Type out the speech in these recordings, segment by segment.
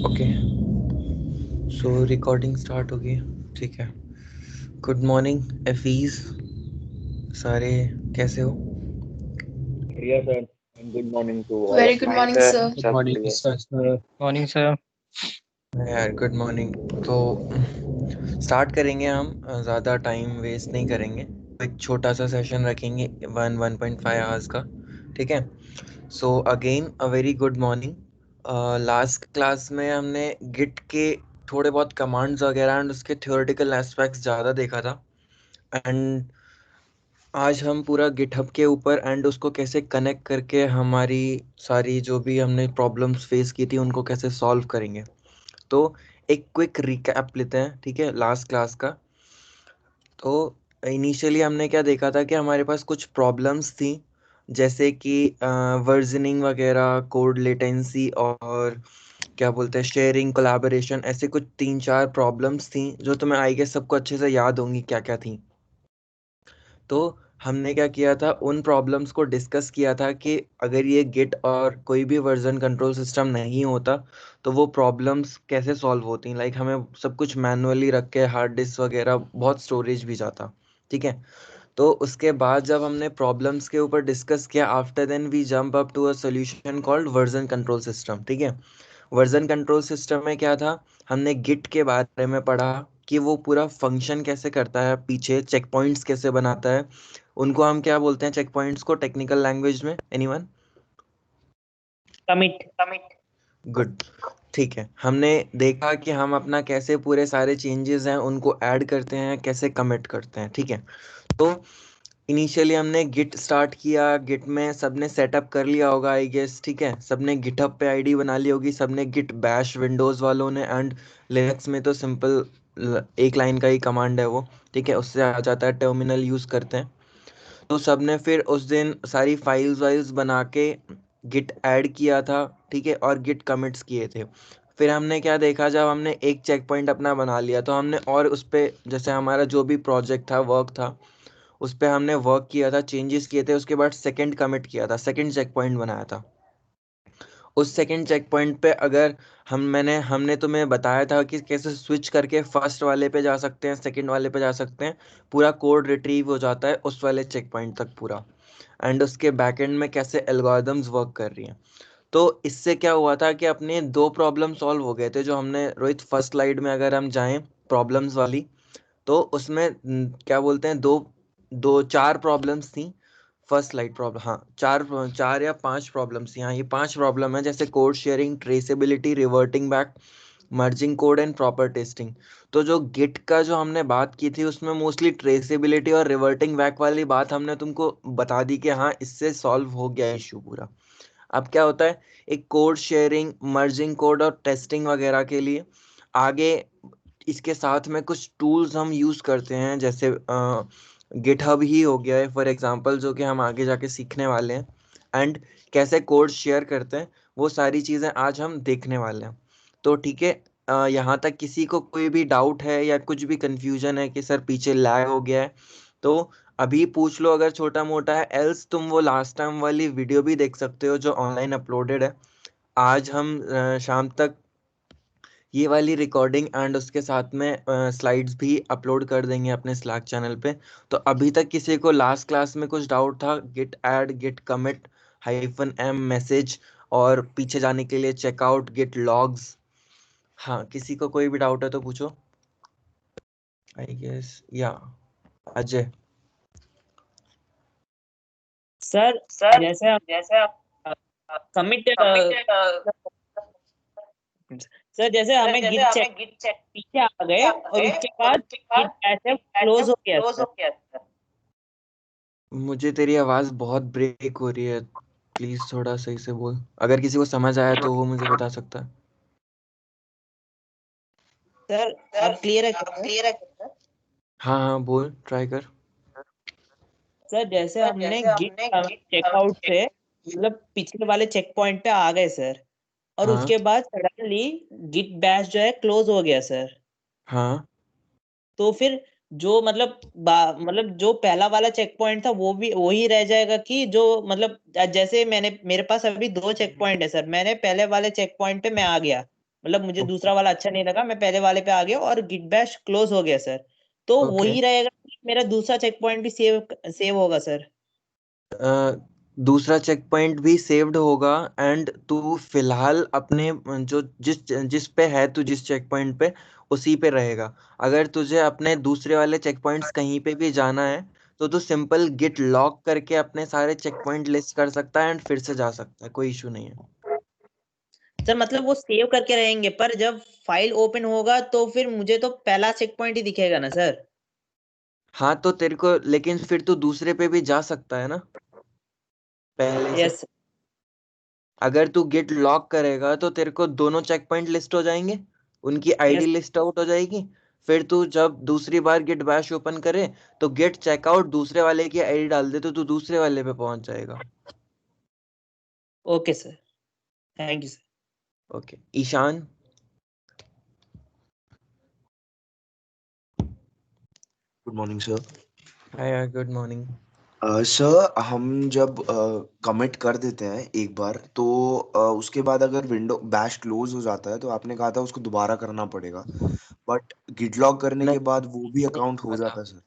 Okay, सो recording start होगी। ठीक है। गुड मॉर्निंग एफीज सारे, कैसे हो? बढ़िया sir, and good morning to all Very of good you. morning, sir. Good morning, बढ़िया। sir. Morning, sir. यार गुड मॉर्निंग। तो स्टार्ट करेंगे हम, ज़्यादा टाइम वेस्ट नहीं करेंगे। एक छोटा सा सेशन रखेंगे 1.5 आवर्स का। ठीक है। So again a very good morning. Last class में हमने गिट के थोड़े बहुत कमांड्स वगैरह एंड उसके थ्योरेटिकल एस्पेक्ट्स ज़्यादा देखा था। एंड आज हम पूरा गिटहब के ऊपर एंड उसको कैसे कनेक्ट करके हमारी सारी जो भी हमने प्रॉब्लम्स फेस की थी उनको कैसे सॉल्व करेंगे। तो एक क्विक रिकैप लेते हैं, ठीक है, लास्ट क्लास का। तो इनिशियली हमने क्या देखा था कि हमारे पास कुछ प्रॉब्लम्स थी, जैसे कि वर्जनिंग वगैरह, कोड लेटेंसी और क्या बोलते हैं शेयरिंग कोलैबोरेशन, ऐसे कुछ 3-4 प्रॉब्लम्स थी जो तुम्हें आई गेस सबको अच्छे से याद होंगी क्या क्या थी। तो हमने क्या किया था, उन प्रॉब्लम्स को डिस्कस किया था कि अगर ये गिट और कोई भी वर्जन कंट्रोल सिस्टम नहीं होता तो वो प्रॉब्लम्स कैसे सॉल्व होती। लाइक हमें सब कुछ मैनुअली रख के हार्ड डिस्क वगैरह बहुत स्टोरेज भी जाता। ठीक है। तो उसके बाद जब हमने प्रॉब्लम्स के ऊपर डिस्कस किया, after then we jump up to a solution called version control system. ठीक है। वर्जन कंट्रोल सिस्टम में क्या था, हमने गिट के बारे में पढ़ा कि वो पूरा फंक्शन कैसे करता है, पीछे चेक पॉइंट्स कैसे बनाता है। उनको हम क्या बोलते हैं चेक पॉइंट्स को टेक्निकल लैंग्वेज में? एनीवन? Commit. गुड। ठीक है। हमने देखा कि हम अपना कैसे पूरे सारे चेंजेस हैं उनको ऐड करते हैं, कैसे कमिट करते हैं। ठीक है। तो इनिशियली हमने गिट स्टार्ट किया, गिट में सबने सेटअप कर लिया होगा आई गेस। ठीक है। सबने गिटहब पे आईडी बना ली होगी, सबने गिट बैश विंडोज़ वालों ने, एंड लिनक्स में तो सिंपल एक लाइन का ही कमांड है वो। ठीक है। उससे आ जाता है, टर्मिनल यूज़ करते हैं। तो सबने फिर उस दिन सारी फाइल्स वाइल्स बना के गिट ऐड किया था। ठीक है। और गिट कमिट्स किए थे। फिर हमने क्या देखा, जब हमने एक चेक पॉइंट अपना बना लिया तो हमने और उस पर, जैसे हमारा जो भी प्रोजेक्ट था, वर्क था, उस पर हमने वर्क किया था, चेंजेस किए थे। उसके बाद सेकंड कमिट किया था, सेकंड चेक पॉइंट बनाया था। उस सेकंड चेक पॉइंट पे अगर हमने तुम्हें बताया था कि कैसे स्विच करके फर्स्ट वाले पे जा सकते हैं, सेकंड वाले पे जा सकते हैं, पूरा कोड रिट्रीव हो जाता है उस वाले चेक पॉइंट तक पूरा। एंड उसके बैकएंड में कैसे एल्गोरिदम्स वर्क कर रही हैं। तो इससे क्या हुआ था कि अपने 2 प्रॉब्लम सॉल्व हो गए थे जो हमने, रोहित फर्स्ट स्लाइड में अगर हम जाएं प्रॉब्लम्स वाली, तो उसमें क्या बोलते हैं, दो दो 4 प्रॉब्लम्स थी। फर्स्ट स्लाइड प्रॉब्लम, हाँ, 4 या 5 प्रॉब्लम्स थी। हाँ, ये 5 प्रॉब्लम है, जैसे code sharing, traceability, reverting back, merging code and proper testing. तो जो गिट का जो हमने बात की थी उसमें मोस्टली ट्रेसेबिलिटी और रिवर्टिंग बैक वाली बात हमने तुमको बता दी कि हाँ इससे सॉल्व हो गया इशू पूरा। अब क्या होता है, एक कोड शेयरिंग, मर्जिंग कोड और टेस्टिंग वगैरह के लिए आगे इसके साथ में कुछ टूल्स हम यूज़ करते हैं, जैसे गिटहब ही हो गया है फॉर एग्जांपल, जो कि हम आगे जाके सीखने वाले हैं। एंड कैसे कोड शेयर करते हैं, वो सारी चीज़ें आज हम देखने वाले हैं। तो ठीक है। यहाँ तक किसी को कोई भी डाउट है या कुछ भी कंफ्यूजन है कि सर पीछे लैग हो गया है, तो अभी पूछ लो अगर छोटा मोटा है, एल्स तुम वो लास्ट टाइम वाली वीडियो भी देख सकते हो जो ऑनलाइन अपलोडेड है। आज हम शाम तक ये वाली रिकॉर्डिंग एंड उसके साथ में स्लाइड्स भी अपलोड कर देंगे अपने स्लैक चैनल पे। तो अभी तक किसी को लास्ट क्लास में कुछ डाउट था, git add, git commit, -m message, और पीछे जाने के लिए चेकआउट, गिट लॉग्स? हाँ, किसी को कोई भी डाउट है तो पूछो। आई गेस या अजय। सर जैसे आप कमिट सर जैसे हमें गिट चेक पीछे आ गए और उसके बाद गिट ऐसे क्लोज हो गया सर। मुझे तेरी आवाज़ बहुत ब्रेक हो रही है, प्लीज़ थोड़ा सही से बोल। अगर किसी को समझ आया तो वो मुझे बता सकता है। सर अब क्लियर है क्या? हाँ हाँ, बोल, ट्राई कर। सर जैसे हमने गिट चेकआउट से मतलब पिछले वाले चेक पॉइंट पे आ गए सर, और हाँ उसके बाद सडनली गिट बैश जो है क्लोज हो गया सर। हाँ। तो फिर जो मतलब जो पहला वाला चेक पॉइंट था वो भी वही रह जाएगा, कि जो मतलब जैसे मेरे पास अभी 2 चेक पॉइंट है सर, मैंने पहले वाले चेक पॉइंट पे मैं आ गया, मतलब मुझे दूसरा वाला अच्छा नहीं लगा, मैं पहले वाले पे आ गया और गिट बैश क्लोज हो गया सर। तो ओके। वही रहेगा कि मेरा दूसरा चेक पॉइंट भी सेव होगा सर। दूसरा चेक पॉइंट भी सेव्ड होगा एंड तू फिलहाल अपने जो जिस जिस पे है, तू जिस चेक पॉइंट पे उसी पे रहेगा। अगर तुझे अपने दूसरे वाले चेक पॉइंट्स कहीं पे भी जाना है तो तू सिंपल गिट लॉक करके अपने सारे चेक पॉइंट लिस्ट कर सकता है एंड फिर से जा सकता है, कोई इशू नहीं है। सर मतलब वो सेव करके रहेंगे, पर जब फाइल ओपन होगा तो फिर मुझे तो पहला चेक पॉइंट ही दिखेगा ना सर। हाँ तो तेरे को, लेकिन फिर तू दूसरे पे भी जा सकता है ना पहले से। यस। अगर तू गिट लॉक करेगा तो तेरे को दोनों चेक पॉइंट लिस्ट हो जाएंगे, उनकी आईडी यस। लिस्ट आउट हो जाएगी। फिर तू जब दूसरी बार गिट बैश ओपन करे तो गिट चेकआउट दूसरे वाले की आईडी डाल दे तो तू दूसरे वाले पे पहुंच जाएगा। Okay sir, thank you sir. Okay Ishan. Good morning sir. Hi, good morning. Sir हम जब कमिट कर देते हैं एक बार तो उसके बाद अगर विंडो बैश क्लोज हो जाता है तो आपने कहा था उसको दोबारा करना पड़ेगा, बट गिट लॉक करने के नहीं, बाद वो भी नहीं अकाउंट हो कहा था। जाता है सर।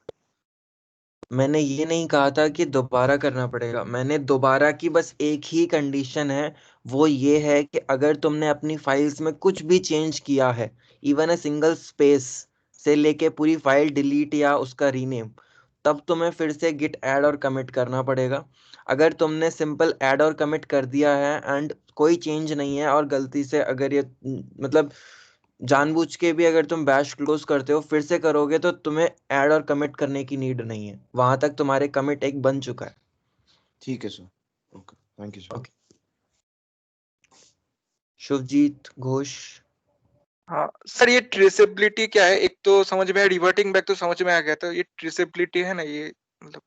मैंने ये नहीं कहा था कि दोबारा करना पड़ेगा, मैंने दोबारा की बस एक ही कंडीशन है, वो ये है कि अगर तुमने अपनी फाइल्स में कुछ भी चेंज किया है, इवन अ सिंगल स्पेस से लेके पूरी फाइल डिलीट या उसका रीनेम, तब तुम्हें फिर से गिट ऐड और कमिट करना पड़ेगा। अगर तुमने सिंपल ऐड और कमिट कर दिया है एंड कोई चेंज नहीं है और गलती से अगर ये मतलब जानबूझ के भी अगर तुम बैश क्लोज करते हो फिर से करोगे तो तुम्हें ऐड और कमिट करने की नीड नहीं है, वहां तक तुम्हारे कमिट एक बन चुका है। ठीक है sir. Okay, thank you sir. Okay. Shubhajit Ghosh. हाँ सर, ये ट्रेसेबिलिटी क्या है? एक तो समझ में, रिवर्टिंग बैक तो समझ में आ गया था, ये ट्रेसेबिलिटी है ना, ये मतलब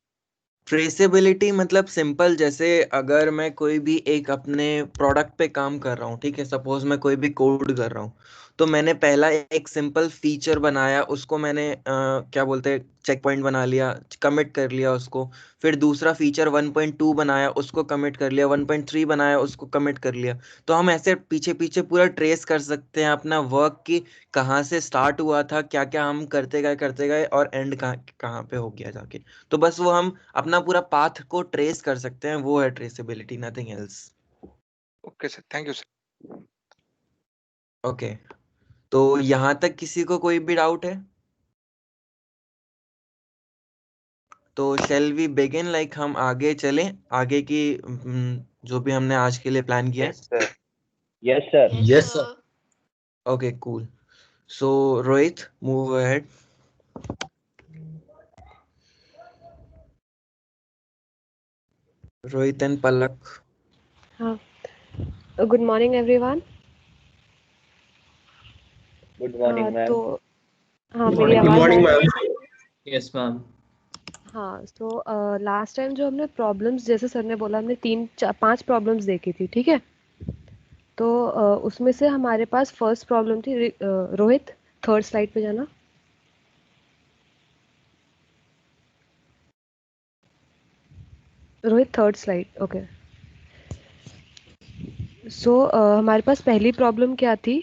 ट्रेसेबिलिटी मतलब सिंपल, जैसे अगर मैं कोई भी एक अपने प्रोडक्ट पे काम कर रहा हूँ, ठीक है, सपोज मैं कोई भी कोड कर रहा हूँ, तो मैंने पहला एक सिंपल फीचर बनाया, उसको मैंने क्या बोलते हैं चेक पॉइंट बना लिया, कमिट कर लिया उसको। फिर दूसरा फीचर 1.2 बनाया, उसको कमिट कर लिया, 1.3 बनाया, उसको कमिट कर लिया। तो हम ऐसे पीछे पीछे पूरा ट्रेस कर सकते हैं अपना वर्क की, कहाँ से स्टार्ट हुआ था, क्या क्या हम करते गए और एंड कहाँ कहाँ पे हो गया जाके। तो बस वो हम अपना पूरा पाथ को ट्रेस कर सकते हैं, वो है traceability, nothing else. Okay sir, thank you sir. Okay, तो यहाँ तक किसी को कोई भी डाउट है तो शेल वी बिगिन, लाइक हम आगे चलें, आगे की जो भी हमने आज के लिए प्लान किया है। Yes, sir. Yes, sir. Yes, sir. Okay cool. So Rohit, move ahead. Rohit and Palak. हाँ, गुड मॉर्निंग एवरीवन। Good हाँ morning, तो ma'am. हाँ Good मेरी morning, आवाज़ आ रही है? ma'am. Yes, ma'am. हाँ तो लास्ट टाइम जो हमने प्रॉब्लम्स, जैसे सर ने बोला, हमने 5 प्रॉब्लम्स देखी थी, ठीक है। तो उसमें से हमारे पास फर्स्ट प्रॉब्लम थी, रोहित थर्ड स्लाइड पे जाना। Rohit third slide, okay. So हमारे पास पहली प्रॉब्लम क्या थी?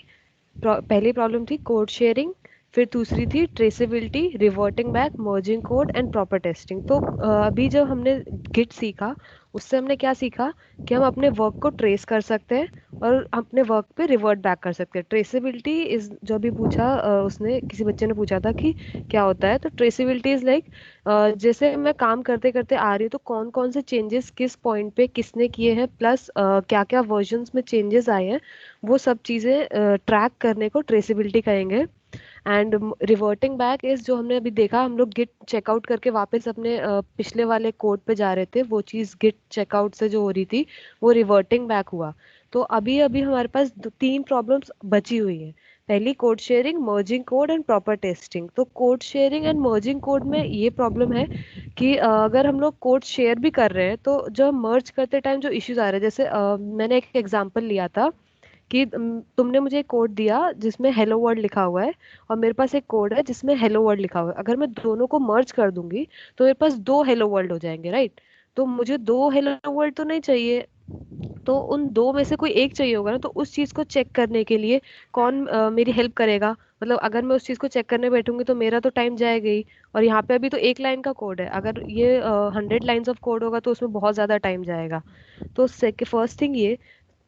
पहली प्रॉब्लम थी कोड शेयरिंग, फिर दूसरी थी traceability, reverting back, merging code and proper testing. तो अभी जब हमने गिट सीखा, उससे हमने क्या सीखा कि हम अपने वर्क को ट्रेस कर सकते हैं और अपने वर्क पे रिवर्ट बैक कर सकते हैं। ट्रेसेबिलिटी इज, जो भी पूछा उसने, किसी बच्चे ने पूछा था कि क्या होता है, तो ट्रेसेबिलिटी इज लाइक जैसे मैं काम करते करते आ रही हूँ तो कौन कौन से चेंजेस किस पॉइंट पे किसने किए हैं, प्लस क्या क्या वर्जन्स में चेंजेस आए हैं, वो सब चीज़ें ट्रैक करने को ट्रेसेबिलिटी कहेंगे। एंड रिवर्टिंग बैक इज, जो हमने अभी देखा, हम लोग गिट चेकआउट करके वापस अपने पिछले वाले कोड पे जा रहे थे, वो चीज़ गिट चेकआउट से जो हो रही थी वो रिवर्टिंग बैक हुआ। तो अभी अभी हमारे पास 3 प्रॉब्लम्स बची हुई हैं। पहली code sharing, merging code and proper testing. तो code sharing and merging code में ये प्रॉब्लम है कि अगर हम लोग कोड शेयर भी कर रहे हैं तो जो मर्ज करते टाइम जो इश्यूज आ रहे हैं, जैसे मैंने एक एग्जांपल लिया था कि तुमने मुझे एक कोड दिया जिसमें हेलो वर्ल्ड लिखा हुआ है और मेरे पास एक कोड है जिसमें हेलो वर्ल्ड लिखा हुआ है। अगर मैं दोनों को मर्ज कर दूंगी तो मेरे पास दो हेलो वर्ल्ड हो जाएंगे, राइट? तो मुझे दो हेलो वर्ल्ड तो नहीं चाहिए, तो उन दो में से कोई एक चाहिए होगा ना। तो उस चीज को चेक करने के लिए कौन मेरी हेल्प करेगा? मतलब अगर मैं उस चीज को चेक करने बैठूंगी तो मेरा तो टाइम जाएगा ही। और यहाँ पे अभी तो एक लाइन का कोड है, अगर ये 100 लाइन्स ऑफ कोड होगा तो उसमें बहुत ज्यादा टाइम जाएगा। तो फर्स्ट थिंग ये।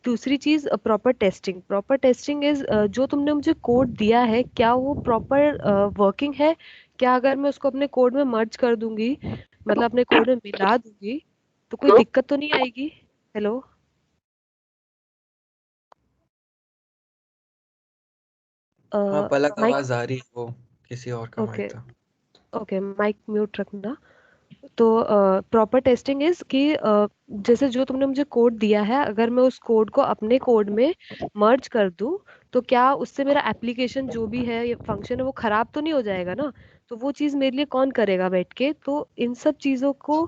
दूसरी चीज proper testing. Proper testing is जो तुमने मुझे कोड दिया है क्या वो प्रॉपर वर्किंग है? क्या अगर मैं उसको अपने कोड में मर्ज कर दूंगी, मतलब अपने कोड में मिला दूंगी, तो कोई दिक्कत तो नहीं आएगी? हेलो? हाँ पलक, माइक। आवाज आ रही है, वो किसी और का ओके। माइक था। ओके, माइक म्यूट रखना। तो प्रॉपर टेस्टिंग इज कि जैसे जो तुमने मुझे कोड दिया है, अगर मैं उस कोड को अपने कोड में मर्ज कर दूं तो क्या उससे मेरा एप्लीकेशन जो भी है या फंक्शन है वो खराब तो नहीं हो जाएगा ना? तो वो चीज़ मेरे लिए कौन करेगा बैठ के? तो इन सब चीज़ों को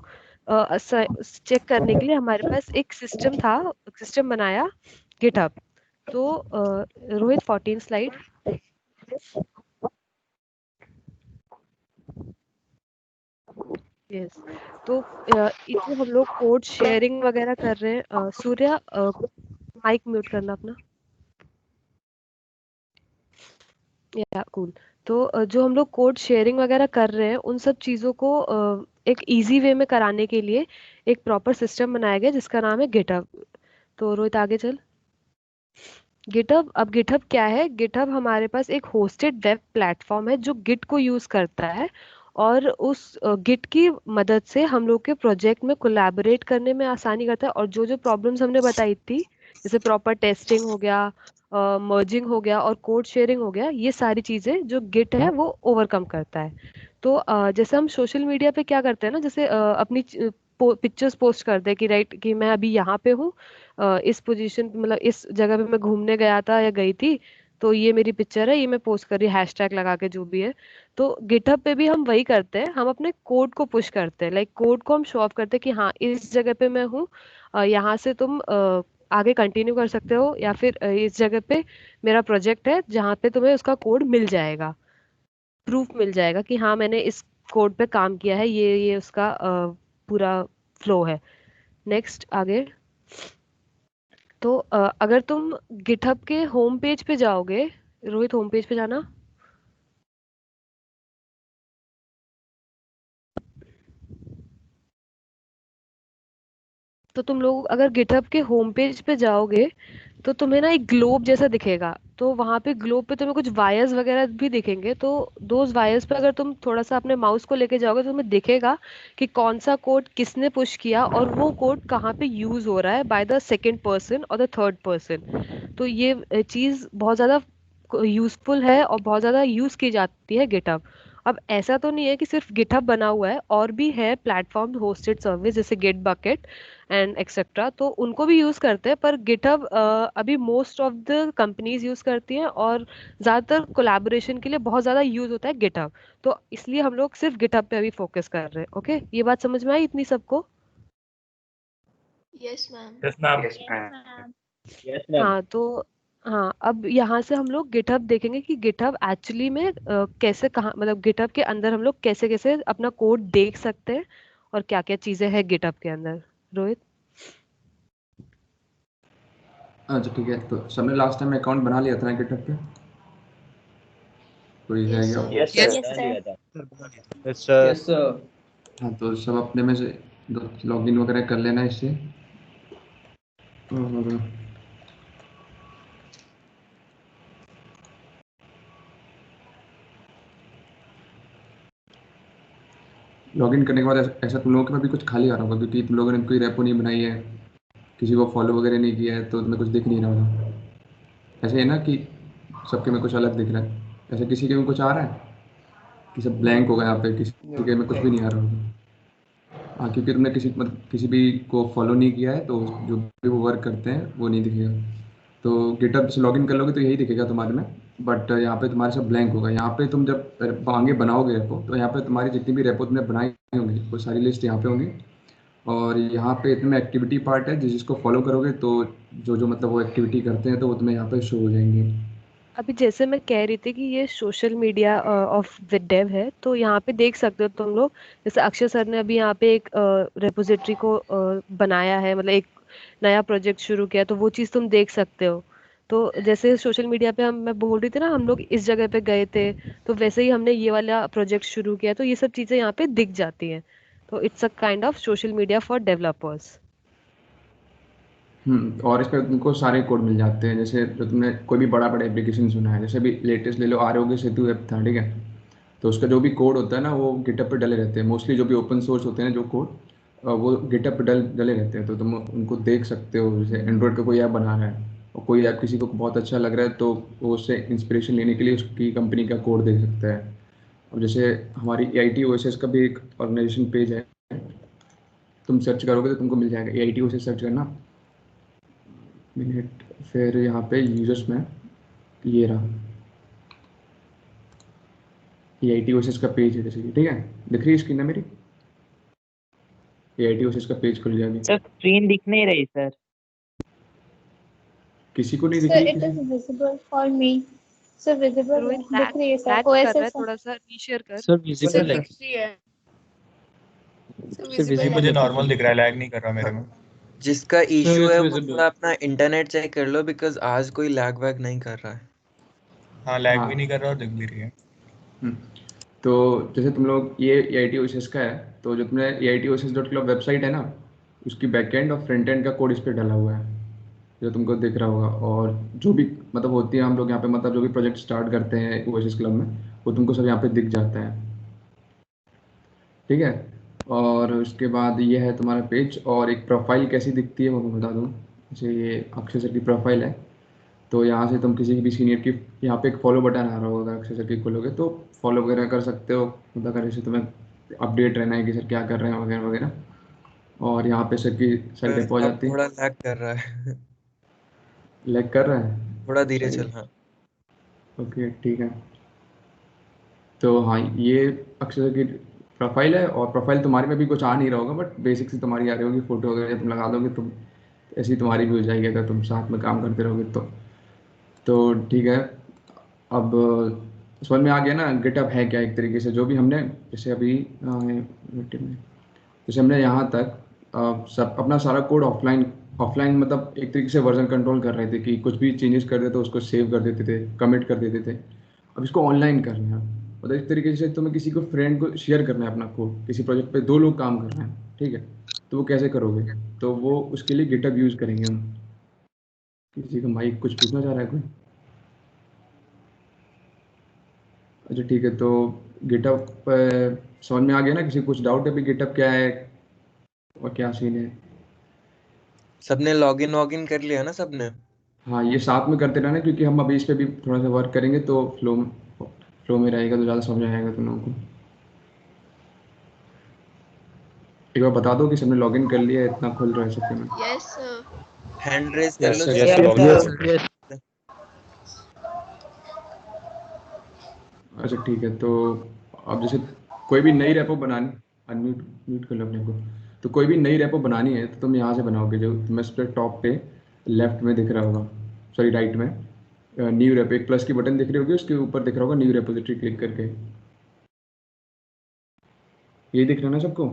चेक करने के लिए हमारे पास एक सिस्टम था, सिस्टम बनाया, गिटहब। तो रोहित 14 स्लाइड। यस। तो जो हम लोग कोड शेयरिंग वगैरह कर रहे हैं, सूर्या माइक म्यूट करना अपना। या कूल। तो जो हम लोग कोड शेयरिंग वगैरह कर रहे हैं उन सब चीज़ों को एक इजी वे में कराने के लिए एक प्रॉपर सिस्टम बनाया गया जिसका नाम है गिटहब। तो रोहित आगे चल। गिटहब, अब गिटहब क्या है? गिटहब हमारे पास एक होस्टेड वेब प्लेटफॉर्म है जो गिट को यूज करता है, और उस गिट की मदद से हम लोग के प्रोजेक्ट में कोलैबोरेट करने में आसानी करता है। और जो जो प्रॉब्लम्स हमने बताई थी, जैसे प्रॉपर टेस्टिंग हो गया, मर्जिंग हो गया और कोड शेयरिंग हो गया, ये सारी चीजें जो गिट है वो ओवरकम करता है। तो जैसे हम सोशल मीडिया पे क्या करते हैं ना, जैसे अपनी पिक्चर्स पोस्ट करते हैं कि राइट कि मैं अभी यहाँ पे हूँ, इस पोजीशन, मतलब इस जगह पे मैं घूमने गया था या गई थी, तो ये मेरी पिक्चर है, ये मैं पोस्ट कर रही हूँ, हैशटैग लगा के जो भी है। तो गिटहब पे भी हम वही करते हैं, हम अपने कोड को पुश करते हैं, लाइक कोड को हम शो ऑफ करते हैं कि हाँ इस जगह पे मैं हूँ, यहाँ से तुम आगे कंटिन्यू कर सकते हो, या फिर इस जगह पे मेरा प्रोजेक्ट है जहाँ पे तुम्हें उसका कोड मिल जाएगा, प्रूफ मिल जाएगा कि हाँ मैंने इस कोड पे काम किया है, ये उसका पूरा फ्लो है। नेक्स्ट आगे। तो अगर तुम गिटहब के होम पेज पे जाओगे, रोहित होम पेज पे जाना। तो तुम लोग अगर गिटहब के होम पेज पे जाओगे तो तुम्हें ना एक ग्लोब जैसा दिखेगा। तो वहां पे ग्लोब पे तुम्हें कुछ वायर्स वगैरह भी दिखेंगे। तो दोज वायर्स पे अगर तुम थोड़ा सा अपने माउस को लेके जाओगे तो तुम्हें दिखेगा कि कौन सा कोड किसने पुश किया और वो कोड कहाँ पे यूज हो रहा है बाय द सेकेंड पर्सन और द थर्ड पर्सन। तो ये चीज बहुत ज्यादा यूजफुल है और बहुत ज्यादा यूज की जाती है गिटहब। अब ऐसा तो नहीं है कि सिर्फ गिटहब बना हुआ है, और भी है प्लेटफॉर्म होस्टेड सर्विस जैसे गिट बकेट एंड एक्सेट्रा, तो उनको भी यूज करते हैं। पर गिटहब अभी most of the companies use करती हैं और ज्यादातर कोलैबोरेशन के लिए बहुत ज्यादा यूज होता है गिटहब। तो इसलिए हम लोग सिर्फ गिटहब पे अभी फोकस कर रहे हैं। ओके, ये बात समझ में आई इतनी सबको? Yes ma'am. Yes, ma'am. Ma'am. Yes, ma'am. हाँ तो हाँ, अब यहाँ से हम लोग गिटहब देखेंगे कि गिटहब एक्चुअली में कैसे, कहाँ, मतलब गिटहब के अंदर हम लोग कैसे कैसे अपना कोड देख सकते हैं और क्या क्या चीजें हैं गिटहब के अंदर। रोहित? अच्छा ठीक है, तो सबने लास्ट टाइम अकाउंट बना लिया था ना गिटहब पे? कोई है यस क्या? सर। Yes, sir. यस बना सर। लिया था. Yes, sir. Yes sir. हाँ तो सब अपने में से लॉगिन वगैरह कर लेना इससे। और लॉगिन करने के बाद ऐसा तुम लोगों के में भी कुछ खाली आ रहा होगा क्योंकि तुम लोगों ने कोई रेपो नहीं बनाई है, किसी को फॉलो वगैरह नहीं किया है, तो तुम्हें कुछ दिख नहीं रहा होगा। ऐसे है ना कि सबके में कुछ अलग दिख रहा है? ऐसे किसी के में कुछ आ रहा है कि सब ब्लैंक होगा यहाँ पे, किसी के में कुछ भी नहीं आ रहा होगा? हाँ, क्योंकि तुमने किसी भी को फॉलो नहीं किया है तो जो भी वो वर्क करते हैं वो नहीं दिखेगा। तो गिटहब से लॉगिन कर लोगे तो यही दिखेगा तुम्हारे में, बट यहाँ पे तुम्हारे सब ब्लैंक होगा। यहाँ पे तुम जब आगे बनाओगे रेपो तो यहाँ पे तुम्हारी जितनी भी रेपो तुमने बनाई होंगी वो सारी लिस्ट यहाँ पे होंगी, और यहाँ पे इतने एक्टिविटी पार्ट है जिसको फॉलो करोगे तो जो मतलब वो एक्टिविटी करते हैं तो वो तुम्हें यहाँ पे शो हो जाएंगे। अभी जैसे मैं कह रही थी कि ये सोशल मीडिया ऑफ डेव है, तो यहाँ पे देख सकते हो तुम लोग। जैसे अक्षय सर ने अभी यहाँ पे एक रेपोजिटरी को बनाया है, मतलब एक नया प्रोजेक्ट शुरू किया, तो वो चीज़ तुम देख सकते हो। तो जैसे सोशल मीडिया पे मैं बोल रही थी ना, हम लोग इस जगह पे गए थे, तो वैसे ही हमने ये वाला प्रोजेक्ट शुरू किया, तो ये सब चीज़ें यहाँ पे दिख जाती हैं। तो it's a kind of social media for developers. और इस पे तुमको सारे कोड मिल जाते हैं। जैसे जो तुमने कोई भी बड़ा बड़ा एप्लीकेशन सुना है, जैसे अभी लेटेस्ट ले लो आरोग्य सेतु ऐप था, ठीक है, तो उसका जो भी कोड होता है ना वो गिटहब पे डले रहते हैं। मोस्टली जो भी ओपन सोर्स होते हैं जो कोड, वो गिटहब पे डले रहते हैं, तो तुम उनको देख सकते हो। जैसे एंड्रॉयड का कोई ऐप बना रहा है और कोई ऐप किसी को बहुत अच्छा लग रहा है तो वो उससे इंस्पिरेशन लेने के लिए उसकी कंपनी का कोड देख सकता है। और जैसे हमारी AIT OSS का भी एक ऑर्गेनाइजेशन पेज है, तुम सर्च करोगे तो तुमको मिल जाएगा। AIT OSS सर्च करना मिनट, फिर यहाँ पे यूजर्स में ये रहा AIT OSS का पेज है जैसे कि, ठीक है, दिख रही है स्क्रीन है मेरी? AIT OSS का पेज खुल जाएगी। सर स्क्रीन दिख नहीं रही सर। किसी को नहीं दिख Sir, रही? it is visible for me. Sir, visible Rohit है, दिख रही है सर। लैग कर रहा है, OSS थोड़ा सा रीशेयर कर। सर सर विजिबल है। दिख रही है। सर सर visible विजिबल है। मुझे है नॉर्मल बिल्कुल। दिख रहा है, लैग नहीं कर रहा मेरे में। जिसका इशू it's है वो visible. थोड़ा अपना इंटरनेट चेक कर लो, बिकॉज आज कोई लैग वैग नहीं कर रहा है। हाँ, लैग हाँ। भी नहीं कर रहा और दिख भी रही है। तो जैसे तुम लोग ये AIT OSS का है, तो जो तुमने AITOSS.club वेबसाइट है ना, उसकी बैकएंड और फ्रंट एंड का कोड इस पे डाला हुआ है जो तुमको दिख रहा होगा। और जो भी मतलब होती है, हम लोग यहाँ पे मतलब जो भी प्रोजेक्ट स्टार्ट करते हैं OSS क्लब में, वो तुमको सब यहाँ पे दिख जाता है, ठीक है। और उसके बाद ये है तुम्हारा पेज, और एक प्रोफाइल कैसी दिखती है वो मैं बता दूँ। जैसे ये अक्षय सर की प्रोफाइल है, तो यहाँ से तुम किसी भी सीनियर की, यहाँ पे एक फॉलो बटन आ रहा होगा, अक्षय सर की खोलोगे तो फॉलो वगैरह कर सकते हो, मतलब अगर जैसे तुम्हें अपडेट रहना है कि सर क्या कर रहे हैं वगैरह वगैरह। और यहाँ पे सर की सारी रेपो आ अब जाती है। थोड़ा लैग कर रहा है। लैग कर रहा है? थोड़ा धीरे सही, चल। हाँ ओके ठीक है। तो हाँ, ये अक्षय सर की प्रोफाइल है, और प्रोफाइल तुम्हारी में भी कुछ आ नहीं रहा होगा, बट बेसिक सी तुम्हारी आ रही होगी। फोटो वगैरह जब तुम लगा दोगे तो ऐसी तुम्हारी भी हो जाएगी अगर तुम साथ में काम करते रहोगे तो ठीक है। अब समझ में आ गया ना गिटहब है क्या एक तरीके से, जो भी हमने जैसे अभी जैसे हमने यहाँ तक सब अपना सारा कोड ऑफलाइन मतलब एक तरीके से वर्जन कंट्रोल कर रहे थे कि कुछ भी चेंजेस कर देते तो उसको सेव कर देते थे, कमिट कर देते थे। अब इसको ऑनलाइन करना है, मतलब इस तरीके से तुम्हें किसी को फ्रेंड को शेयर करना है अपना कोड। किसी प्रोजेक्ट पे 2 लोग काम कर रहे हैं, ठीक है, तो वो कैसे करोगे? तो वो उसके लिए गिटहब यूज़ करेंगे हम। किसी का माइक कुछ पूछना चाह रहा है कोई? अच्छा ठीक है, तो गिटहब समझ में आ गया ना? किसी को कुछ डाउट है भी गिटहब क्या है और क्या सीन है? सबने लॉगिन वॉगिन कर लिया ना सबने? हाँ, ये साथ में करते रहना, क्योंकि हम अभी इस पे भी थोड़ा सा वर्क करेंगे तो फ्लो में रहेगा, तो ज़्यादा समझ आएगा तुम लोगों को। एक बार बता दो कि सबने लॉगिन कर लिया है, इतना खुल रहा है सबके में। Yes, sir. हैंड रेज कर Yes लो sir. जिसने Yes, भी login किया कर है। लिया। अच्छा ठीक है, तो अब जैसे कोई भी नई रेपो बनानी, अनम्यूट म्यूट कर लो अपने को। तो कोई भी नई रेपो बनानी है तो तुम यहाँ से बनाओगे, जो तुम्हें इस पर टॉप पे लेफ्ट में दिख रहा होगा, सॉरी राइट में, न्यू रेपो एक प्लस की बटन दिख रही होगी, उसके ऊपर दिख रहा होगा न्यू रेपोजिटरी, क्लिक करके। ये दिख रहा है ना सबको?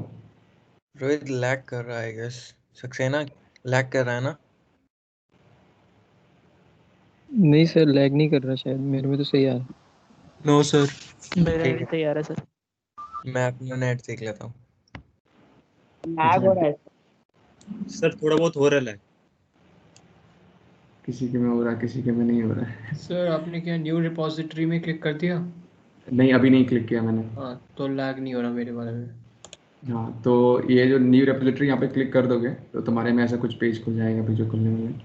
रोहित लैग कर रहा है गेस। सक्सेना लैग कर रहा है ना? नहीं सर लैग नहीं कर रहा, शायद मेरे में तो सही आ रहा है। No sir. मेरा ठीक भी है, सही आ रहा है सर। मैं अपना नेट देख लेता हूँ। लैग हो रहा है सर थोड़ा बहुत हो रहा है। किसी के में हो रहा है, किसी के में नहीं हो रहा है। सर आपने क्या न्यू रिपोजिटरी में क्लिक कर दिया? नहीं, अभी नहीं क्लिक किया मैंने। हाँ तो लैग नहीं हो रहा मेरे वाले में। हाँ, तो ये जो न्यू रेपोजिटरी यहाँ पे क्लिक कर दोगे तो तुम्हारे में ऐसा कुछ पेज खुल जाएगा, अभी जो खुलने में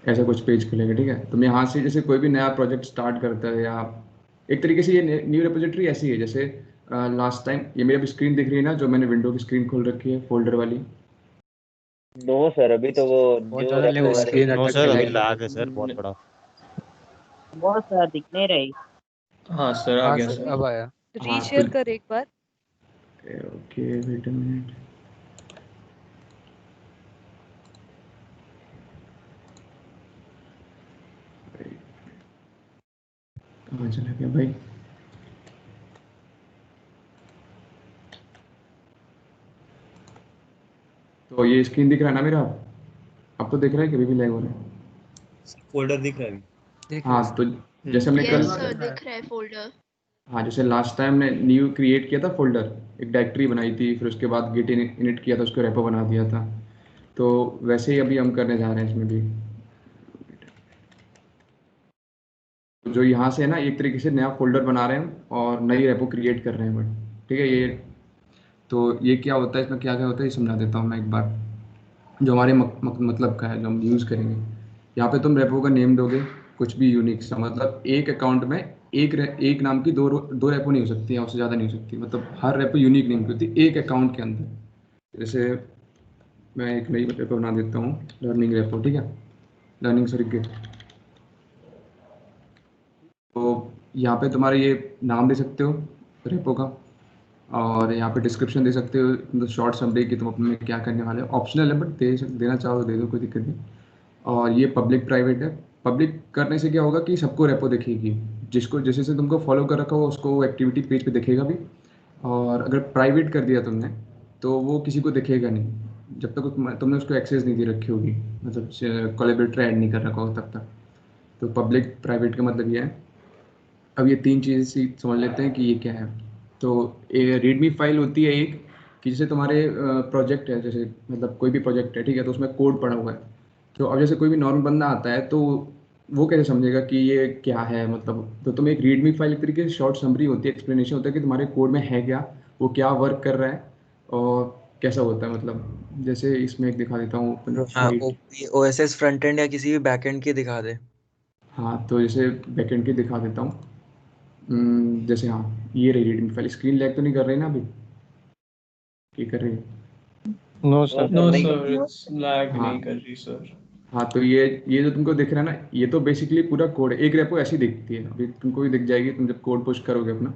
ऐसा कुछ पेज खुलेगा, ठीक है। तुम यहाँ से जैसे कोई भी नया प्रोजेक्ट स्टार्ट करता है, या एक तरीके से ये न्यू रेपोजिटरी ऐसी है जैसे लास्ट टाइम ये मेरी अभी स्क्रीन दिख रही है ना, जो मैंने विंडो की स्क्रीन खोल रखी है फोल्डर वाली। नो सर, अभी तो वो बहुत जो ज़्यादा रेपो लेवल वाले स्क्रीन नो अटैक सर, कर अभी रही है। लैग है सर बहुत बड़ा। बहुत सर दिख नहीं रही। हाँ सर आ हाँ गया सर सर। अब आया। हाँ रीशेयर तो कर एक बार। Okay, wait a minute. कहाँ चला गया भाई? तो ये स्क्रीन दिख रहा है ना मेरा? अब तो दिख रहा है कि अभी भी लैग हो रहा है? फोल्डर दिख रहा है अभी। हाँ, तो जैसे हमने कल यस सर दिख रहा है फोल्डर। हाँ, जैसे लास्ट टाइम ने न्यू क्रिएट किया था फोल्डर, एक डायरेक्टरी बनाई थी, फिर उसके बाद गिट इनिट किया था, उसको रेपो बना दिया था। तो वैसे ही अभी हम करने जा रहे हैं इसमें भी। जो यहाँ से है ना, एक तरीके से नया फोल्डर बना रहे हैं और नई रेपो क्रिएट कर रहे हैं। बट ठीक है, ये तो ये क्या होता है, इसमें क्या क्या होता है ये समझा देता हूँ मैं एक बार, जो हमारे मतलब का है, जो हम यूज़ करेंगे। यहाँ पे तुम रेपो का नेम दोगे, कुछ भी यूनिक सा, मतलब एक अकाउंट में एक नाम की दो रेपो नहीं हो सकती है, उससे ज़्यादा नहीं हो सकती, मतलब हर रेपो यूनिक नेम की होती है एक अकाउंट के अंदर। जैसे मैं एक नई रेपो बना देता हूँ, लर्निंग रेपो, ठीक है, लर्निंग सॉरी गिट। तो यहाँ पे तुम्हारे ये नाम दे सकते हो रेपो का, और यहाँ पे डिस्क्रिप्शन दे सकते हो, मतलब शॉर्ट समरी कि तुम अपने क्या करने वाले हो। ऑप्शनल है, बट देना चाहो तो दे दो, कोई दिक्कत नहीं। और ये पब्लिक प्राइवेट है। पब्लिक करने से क्या होगा कि सबको रेपो दिखेगी, जिसको जैसे से तुमको फॉलो कर रखा हो उसको वो एक्टिविटी पेज पे दिखेगा भी। और अगर प्राइवेट कर दिया तुमने तो वो किसी को दिखेगा नहीं, जब तक तुमने उसको एक्सेस नहीं दे रखी होगी, मतलब कोलैबोरेटर ऐड नहीं कर रखा हो तब तक। तो पब्लिक प्राइवेट का मतलब ये है। अब ये तीन चीज़ें समझ लेते हैं कि ये क्या है। तो रीडमी फाइल होती है एक, कि जैसे तुम्हारे प्रोजेक्ट है, जैसे मतलब कोई भी प्रोजेक्ट है, ठीक है, तो उसमें कोड पड़ा हुआ है। तो अब जैसे कोई भी नॉर्मल बंदा आता है तो वो कैसे समझेगा कि ये क्या है, मतलब तो तुम एक रीडमी फाइल एक तरीके से शॉर्ट समरी होती है, एक्सप्लेनेशन होता है कि तुम्हारे कोड में है क्या, वो क्या वर्क कर रहा है और कैसा होता है। मतलब जैसे इसमें एक दिखा देता हूँ ओपन हाँ, साइट। OSS फ्रंट एंड या किसी भी बैकएंड की दिखा दे। हाँ, तो जैसे बैकएंड की दिखा देता हूँ। जैसे हाँ, ये रही रीडमी फाइल। स्क्रीन लैग तो नहीं कर रही ना अभी? क्या कर रही है? No sir. नो नहीं सर, इट्स लैग हाँ नहीं कर रही सर। हाँ, तो ये जो तुमको दिख रहा है ना, ये तो बेसिकली पूरा कोड है। एक रेपो ऐसी दिखती है, अभी तुमको भी दिख जाएगी तुम जब कोड पुश करोगे अपना।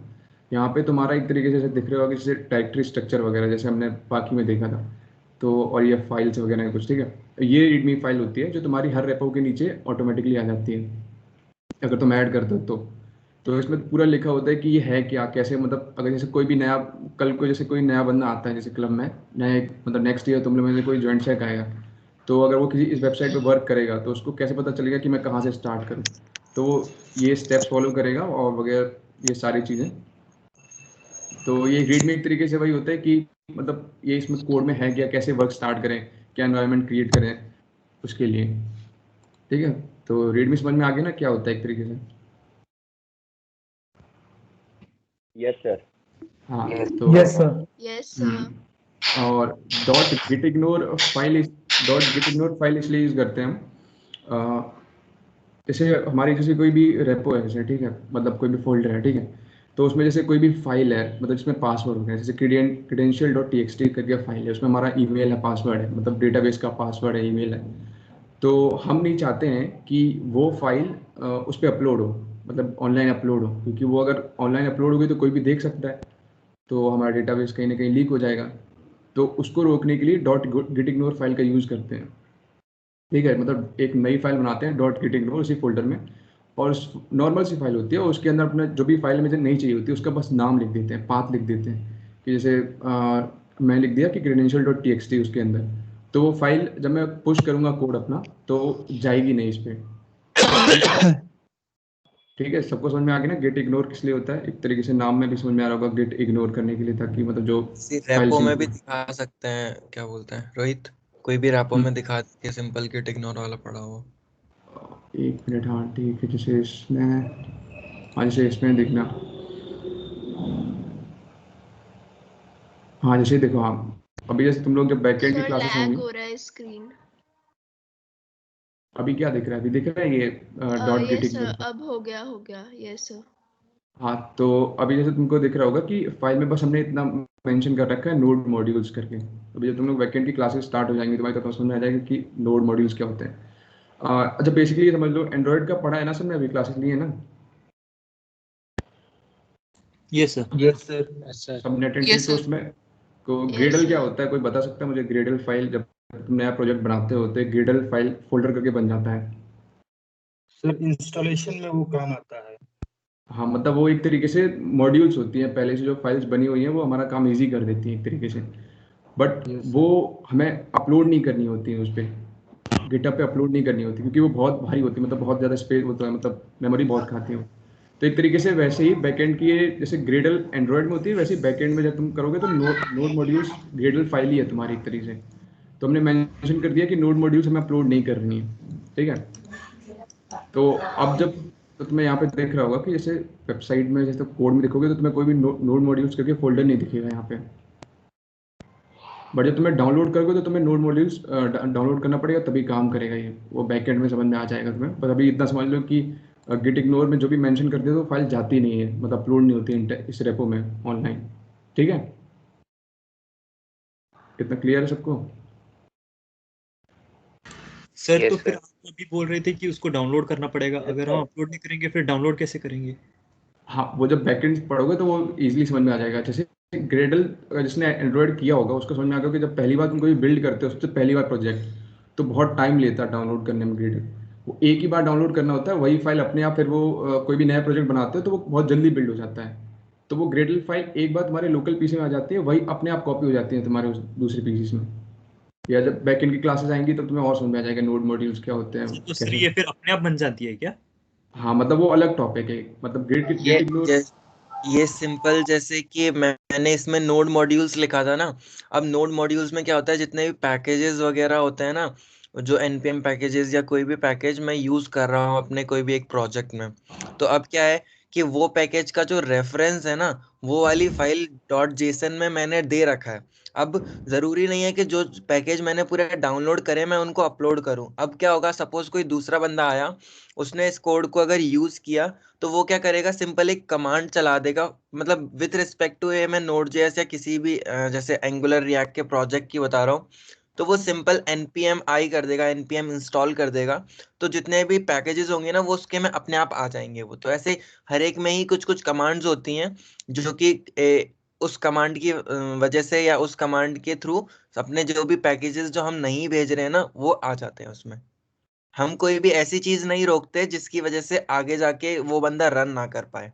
यहाँ पे तुम्हारा एक तरीके से जैसे दिख रहा होगा, जैसे डायरेक्टरी स्ट्रक्चर वगैरह, जैसे हमने बाकी में देखा था। तो और ये फाइल्स वगैरह कुछ, ठीक है, ये रीडमी फाइल होती है जो तुम्हारी हर रेपो के नीचे ऑटोमेटिकली आ जाती है अगर तुम ऐड करते हो तो इसमें पूरा लिखा होता है कि ये है क्या, कैसे, मतलब अगर जैसे कोई भी नया, कल को जैसे कोई नया बंदा आता है जैसे क्लब में, नया मतलब नेक्स्ट ईयर तुम लोग में से कोई जॉइंट चेक आएगा, तो अगर वो किसी इस वेबसाइट पे वर्क करेगा तो उसको कैसे पता चलेगा कि मैं कहाँ से स्टार्ट करूँ। तो वो ये स्टेप्स फॉलो करेगा और वगैरह ये सारी चीज़ें। तो ये रीड में एक तरीके से वही होता है कि मतलब ये इसमें कोड में है क्या, कैसे वर्क स्टार्ट करें, क्या एनवायरनमेंट क्रिएट करें उसके लिए। ठीक है, तो रीडमी समझ में आ गया ना क्या होता है एक तरीके से? Yes sir. हाँ, तो यस सर। Yes sir. और डॉट गिट इग्नोर फाइल इसलिए यूज़ करते हैं हम। जैसे हमारी जैसे कोई भी रेपो है जैसे, ठीक है, मतलब कोई भी फोल्डर है, ठीक है, तो उसमें जैसे कोई भी फाइल है, मतलब जिसमें पासवर्ड हो गया, जैसे credential.txt करके फाइल है, उसमें हमारा ईमेल है, पासवर्ड है, मतलब डेटाबेस का पासवर्ड है, ईमेल है। तो हम नहीं चाहते हैं कि वो फाइल उस पर अपलोड हो, मतलब ऑनलाइन अपलोड हो, क्योंकि वो अगर ऑनलाइन अपलोड होगी तो कोई भी देख सकता है, तो हमारा डेटाबेस कहीं ना कहीं लीक हो जाएगा। तो उसको रोकने के लिए डॉट गिट इग्नोर फाइल का यूज़ करते हैं। ठीक है, मतलब एक नई फाइल बनाते हैं डॉट गिट इग्नोर उसी फोल्डर में, और नॉर्मल सी फाइल होती है, उसके अंदर अपना जो भी फाइल मुझे नहीं चाहिए होती उसका बस नाम लिख देते हैं, पाथ लिख देते हैं, कि जैसे मैं लिख दिया कि credential.txt उसके अंदर। तो वो फाइल जब मैं पुश करूँगा कोड अपना तो जाएगी नहीं इस पर। ठीक है, सबको समझ में आ गया ना गेट इग्नोर किस लिए होता है? एक तरीके से नाम में भी समझ में आ रहा होगा, गेट इग्नोर करने के लिए, ताकि मतलब जो फाइल रेपो में भी चाहिए। दिखा सकते हैं, क्या बोलते हैं रोहित, कोई भी रेपो में दिखा के सिंपल गिट इग्नोर वाला पड़ा हो। एक मिनट, हाँ ठीक है, जैसे इसमें, हाँ जैसे इसमें देखना, हाँ जैसे देखो, हाँ अभी जैसे तुम लोग जब बैकएंड की सर क्लासेस लैग होंगी, हो रहा है स्क्रीन। अभी क्या दिख रहा है? अभी दिख रहा है ये dot git yes sir, ignore. अब हो गया यस सर। हाँ, तो अभी जैसे तुमको दिख रहा होगा कि फाइल में बस हमने इतना मेंशन कर रखा है, नोड मॉड्यूल्स करके। अभी जब तुम लोग बैकएंड की क्लासेस स्टार्ट हो जाएंगी तुम्हारी तो समझ में आ जाएगा कि नोड मॉड्यूल्स क्या होते हैं। अच्छा, बेसिकली समझ लो एंड्रॉइड का पढ़ा है ना सबने, अभी क्लासेस ली है ना? Yes sir. Yes sir. सब नेट एंट्री, तो उसमें तो ग्रेडल क्या होता है, कोई बता सकता है मुझे? ग्रेडल फाइल जब तुम नया प्रोजेक्ट बनाते हो तो ग्रेडल फाइल फोल्डर करके बन जाता है। सर इंस्टॉलेशन में वो काम आता है। हाँ मतलब वो एक तरीके से मॉड्यूल्स होती हैं, पहले से जो फाइल्स बनी हुई हैं वो हमारा काम इजी कर देती हैं एक तरीके से, बट वो हमें अपलोड नहीं करनी होती है उस पर, गिटहब पे अपलोड नहीं करनी होती क्योंकि वो बहुत भारी होती है, मतलब बहुत ज़्यादा स्पेस होता है, मतलब मेमोरी बहुत खाती है वो। तो एक तरीके से वैसे ही बैकएंड की ये जैसे ग्रेडल एंड्रॉयड में होती है, वैसे ही बैकएंड में जब तुम करोगे तो नोड मॉड्यूल्स ग्रेडल फाइल ही है तुम्हारी एक तरीके से। तो हमने मेंशन कर दिया कि नोड मॉड्यूल्स हमें अपलोड नहीं करनी है, ठीक है। तो अब जब तो तुम्हें यहाँ पे देख रहा होगा कि जैसे वेबसाइट में जैसे कोड में देखोगे तो तुम्हें कोई भी नोड मॉड्यूल्स करके फोल्डर नहीं दिखेगा यहाँ पे, बट जब तुम्हें डाउनलोड करोगे तो तुम्हें नोड मॉड्यूल्स डाउनलोड करना पड़ेगा, तभी काम करेगा ये, वो बैकएंड में समझ में आ जाएगा तुम्हें। बस अभी इतना समझ लो कि गिट इग्नोर में जो भी मेंशन कर दिया तो फाइल जाती नहीं है, मतलब अपलोड नहीं होती है इस रेपो में ऑनलाइन, ठीक है। इतना क्लियर है सबको? सर तो फिर आप अभी बोल रहे थे कि उसको डाउनलोड करना पड़ेगा, अगर हम अपलोड नहीं करेंगे फिर डाउनलोड कैसे करेंगे? हाँ वो जब बैकएंड पढ़ोगे तो वो इजीली समझ में आ जाएगा। जैसे ग्रेडल जिसने एंड्रॉयड किया होगा उसको समझ में आ गया कि जब पहली बार तुम कोई बिल्ड करते हो, सबसे पहली बार प्रोजेक्ट, तो बहुत टाइम लेता है डाउनलोड करने में ग्रेडल। वो एक ही बार डाउनलोड करना होता है, वही फाइल अपने आप फिर वो कोई भी नया प्रोजेक्ट बनाते हो तो वो बहुत जल्दी बिल्ड हो जाता है। तो वो ग्रेडल फाइल एक बार तुम्हारे लोकल पीसी में आ जाती है, वही अपने आप कॉपी हो जाती है तुम्हारे उस दूसरे पीसी में। या जब बैकएंड की क्लासेस आएंगी तो तुम्हें और समझ में आ जाएगा नोड मॉड्यूल्स क्या होते हैं तो सर कैसे। ये फिर अपने आप बन जाती है क्या? हाँ मतलब वो अलग टॉपिक है, मतलब गेट इग्नोर। ये सिंपल, जैसे कि मैंने इसमें नोड मॉड्यूल्स लिखा था ना। अब नोड मॉड्यूल्स में क्या होता है, जितने भी पैकेजेस वगैरह होते हैं ना, जो npm पैकेजेस या कोई भी पैकेज मैं यूज कर रहा हूँ अपने कोई भी एक प्रोजेक्ट में, तो अब क्या है कि वो पैकेज का जो रेफरेंस है ना, वो वाली फाइल .json में मैंने दे रखा है। अब जरूरी नहीं है कि जो पैकेज मैंने पूरे डाउनलोड करे मैं उनको अपलोड करूं। अब क्या होगा, सपोज कोई दूसरा बंदा आया, उसने इस कोड को अगर यूज किया, तो वो क्या करेगा, सिंपल एक कमांड चला देगा। मतलब विथ रिस्पेक्ट टू ये मैं नोड जेएस या किसी भी जैसे एंगुलर रिएक्ट के प्रोजेक्ट की बता रहा हूँ, तो वो सिंपल npm आई कर देगा, npm इंस्टॉल कर देगा। तो जितने भी पैकेजेस होंगे ना वो उसके में अपने आप आ जाएंगे। वो तो ऐसे हर एक में ही कुछ कुछ कमांड्स होती हैं जो कि उस कमांड की वजह से या उस कमांड के थ्रू अपने जो भी पैकेजेस जो हम नहीं भेज रहे हैं ना वो आ जाते हैं उसमें। हम कोई भी ऐसी चीज नहीं रोकते जिसकी वजह से आगे जाके वो बंदा रन ना कर पाए।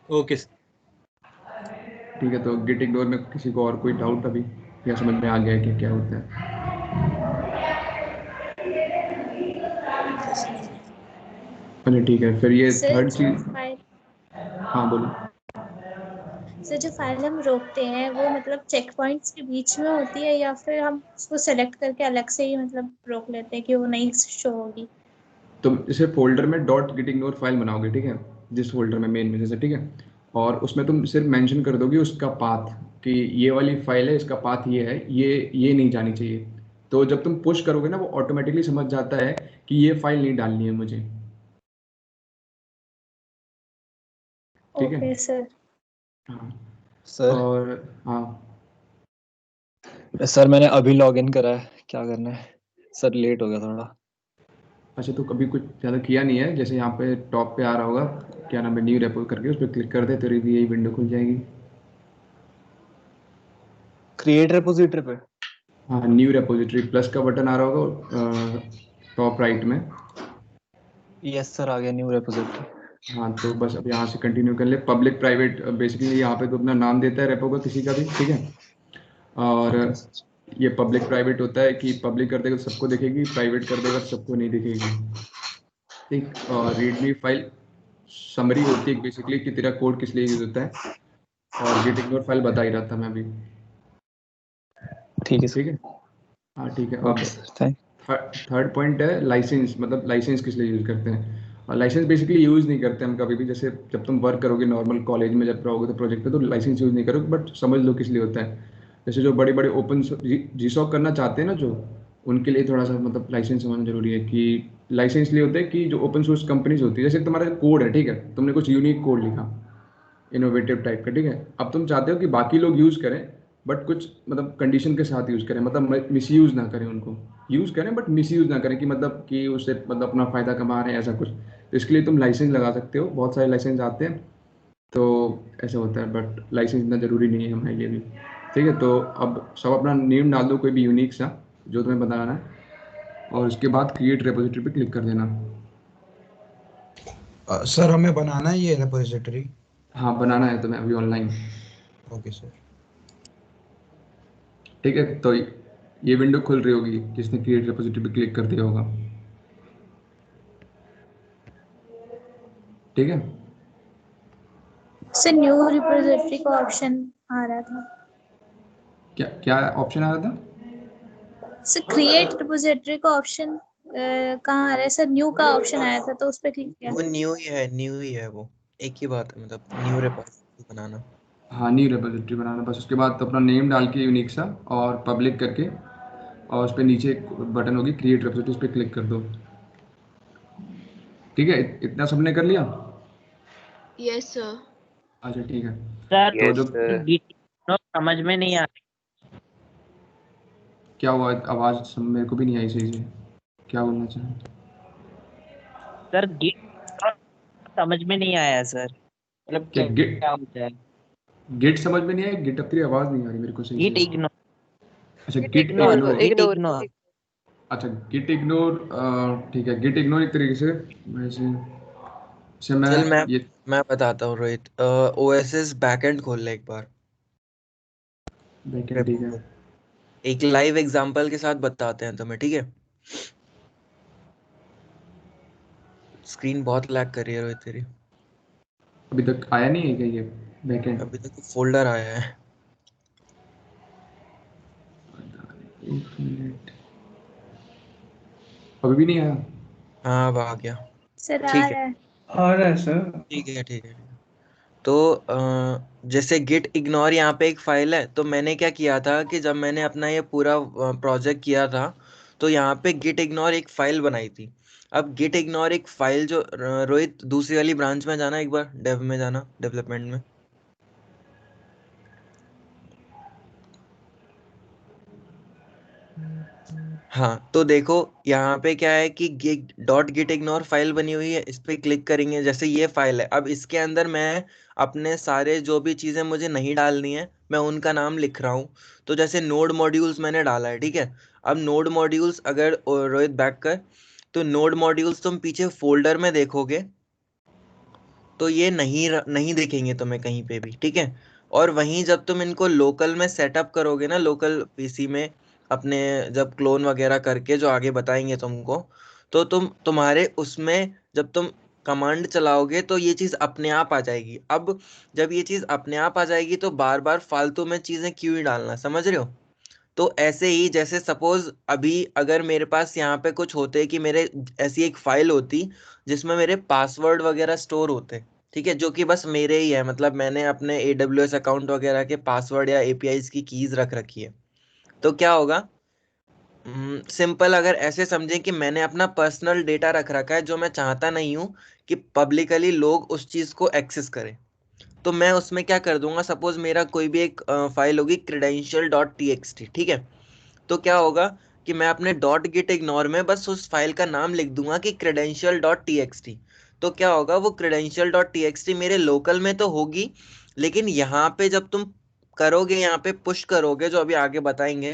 ओके ठीक है, तो गिट इग्नोर में किसी को और कोई डाउट अभी, या समझ में आ गया है कि क्या होता है? अच्छा ठीक है, फिर ये सर थर्ड जो चीज। फाइल हाँ बोलो। सर जो फाइल हम रोकते हैं वो मतलब चेक पॉइंट्स के बीच में होती है, या फिर हम उसको सेलेक्ट करके अलग से ही मतलब रोक लेते हैं कि वो नहीं शो होगी? तुम इसे फोल्डर में डॉट गिट इग्नोर फाइल बनाओगे, ठीक है, जिस फोल्डर में मेन में जैसे, ठीक है, और उसमें तुम सिर्फ मेंशन कर दोगे उसका पाथ कि ये वाली फाइल है, इसका पाथ ये है, ये नहीं जानी चाहिए। तो जब तुम पुश करोगे ना वो ऑटोमेटिकली समझ जाता है कि ये फाइल नहीं डालनी है मुझे, ठीक है। Okay sir. हाँ सर। और हाँ सर मैंने अभी लॉगिन करा है, क्या करना है? सर लेट हो गया थोड़ा। अच्छा तो कभी कुछ ज़्यादा किया नहीं है, जैसे यहाँ पे टॉप पे आ रहा होगा क्या नाम है, न्यू रेपो करके, उस पर क्लिक कर दे, तेरी भी यही विंडो खुल जाएगी। क्रिएट रेपोजिटरी पे। हाँ न्यू रेपोजिटरी प्लस का बटन आ रहा होगा टॉप राइट में। यस सर, आ गया न्यू रेपोजिटरी। हाँ तो बस अब यहाँ से कंटिन्यू कर ले, पब्लिक प्राइवेट बेसिकली यहाँ पे तो अपना नाम देता है रेपो का किसी का भी, ठीक है। और ये पब्लिक प्राइवेट होता है कि पब्लिक कर देगा तो सबको दिखेगी, प्राइवेट कर देगा तो सबको नहीं दिखेगी, ठीक। और रीडमी फाइल समरी होती है बेसिकली कि तेरा कोड किस लिए यूज होता है, और गिट इग्नोर फाइल बता ही रहा था मैं अभी, ठीक है ठीक है। हाँ ठीक है। अब okay sir, thank. Third point है लाइसेंस, मतलब लाइसेंस किस लिए यूज़ करते हैं। और लाइसेंस बेसिकली यूज़ नहीं करते हम कभी भी, जैसे जब तुम वर्क करोगे नॉर्मल कॉलेज में जब रहोगे तो प्रोजेक्ट पे, तो लाइसेंस यूज़ नहीं करोगे, बट समझ लो किस लिए होता है। जैसे जो बड़े बड़े ओपन जीसॉक करना चाहते हैं ना जो, उनके लिए थोड़ा सा मतलब लाइसेंस समझना जरूरी है। कि लाइसेंस लिए होता है कि जो ओपन सोर्स कंपनीज होती है, जैसे तुम्हारा कोड है, ठीक है, तुमने कुछ यूनिक कोड लिखा इनोवेटिव टाइप का, ठीक है, अब तुम चाहते हो कि बाकी लोग यूज़ करें बट कुछ मतलब कंडीशन के साथ यूज़ करें, मतलब मिसयूज़ ना करें, उनको यूज़ करें बट मिसयूज़ ना करें, कि मतलब कि उससे मतलब अपना फ़ायदा कमा रहे हैं ऐसा कुछ। तो इसके लिए तुम लाइसेंस लगा सकते हो, बहुत सारे लाइसेंस आते हैं, तो ऐसा होता है, बट लाइसेंस इतना ज़रूरी नहीं है हमारे लिए भी, ठीक है। तो अब सब अपना नेम डाल दो कोई भी यूनिक सा जो तुम्हें बताना है, और उसके बाद क्रिएट रेपोजिटरी पे क्लिक कर देना। सर हमें बनाना है ये रेपोजिटरी? हाँ बनाना है तुम्हें अभी ऑनलाइन। Okay sir. ठीक है, तो ये विंडो खुल रही होगी, जिसने क्रिएट रेपोजिटरी पे क्लिक कर दिया होगा। ठीक है, सर न्यू रिपोजिटरी का ऑप्शन आ रहा था। क्या क्या ऑप्शन आ रहा था? सर क्रिएट रिपोजिटरी का ऑप्शन कहाँ आ रहा है सर? न्यू का ऑप्शन आया था तो उस पर क्लिक किया। वो न्यू ही है वो, एक ही बात है, मतलब न्यू रिपोजिटरी बनाना। हाँ न्यू रेपोजिटरी बनाना, बस उसके बाद तो अपना नेम डाल के यूनिक सा और पब्लिक करके, और उस पर नीचे एक बटन होगी क्रिएट रेपोजिटरी, उस पर क्लिक कर दो। ठीक है, इतना सबने कर लिया? Yes sir. अच्छा ठीक है, सर तो जो Git समझ में नहीं आ रही। क्या हुआ, आवाज़ मेरे को भी नहीं आई सही से, क्या बोलना चाहें? सर Git समझ में नहीं आया सर, मतलब क्या क्या होता है? गिट समझ में नहीं आया? गिट, अब तेरी आवाज़ नहीं आ रही मेरे को सही Git से। इग्नोर। अच्छा Git git ignore, ignore. ignore। अच्छा गिट इग्नोर, ठीक है, गिट इग्नोर एक तरीके से वैसे से चल ये मैं बताता हूँ रोहित। ओएसएस बैकएंड खोल ले एक बार। बैकएंड, ठीक है। एक लाइव एग्जांपल के साथ बताते हैं तुम्हें, ठीक है? स्क्रीन बहुत लैग कर रही है रोहित तेरी। अभी तक आया नहीं है क्या ये बैकएंड? अभी तक फोल्डर आया है। एक मिनट, अभी भी नहीं आया? हाँ अब आ गया। सर आ ठीक है रहा है। आ रहा है सर। ठीक है ठीक है। तो जैसे गिट इग्नोर यहाँ पे एक फाइल है, तो मैंने क्या किया था कि जब मैंने अपना ये पूरा प्रोजेक्ट किया था, तो यहाँ पे गिट इग्नोर एक फाइल बनाई थी। अब गिट इग्नोर एक फाइल जो रोहित दूसरी वाली ब्रांच में जाना, एक बार डेव में जाना, डेवलपमेंट में। हाँ तो देखो यहाँ पे क्या है कि गिट इग्नोर फाइल बनी हुई है, इस पे क्लिक करेंगे। जैसे ये फाइल है, अब इसके अंदर मैं अपने सारे जो भी चीज़ें मुझे नहीं डालनी है मैं उनका नाम लिख रहा हूँ। तो जैसे नोड मॉड्यूल्स मैंने डाला है, ठीक है? अब नोड मॉड्यूल्स अगर रोहित बैक कर, तो नोड मॉड्यूल्स तुम पीछे फोल्डर में देखोगे तो ये नहीं दिखेंगे तुम्हें कहीं पे भी, ठीक है? और वहीं जब तुम इनको लोकल में सेटअप करोगे ना, लोकल पीसी में अपने, जब क्लोन वगैरह करके जो आगे बताएंगे तुमको, तो तुम्हारे उसमें जब तुम कमांड चलाओगे तो ये चीज़ अपने आप आ जाएगी। अब जब ये चीज़ अपने आप आ जाएगी तो बार बार फालतू में चीज़ें क्यों ही डालना, समझ रहे हो? तो ऐसे ही जैसे सपोज अभी अगर मेरे पास यहाँ पे कुछ होते कि मेरे ऐसी एक फाइल होती जिसमें मेरे पासवर्ड वगैरह स्टोर होते, ठीक है, जो कि बस मेरे ही है, मतलब मैंने अपने AWS अकाउंट वगैरह के पासवर्ड या APIs की कीज रख रखी है। तो क्या होगा, सिंपल अगर ऐसे समझें कि मैंने अपना पर्सनल डेटा रख रखा है जो मैं चाहता नहीं हूँ कि पब्लिकली लोग उस चीज़ को एक्सेस करें। तो मैं उसमें क्या कर दूंगा, सपोज मेरा कोई भी एक फाइल होगी credential.txt, ठीक है? तो क्या होगा कि मैं अपने डॉट गिट इग्नोर में बस उस फाइल का नाम लिख दूंगा कि credential.txt। तो क्या होगा, वो credential.txt मेरे लोकल में तो होगी, लेकिन यहाँ पे जब तुम करोगे, यहाँ पे पुश करोगे जो अभी आगे बताएंगे,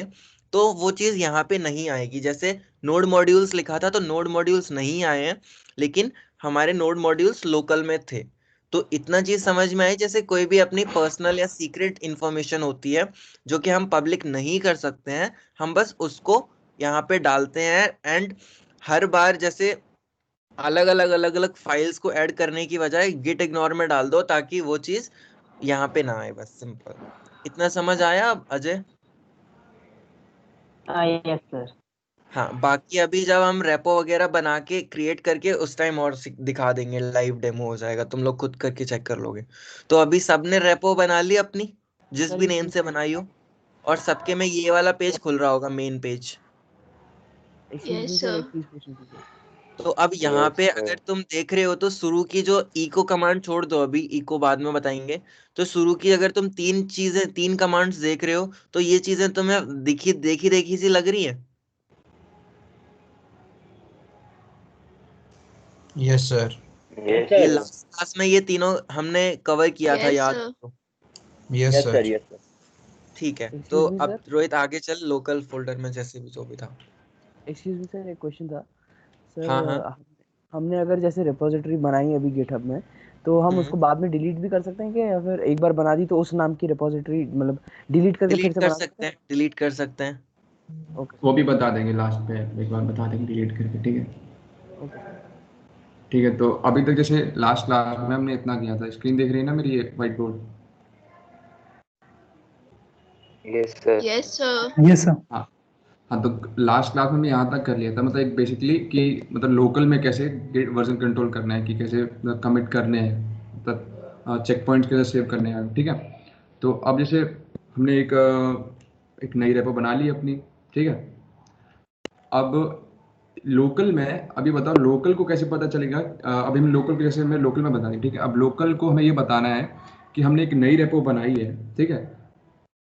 तो वो चीज़ यहाँ पे नहीं आएगी। जैसे नोड मॉड्यूल्स लिखा था तो नोड मॉड्यूल्स नहीं आए हैं, लेकिन हमारे नोड मॉड्यूल्स लोकल में थे। तो इतना चीज समझ में आई, जैसे कोई भी अपनी पर्सनल या सीक्रेट इंफॉर्मेशन होती है जो कि हम पब्लिक नहीं कर सकते हैं, हम बस उसको यहाँ पे डालते हैं। एंड हर बार जैसे अलग अलग फाइल्स को ऐड करने की बजाय गिट इग्नोर में डाल दो ताकि वो चीज यहाँ पे ना आए, बस सिंपल। इतना समझ आया अब अजय? Yes sir. हाँ, बाकी अभी जब हम रेपो वगैरह बना के क्रिएट करके उस टाइम और दिखा देंगे, लाइव डेमो हो जाएगा, तुम लोग खुद करके चेक कर लोगे। तो अभी सबने रेपो बना ली अपनी, जिस सर भी नेम से बनाई हो, और सबके में ये वाला पेज खुल रहा होगा, मेन पेज। Yes sir. तो अब यहाँ पे अगर तुम देख रहे हो तो शुरू की जो इको कमांड छोड़ दो, अभी इको बाद में बताएंगे। तो शुरू की अगर तुम तीन कमांड्स देख रहे हो तो ये चीजें तुम्हें देखी सी लग रही है? Yes sir. ये लास्ट क्लास में ये तीनों हमने कवर किया था, यस याद सर। हो? Yes sir. Yes sir. ठीक है, तो अब रोहित आगे चल, लोकल फोल्डर में जैसे भी जो भी था। एक्सक्यूज मी सर, एक क्वेश्चन था हाँ सर। हाँ हमने अगर जैसे रिपोजिटरी बनाई अभी गिटहब में, तो हम उसको बाद में डिलीट भी कर सकते हैं क्या, या फिर एक बार बना दी तो उस नाम की रिपोजिटरी मतलब डिलीट करके फिर डिलीट से कर बना सकते हैं, डिलीट कर सकते हैं। ओके वो भी बता देंगे लास्ट पे, एक बार बता देंगे डिलीट करके, ठीक है। ओके ठीक है, तो अभी तक जैसे लास्ट क्लास में हमने इतना किया था। स्क्रीन देख रही है ना मेरी, ये white board? Yes, sir. Yes sir. हाँ हाँ, तो लास्ट क्लास में हमने यहाँ तक कर लिया था, मतलब एक बेसिकली कि मतलब लोकल में कैसे वर्जन कंट्रोल करना है, कि कैसे कमिट करने हैं, मतलब चेक पॉइंट्स कैसे सेव करने हैं, ठीक है। तो अब जैसे हमने एक नई रेपो बना ली अपनी, ठीक है। अब लोकल में अभी बताओ लोकल को कैसे पता चलेगा। अभी हम लोकल को, जैसे मैं लोकल में बता दी, ठीक है। अब लोकल को हमें ये बताना है कि हमने एक नई रेपो बनाई है, ठीक है,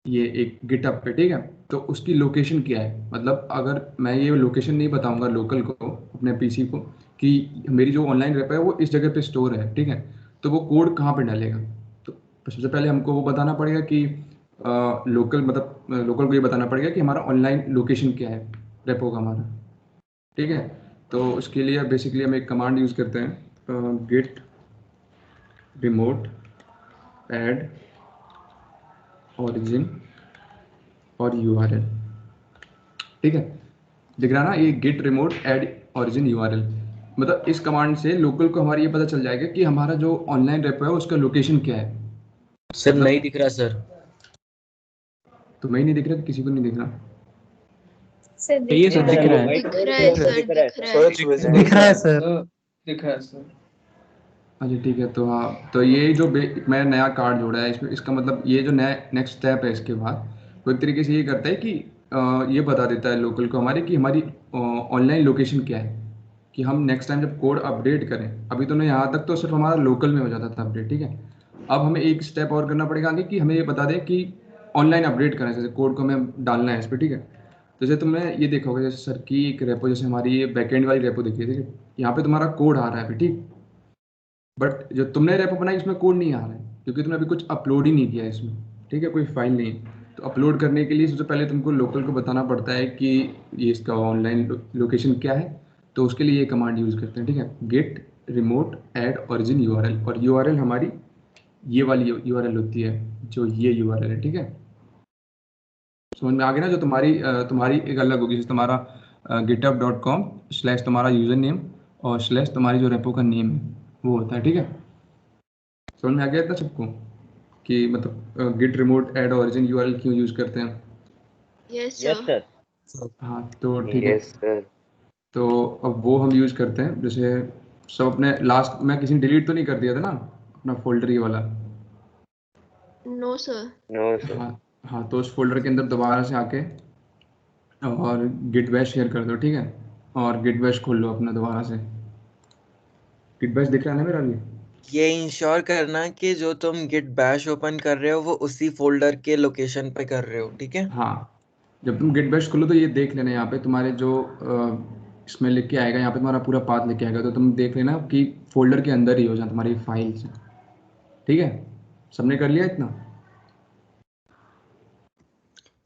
ये एक गिटहब पे, ठीक है। तो उसकी लोकेशन क्या है, मतलब अगर मैं ये लोकेशन नहीं बताऊंगा लोकल को, अपने पीसी को, कि मेरी जो ऑनलाइन रेपो है वो इस जगह पे स्टोर है, ठीक है, तो वो कोड कहाँ पे डालेगा। तो सबसे पहले हमको वो बताना पड़ेगा कि लोकल, मतलब लोकल को ये बताना पड़ेगा कि हमारा ऑनलाइन लोकेशन क्या है रेपो का हमारा, ठीक है। तो उसके लिए बेसिकली हम एक कमांड यूज़ करते हैं, गिट रिमोट ऐड ऑरिजिन और यूआरएल, ठीक है। दिख रहा ना ये git remote add origin URL, मतलब इस कमांड से लोकल को हमारा ये पता चल जाएगा कि हमारा जो ऑनलाइन रेपो है उसका लोकेशन क्या है। सर नहीं दिख रहा सर। तो मैं ही नहीं दिख रहा, किसी को नहीं दिख रहा। सर ये सर दिख रहा है। दिख रहा है सर, दिख रहा है। दिख रहा है सर। दिख रहा है सर। अच्छा ठीक है, तो हाँ, तो ये जो मैं नया कार्ड जोड़ा है इसमें, इसका मतलब ये जो नया नेक्स्ट स्टेप है इसके बाद, वो एक तरीके से ये करता है कि ये बता देता है लोकल को हमारे कि हमारी ऑनलाइन लोकेशन क्या है, कि हम नेक्स्ट टाइम जब कोड अपडेट करें। अभी तो नहीं, यहाँ तक तो सिर्फ हमारा लोकल में हो जाता था अपडेट, ठीक है। अब हमें एक स्टेप और करना पड़ेगा आगे, कि हमें ये बता दें कि ऑनलाइन अपडेट करें, जैसे कोड को हमें डालना है इस पर, ठीक है। तो जैसे तुमने ये देखा होगा, जैसे सर की एक रेपो, जैसे हमारी ये बैकएंड वाली रेपो देखी है, ठीक है, यहाँ पे तुम्हारा कोड आ रहा है अभी, ठीक। बट जो तुमने रेपो बनाई इसमें कोड नहीं आ रहा है, क्योंकि तुमने अभी कुछ अपलोड ही नहीं किया है इसमें, ठीक है, कोई फाइल नहीं है। तो अपलोड करने के लिए सबसे पहले तुमको लोकल को बताना पड़ता है कि ये इसका ऑनलाइन लोकेशन क्या है। तो उसके लिए ये कमांड यूज़ करते हैं, ठीक है, git remote add origin URL. और यूआरएल हमारी ये वाली यूआरएल होती है, जो ये यूआरएल है, ठीक है। समझ में आ गया ना, जो तुम्हारी एक अलग होगी, जैसे तुम्हारा github.com/ तुम्हारा यूजर नेम और / तुम्हारी जो रेपो का नेम है वो होता है, ठीक है। समझ में आ गया था सबको कि मतलब git remote add origin URL क्यों यूज करते हैं? Yes yes sir. सर। हाँ तो ठीक है। Yes sir. तो अब वो हम यूज करते हैं, जैसे सब अपने लास्ट में किसी ने डिलीट तो नहीं कर दिया था ना अपना फोल्डर ये वाला? No sir. No sir. हाँ, तो उस फोल्डर के अंदर दोबारा से आके और गिट बैश शेयर कर दो, ठीक है। और गिट बैश खोल लो अपना दोबारा से। गिट बैश दिख रहा है ना मेरा अभी? ये इंश्योर करना कि जो तुम गिट बैश ओपन कर रहे हो वो उसी फोल्डर के लोकेशन पे कर रहे हो, ठीक है। हाँ, जब तुम गिट बैश खोलो तो ये देख लेना, यहाँ पे तुम्हारे जो इसमें लिख के आएगा, यहाँ पे तुम्हारा पूरा पाथ लिख के आएगा, तो तुम देख लेना कि फोल्डर के अंदर ही हो जाए तुम्हारी फाइल से, ठीक है। सबने कर लिया इतना?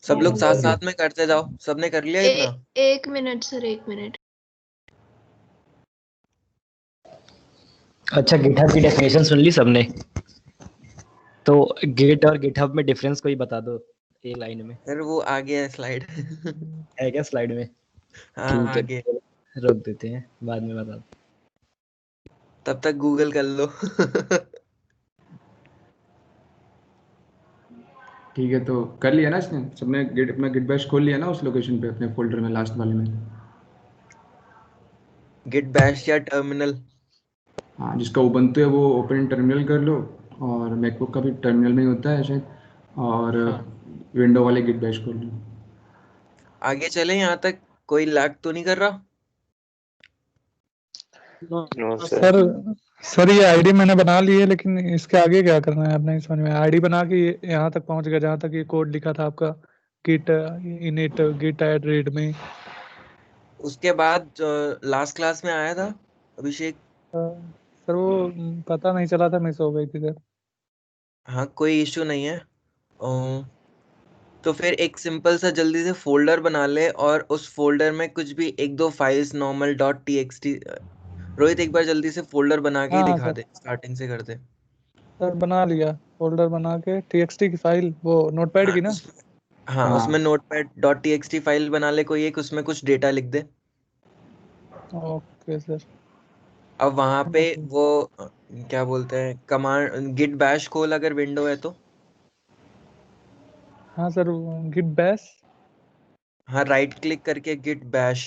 सब लोग साथ साथ में करते जाओ। सबने कर लिया इतना? एक मिनट सर, एक मिनट। अच्छा, गिटहब की डेफिनेशन सुन ली सबने? तो गिट और गिटहब में डिफरेंस कोई बता दो एक लाइन में। सर वो आ गया है स्लाइड। है क्या स्लाइड में? हाँ ठीक है, आगे। रोक देते हैं, बाद में बता दो। तब तक गूगल कर लो। ठीक है, तो कर लिया ना इसने सबने, अपना गिट बैश खोल लिया ना उस लोकेशन पे अपने फोल्डर में लास्ट वाले में? गिट बैश या टर्मिनल? हाँ, जिसका उबंटू है वो ओपन टर्मिनल कर लो, और मैकबुक का भी टर्मिनल में ही होता है शायद, और विंडो वाले गिट बैश खोल लो। आगे चले, यहाँ तक कोई लैग तो नहीं कर रहा? नो सर सर ये आईडी मैंने बना ली है, लेकिन इसके आगे क्या करना है आप नहीं समझ में। आईडी बना के यहाँ तक पहुँच गया जहाँ तक ये कोड लिखा था आपका, git init git add readme. उसके बाद लास्ट क्लास में आया था अभिषेक। सर वो पता नहीं चला था, मिस हो गई थी सर। हाँ कोई इशू नहीं है। तो फिर एक सिंपल सा जल्दी से फोल्डर बना ले और उस फोल्डर में कुछ भी एक दो फाइल्स नॉर्मल .txt रोहित एक बार जल्दी से फोल्डर बना के ही हाँ दिखा सर। दे, स्टार्टिंग से कर दे। सर बना लिया फोल्डर बना के, txt की फाइल, वो नोटपैड हाँ की ना। हाँ, उसमें notepad.txt फाइल बना ले कोई एक, उसमें कुछ डेटा लिख दे। Okay sir. अब वहां पे वो क्या बोलते हैं, कमांड git bash खोल अगर विंडो है तो। हाँ सर, गिट बैश। हाँ, राइट क्लिक करके git bash।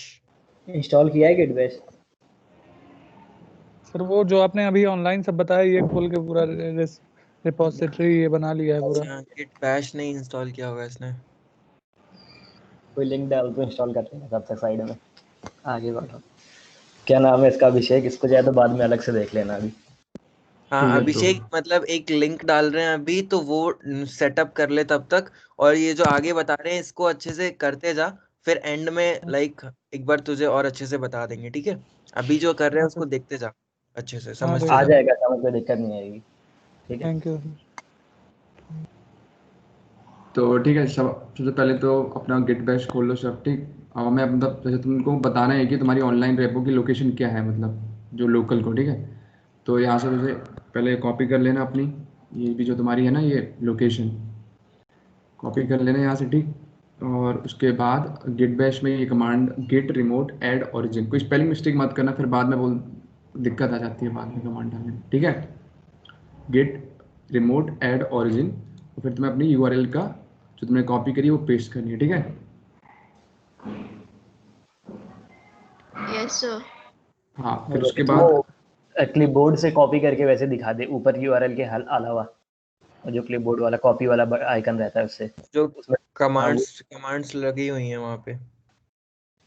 इंस्टॉल किया है गिट बैश? सर वो जो आपने अभी ऑनलाइन सब बताया, ये खोल के पूरा रिपोजिटरी ये बना लिया है पूरा। अच्छा, git bash नहीं इंस्टॉल किया होगा इसने। कोई लिंक डाल तो इंस्टॉल कर लेंगे तब तक साइड में। आगे बढ़ो। क्या नाम है इसका? अभिषेक। इसको जाए तो बाद में अलग से देख लेना अभी। हाँ अभिषेक, मतलब एक लिंक डाल रहे हैं अभी, तो वो सेटअप कर ले तब तक। और ये जो आगे बता रहे हैं इसको अच्छे से करते जा, फिर एंड में लाइक एक बार तुझे और अच्छे से बता देंगे, ठीक है? अभी जो कर रहे हैं उसको देखते जा, अच्छे से समझते आ जा। जाएगा समझ, कोई दिक्कत नहीं आएगी। ठीक है, थैंक यू। तो ठीक है, सब सबसे पहले तो अपना गिट बैश खोल लो सब, ठीक। अब मैं मतलब जैसे तुमको बताना है कि तुम्हारी ऑनलाइन रेपो की लोकेशन क्या है, मतलब जो लोकल को, ठीक है। तो यहाँ से जैसे पहले कॉपी कर लेना अपनी, ये भी जो तुम्हारी है ना ये लोकेशन, कॉपी कर लेना यहाँ से, ठीक। और उसके बाद गिट बैश में ये command git remote add origin, कोई स्पेलिंग मिस्टेक मत करना, फिर बाद में बोल दिक्कत आ जाती है बाद में कमांड डालने में, ठीक है। गिट रिमोट ऐड ओरिजिन, और फिर तुम्हें अपनी यूआरएल का जो तुमने कॉपी करी वो पेस्ट करनी है, ठीक है। Yes sir. हाँ, फिर उसके बाद क्लिपबोर्ड से कॉपी करके वैसे दिखा दे ऊपर यूआरएल के अलावा, और जो क्लिपबोर्ड वाला कॉपी वाला आइकन रहता है उससे, जो उसमें कमांड्स लगी हुई हैं वहाँ पे।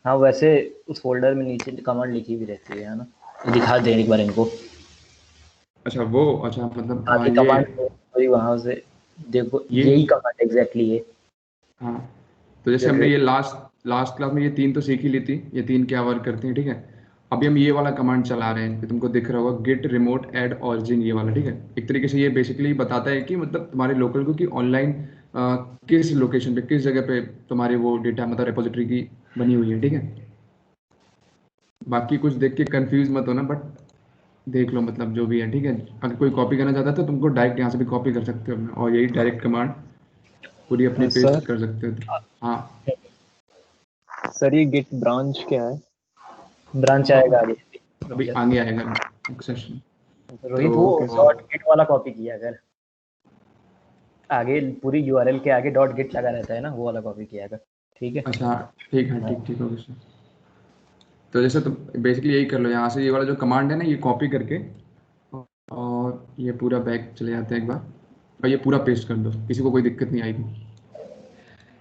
हाँ वैसे उस फोल्डर में नीचे कमांड लिखी भी रहती है ना, दिखा दे एक बार इनको। अच्छा वो, अच्छा मतलब आगे ये कमांड वहां से देखो, ये यही कमांड एग्जैक्टली ये। हाँ, तो जैसे हमने ये लास्ट क्लास में ये 3 तो सीख ही ली थी, ये 3 क्या वर्क करती हैं, ठीक है। अभी हम ये वाला कमांड चला रहे हैं, तुमको दिख रहा होगा गिट रिमोट ऐड ओरिजिन, ये वाला, ठीक है। एक तरीके से ये बेसिकली बताता है कि मतलब तुम्हारे लोकल को कि ऑनलाइन किस लोकेशन पे, किस जगह पे तुम्हारे वो डेटा मतलब रिपोजिटरी की बनी हुई है, ठीक है। बाकी कुछ देख के कंफ्यूज मत होना, बट देख लो मतलब जो भी है, ठीक है। अगर कोई कॉपी करना चाहता है तो तुमको डायरेक्ट यहाँ से भी कॉपी कर सकते हो, और यही डायरेक्ट कमांड पूरी अपनी पेस्ट कर सकते हो। हाँ सर ये गिट ब्रांच क्या है? ब्रांच आएगा आगे, अभी आगे आएगा एक सेशन। रोहित वो डॉट गिट वाला कॉपी किया अगर, आगे पूरी यूआरएल के आगे डॉट गिट लगा रहता है ना, वो वाला कॉपी किया अगर, ठीक है। अच्छा ठीक है, ठीक होगा सर। तो जैसे तुम बेसिकली यही कर लो, यहाँ से ये वाला जो कमांड है ना ये कॉपी करके, और ये पूरा बैक चले जाते हैं एक बार, और ये पूरा पेस्ट कर दो, किसी को कोई दिक्कत नहीं आएगी।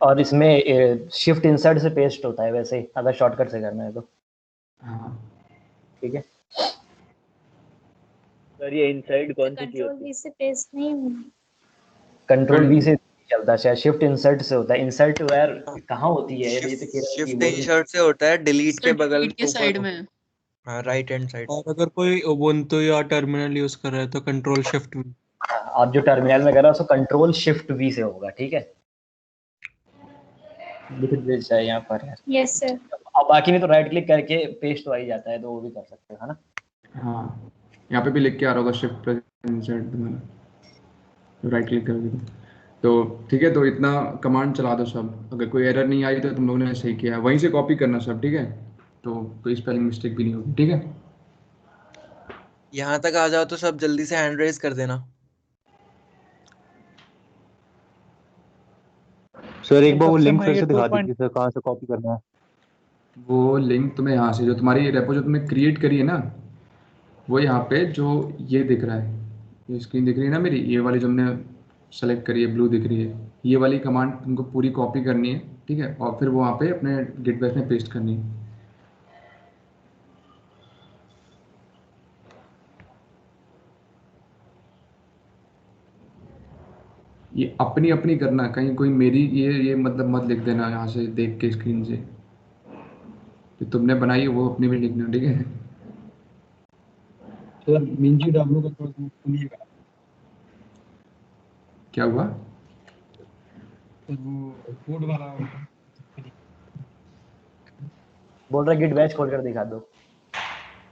और इसमें शिफ्ट इंसर्ट से पेस्ट होता है वैसे, अगर शॉर्टकट से करना है तो। हाँ ठीक है सर, ये इनसाइड कौन सी की कंट्रोल होती है? वी से पेस्ट नहीं होगी। कंट्रोल वी से चलता है शायद, शिफ्ट इंसर्ट से होता है। इंसर्ट वेयर कहाँ होती है ये तो कह रहा है शिफ्ट कीबोर्ड में। इंसर्ट से होता है, डिलीट के बगल डिलीट के साइड में। हाँ, राइट हैंड साइड। और अगर कोई उबुंटू या टर्मिनल यूज कर रहा है तो कंट्रोल शिफ्ट में। आप जो टर्मिनल में कर रहा हो उसको कंट्रोल शिफ्ट वी से होगा, ठीक है। लिख दीजिए चाहे यहाँ पर यार। Yes sir. अब बाकी में तो राइट क्लिक करके पेस्ट तो आ ही जाता है, तो वो भी कर सकते हो, है ना। हाँ, यहाँ पे भी लिख के आ रहा होगा shift plus insert, right click करोगे तो ठीक है। तो इतना कमांड चला दो सब, अगर कोई एरर नहीं आई तो तुम लोगों ने सही किया है, वहीं से कॉपी करना सब, ठीक है। तो कोई स्पेलिंग मिस्टेक भी नहीं होगी, ठीक है। यहाँ तक आ जाओ तो सब जल्दी से हैंड रेज कर देना। सर एक बार वो लिंक फिर से दिखा दीजिए सर, कहाँ से कॉपी करना है? वो लिंक तुम्हें यहाँ से, जो तुम्हारी रेपो जो तुमने क्रिएट करी है ना, वो यहाँ पे जो ये दिख रहा है, ये स्क्रीन दिख रही है ना मेरी, ये वाली जो हमने सेलेक्ट करी है, ब्लू दिख रही है, ये वाली कमांड तुमको पूरी कॉपी करनी है, ठीक है। और फिर वो वहाँ पे अपने गिट बैश में पेस्ट करनी है। ये अपनी अपनी करना, कहीं कोई मेरी ये मतलब मत लिख देना यहाँ से देख के स्क्रीन से, जो तुमने बनाई है वो अपनी भी लिखना, ठीक है। सर मिंजी डालो तो थोड़ा सुनिएगा। क्या हुआ? वो कोड वाला बोल रहा गिट बैच खोल कर दिखा दो।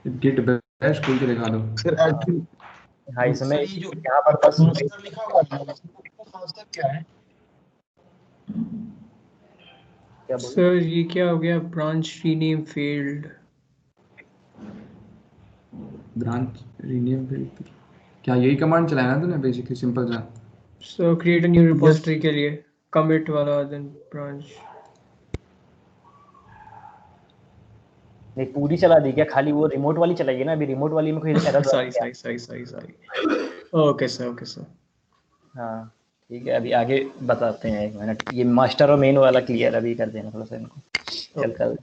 गिट डैश खोल के दिखा दो। सर एडमिन हाँ इसमें सर ये जो यहाँ पर बस मास्टर लिखा हुआ है इसका मास्टर क्या है? क्या बोल सर ये क्या हो गया, branch rename failed. Branch rename field, क्या यही कमांड चलाया ना तूने? बेसिकली सिंपल सा। सो क्रिएट अ न्यू रिपोजिटरी के लिए कमिट वाला, देन ब्रांच। नहीं पूरी चला दी क्या? खाली वो रिमोट वाली चलाइए ना, अभी रिमोट वाली में कोई एरर सॉरी। Okay sir. हाँ ठीक है, अभी आगे बताते हैं, 1 मिनट। ये मास्टर और मेन वाला क्लियर अभी कर देना थोड़ा सा इनको। चल कर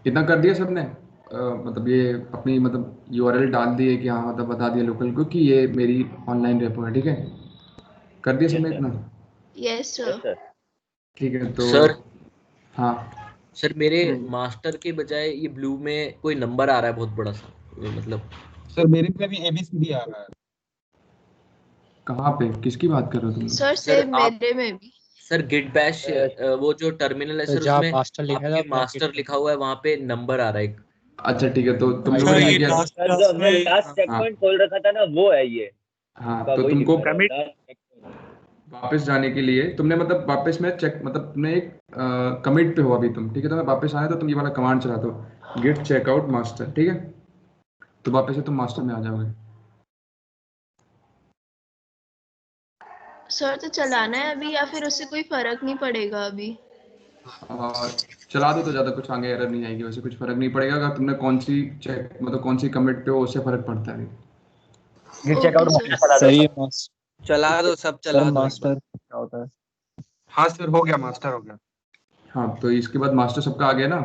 कितना कर दिया सबने? मतलब ये अपनी मतलब यूआरएल डाल दिए कि हाँ, मतलब बता दिया लोकल को कि ये मेरी ऑनलाइन रेपो है, ठीक है? कर दिया सबने इतना? Yes sir. ठीक है तो सर हाँ सर मेरे मास्टर के बजाय ये ब्लू में कोई नंबर आ रहा है बहुत बड़ा सा, मतलब सर मेरे पे भी एबीसीडी आ रहा है। कहाँ पे, किसकी बात कर रहे हो तुम? सर सेम मेरे में भी। सर गिट बैश वो जो टर्मिनल है सर, उसमें आपके मास्टर लिखा हुआ है, वहाँ पे नंबर आ रहा है एक। अच्छा ठीक है, तो तुम लोगों ने क्या? जो हमने लास्ट चेक हाँ। पॉइंट खोल रखा था ना, वो है ये। हाँ का तो वही तुमको दिखा रहा है, वापस जाने के लिए तुमने मतलब वापस में चेक, मतलब तुमने एक कमिट पे हो अभी तुम, ठीक है? तो मैं वापस आया तो तुम ये वाला कमांड चला दो, गिट चेकआउट मास्टर, ठीक है? तो वापस से तुम मास्टर में आ जाओगे। सर तो चलाना है अभी या फिर उससे कोई फर्क नहीं पड़ेगा अभी? चला दो तो ज्यादा कुछ आगे एरर नहीं आएगी, वैसे कुछ फर्क नहीं पड़ेगा। अगर तुमने कौन सी चेक मतलब कौन सी कमिट पे हो उससे फर्क पड़ता है। गिट चेकआउट सही है मास्टर। चला दो, सब चला सर दो। मास्टर क्या होता है? हाँ सर हो गया, मास्टर हो गया। हाँ तो इसके बाद मास्टर सबका आ गया ना?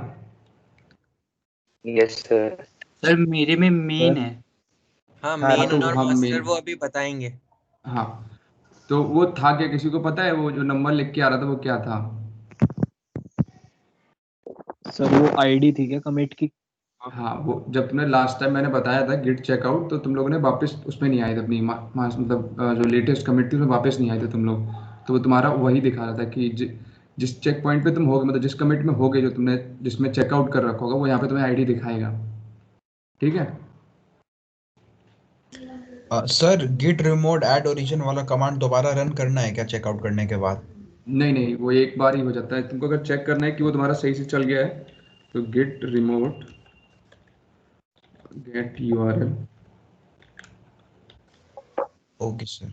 Yes sir. सर मेरे में मेन है। हाँ हाँ, मेन तो और हम मास्टर main- वो अभी बताएंगे। हाँ तो वो था क्या, किसी को पता है वो जो नंबर लिख के आ रहा था वो क्या था? सर वो आईडी थी क्या कमिट की? हाँ वो जब तुमने लास्ट टाइम मैंने बताया था गिट चेकआउट, तो तुम लोगों ने वापस उसमें नहीं आए थे अपनी मतलब जो लेटेस्ट कमिट थी उसमें वापस नहीं आए थे तुम लोग। तो वो तुम्हारा वही दिखा रहा था कि जिस चेक पॉइंट पे तुम होगे, मतलब जिस कमिट में होगे, जो तुमने जिसमें चेकआउट कर रखा होगा, वो यहाँ पे तुम्हें आईडी दिखाएगा, ठीक है? Sir git remote add origin वाला कमांड दोबारा रन करना है क्या चेकआउट करने के बाद? नहीं, वो एक बार ही हो जाता है। तुमको अगर चेक करना है कि वो तुम्हारा सही से चल गया है तो git remote get URL, okay sir.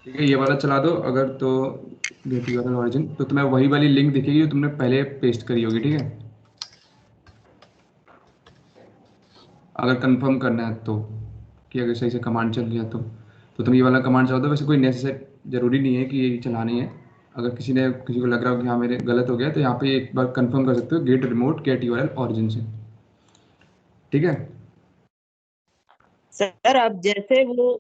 ठीक है? ये वाला चला दो अगर, तो गेट यूआरएल ओरिजिन, तो तुम्हें वही वाली लिंक दिखेगी जो तुमने पहले पेस्ट करी होगी, ठीक है? अगर कंफर्म करना है तो, कि अगर सही से कमांड चल गया तो तुम ये वाला कमांड चला दो। वैसे कोई नेसेसरी जरूरी नहीं है कि ये चलानी है। अगर किसी को लग रहा हो कि हाँ मेरे गलत हो गया, तो यहाँ पे एक बार कंफर्म कर सकते हो, git remote get URL origin से, ठीक है? सर अब जैसे वो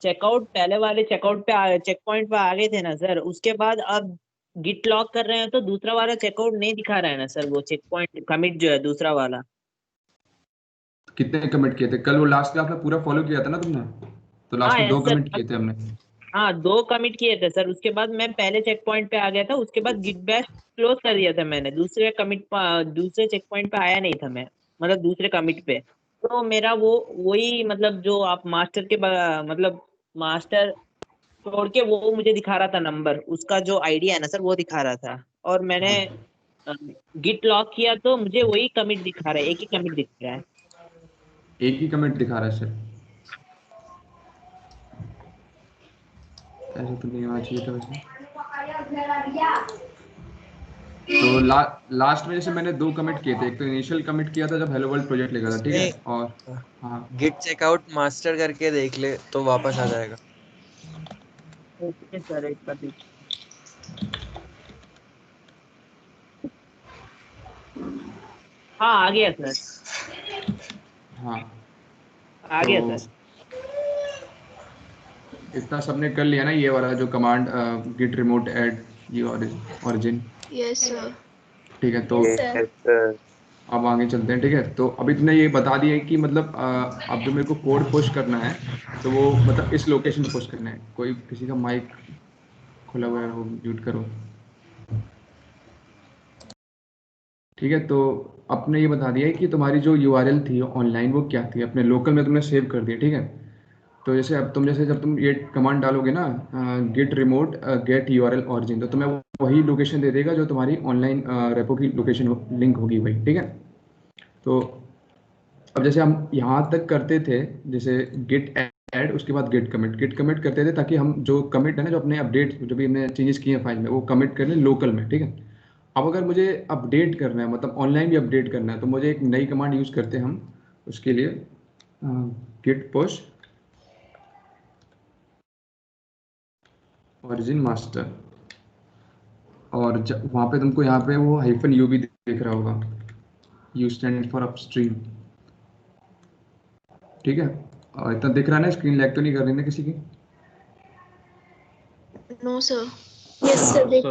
चेकआउट पहले वाले चेकआउट पे चेक पॉइंट पे आ गए थे ना सर, उसके बाद अब गिट लॉक कर रहे हैं तो दूसरा वाला चेकआउट नहीं दिखा रहा है ना सर, वो चेक पॉइंट कमिट जो है दूसरा वाला। कितने कमिट किए थे कल? वो लास्ट क्लास में पूरा फॉलो किया था ना तुमने? तो लास्ट में 2 सर कमिट किए थे हमने। हाँ 2 कमिट किए थे सर, उसके बाद मैं पहले चेक पॉइंट पे आ गया था, उसके बाद गिट बैश क्लोज कर दिया था मैंने, दूसरे चेक पॉइंट पे आया नहीं था मैं, मतलब दूसरे कमिट पे। तो मेरा वो वही मतलब जो आप मास्टर के मतलब मास्टर छोड़ के वो मुझे दिखा रहा था नंबर, उसका जो आईडी है ना सर वो दिखा रहा था, और मैंने गिट लॉक किया तो मुझे वही कमिट दिखा रहा है, एक ही कमिट दिख रहा है। एक ही कमिट दिखा रहा है सर? ऐसा तो नहीं होना चाहिए था वैसे। तो लास्ट में जैसे मैंने 2 कमिट किए थे, एक तो इनिशियल कमिट किया था जब हेलो वर्ल्ड प्रोजेक्ट लिखा था, ठीक है? और हाँ गिट चेकआउट मास्टर करके देख ले तो वापस आ जाएगा। ओके सर, एक बार हाँ आ गया सर। हाँ आ गया सर। इतना सबने कर लिया ना ये वाला जो कमांड गिट रिमोट ऐड ये ओरिजिन? Yes sir. ठीक है, तो अब आगे चलते हैं, ठीक है? तो अभी तुमने ये बता दिया है कि मतलब अब जो मेरे को कोड पुश करना है तो वो मतलब इस लोकेशन पे पुश करना है। कोई किसी का माइक खुला हुआ है वो म्यूट करो। ठीक है, तो आपने ये बता दिया है कि तुम्हारी जो यूआरएल थी ऑनलाइन वो क्या थी, अपने लोकल में तुमने सेव कर दिया। ठीक है, तो जैसे अब तुम जैसे जब तुम ये कमांड डालोगे ना git remote get URL origin, तो तुम्हें वही लोकेशन दे देगा जो तुम्हारी ऑनलाइन रेपो की लोकेशन लिंक होगी वही। ठीक है, तो अब जैसे हम यहाँ तक करते थे, जैसे गेट ऐड उसके बाद गेट कमिट करते थे, ताकि हम जो कमिट है ना, जो अपने अपडेट जो भी हमने चेंजेस किए हैं फाइल में, वो कमिट कर लें लोकल में। ठीक है, अब अगर मुझे अपडेट करना है, मतलब ऑनलाइन भी अपडेट करना है, तो मुझे एक नई कमांड यूज़ करते हैं हम उसके लिए, गेट पुश ओरिजिन मास्टर, और वहाँ पे तुमको यहाँ पे वो -u भी दिख रहा होगा, U स्टैंड फॉर अपस्ट्रीम। ठीक है, और इतना दिख रहा है ना, स्क्रीन लैग तो नहीं कर रही ना किसी की? No sir. यस सर दिख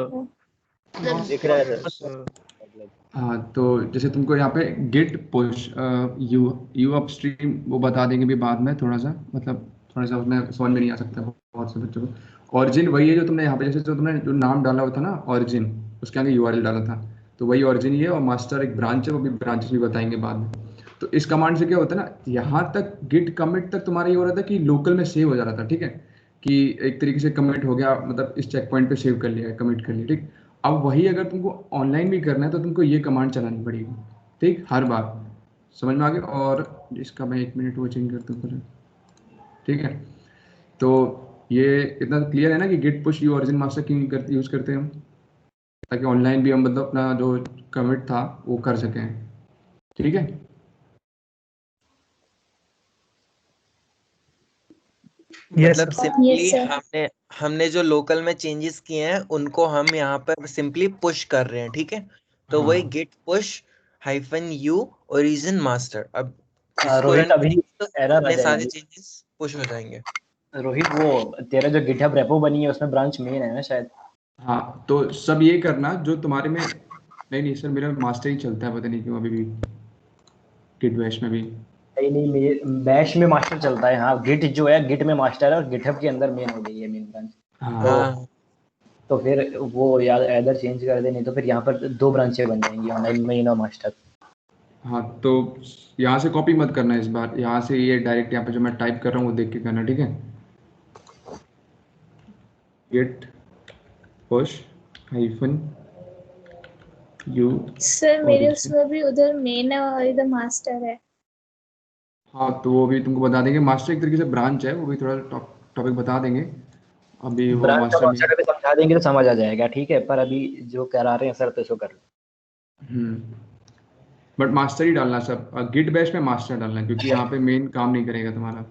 रहा है सर। हाँ, तो जैसे तुमको यहाँ पे गेट पुश यू अपस्ट्रीम वो बता देंगे भी बाद में, थोड़ा सा मतलब थोड़ा सा उसमें समझ में नहीं आ सकता बहुत से बच्चों को। ऑरिजिन वही है जो तुमने यहाँ पे जैसे जो तुमने जो नाम डाला हुआ था ना ऑरिजिन, उसके आगे यूआरएल डाला था, तो वही ऑरिजिन ही है, और मास्टर एक ब्रांच है, वो भी ब्रांचेस भी बताएंगे बाद में। तो इस कमांड से क्या होता है ना, यहाँ तक गिट कमिट तक तुम्हारा ये हो रहा था कि लोकल में सेव हो जा रहा था। ठीक है, कि एक तरीके से कमिट हो गया, मतलब इस चेक पॉइंट पे सेव कर लिया, कमिट कर लिया। ठीक, अब वही अगर तुमको ऑनलाइन भी करना है तो तुमको ये कमांड चलानी पड़ेगी। ठीक, हर बार। समझ में आ गया? और इसका मैं 1 मिनट वो चेंज करता हूँ। ठीक है, तो ये इतना क्लियर है ना कि git push u origin master क्यों यूज़ करते हैं हम, ताकि ऑनलाइन भी हम मतलब अपना जो कमिट था वो कर सकें। ठीक है, मतलब सिंपली हमने जो लोकल में चेंजेस किए हैं उनको हम यहाँ पर सिंपली पुश कर रहे हैं। ठीक है, तो वही git push -u origin master. अब इसको रोहित, अभी तो एरर आ अपने सारे जाएगी। चेंजेस पुश हो जाएंगे। रोहित, वो तेरा जो गिटहब रेपो बनी है उसमें ब्रांच मेन है ना शायद? हाँ, तो सब ये करना जो तुम्हारे में, नहीं सर, मेरा मास्टर ही चलता है, पता नहीं क्यों अभी भी गिट बैश में भी। नहीं, बैश में मास्टर चलता है। हाँ, गिट जो है गिट में मास्टर है, और गिटहब के अंदर मेन हो गई है मेन ब्रांच। हाँ, तो फिर वो यार इधर चेंज कर दे, नहीं तो फिर यहाँ पर 2 ब्रांचें बन जाएंगी, ऑनलाइन मेन और मास्टर। हाँ, तो यहाँ से कॉपी मत करना इस बार, यहाँ से ये डायरेक्ट यहाँ पे जो मैं टाइप कर रहा हूँ वो देख के करना। ठीक है, गेट पुश -u सर मेरे उसमें भी उधर मेन है और इधर मास्टर है। हाँ, तो वो भी तुमको बता देंगे। मास्टर एक तरीके से ब्रांच है, वो भी थोड़ा टॉपिक बता देंगे अभी। वो ब्रांच का मास्टर कॉन्सेप्ट अभी समझा देंगे तो समझ आ जाएगा। ठीक है, पर अभी जो करा रहे हैं सर तो इसको कर लो। बट मास्टर ही डालना सब, गिट बैश में मास्टर डालना, क्योंकि यहाँ पे मेन काम नहीं करेगा तुम्हारा।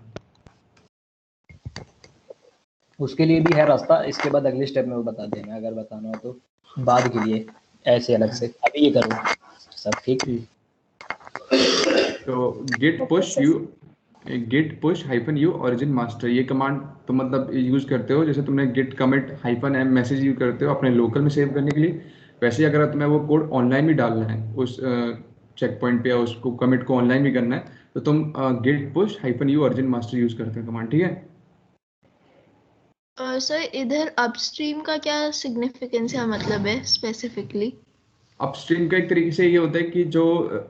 उसके लिए भी है रास्ता, इसके बाद अगले स्टेप में वो बता देंगे, अगर बताना हो तो बाद के लिए ऐसे अलग से। अभी ये करो सब ठीक। तो git push -u origin master, ये कमांड तुम मतलब यूज करते हो, जैसे तुमने git commit -m message use करते हो अपने लोकल में सेव करने के लिए, वैसे ही अगर तुम्हें वो कोड ऑनलाइन भी डालना है उस चेक पॉइंट पे, या उसको कमिट को ऑनलाइन भी करना है, तो तुम git push -u origin master use करते हो कमांड। ठीक है सर, इधर अपस्ट्रीम का क्या सिग्निफिकेंस या मतलब है स्पेसिफिकली? अपस्ट्रीम का एक तरीके से ये होता है कि जो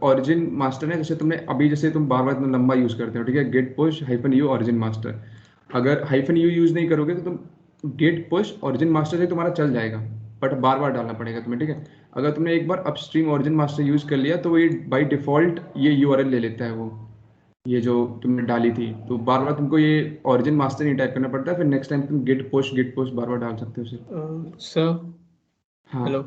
ओरिजिन मास्टर है, जैसे तुमने अभी जैसे तुम बार बार इतना लंबा यूज करते हो। ठीक है, git push -u origin master, अगर -u यूज नहीं करोगे तो तुम गेट पुश ओरिजिन मास्टर से तुम्हारा चल जाएगा, बट बार बार डालना पड़ेगा तुम्हें। ठीक है, अगर तुमने एक बार अपस्ट्रीम ओरिजिन मास्टर यूज कर लिया तो ये बाई डिफॉल्ट ये यूआरएल ले लेता है, वो ये जो तुमने डाली थी, तो बार बार तुमको ये ओरिजिन मास्टर नहीं टाइप करना पड़ता है, फिर नेक्स्ट टाइम तुम गेट पुश बार बार डाल सकते हो उसे। सर हाँ हेलो